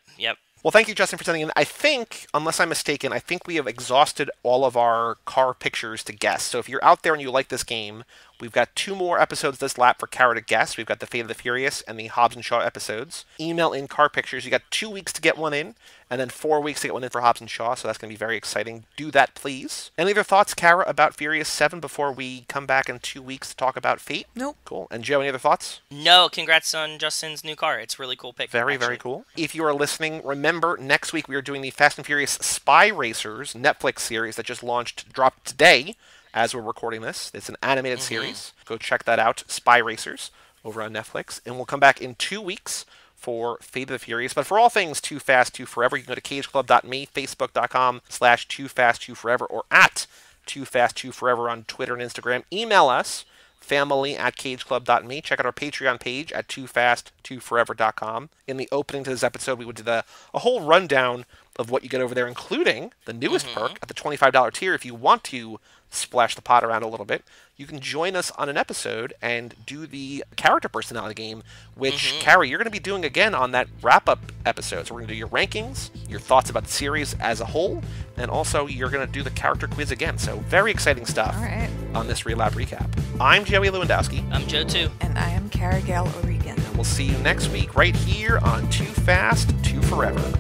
Well, thank you, Justin, for sending in. I think, unless I'm mistaken, I think we have exhausted all of our car pictures to guess. So if you're out there and you like this game, we've got 2 more episodes this lap for Cara to guess. We've got the Fate of the Furious and the Hobbs and Shaw episodes. Email in car pictures. You got 2 weeks to get one in, and then 4 weeks to get one in for Hobbs and Shaw, so that's going to be very exciting. Do that, please. Any other thoughts, Cara, about Furious 7 before we come back in 2 weeks to talk about Fate? Nope. Cool. And Joe, any other thoughts? No, congrats on Justin's new car. It's a really cool pick. Very cool. If you are listening, remember, next week we are doing the Fast and Furious Spy Racers Netflix series that just dropped today as we're recording this. It's an animated series. Go check that out, Spy Racers, over on Netflix. And we'll come back in 2 weeks for Fate of the Furious. But for all things Too Fast, Too Forever, you can go to cageclub.me, facebook.com/TooFastTooForever, or at TooFastTooForever on Twitter and Instagram. Email us, family@cageclub.me. Check out our Patreon page at toofasttooforever.com. In the opening to this episode, we did a whole rundown of what you get over there, including the newest perk at the $25 tier. If you want to splash the pot around a little bit, you can join us on an episode and do the character personality game, which, Cara, you're going to be doing again on that wrap-up episode. So we're going to do your rankings, your thoughts about the series as a whole, and also you're going to do the character quiz again. So very exciting stuff on this Relab Recap. I'm Joey Lewandowski. I'm Joe, too. And I am Cara Gael O'Regan. And we'll see you next week right here on Too Fast, Too Forever.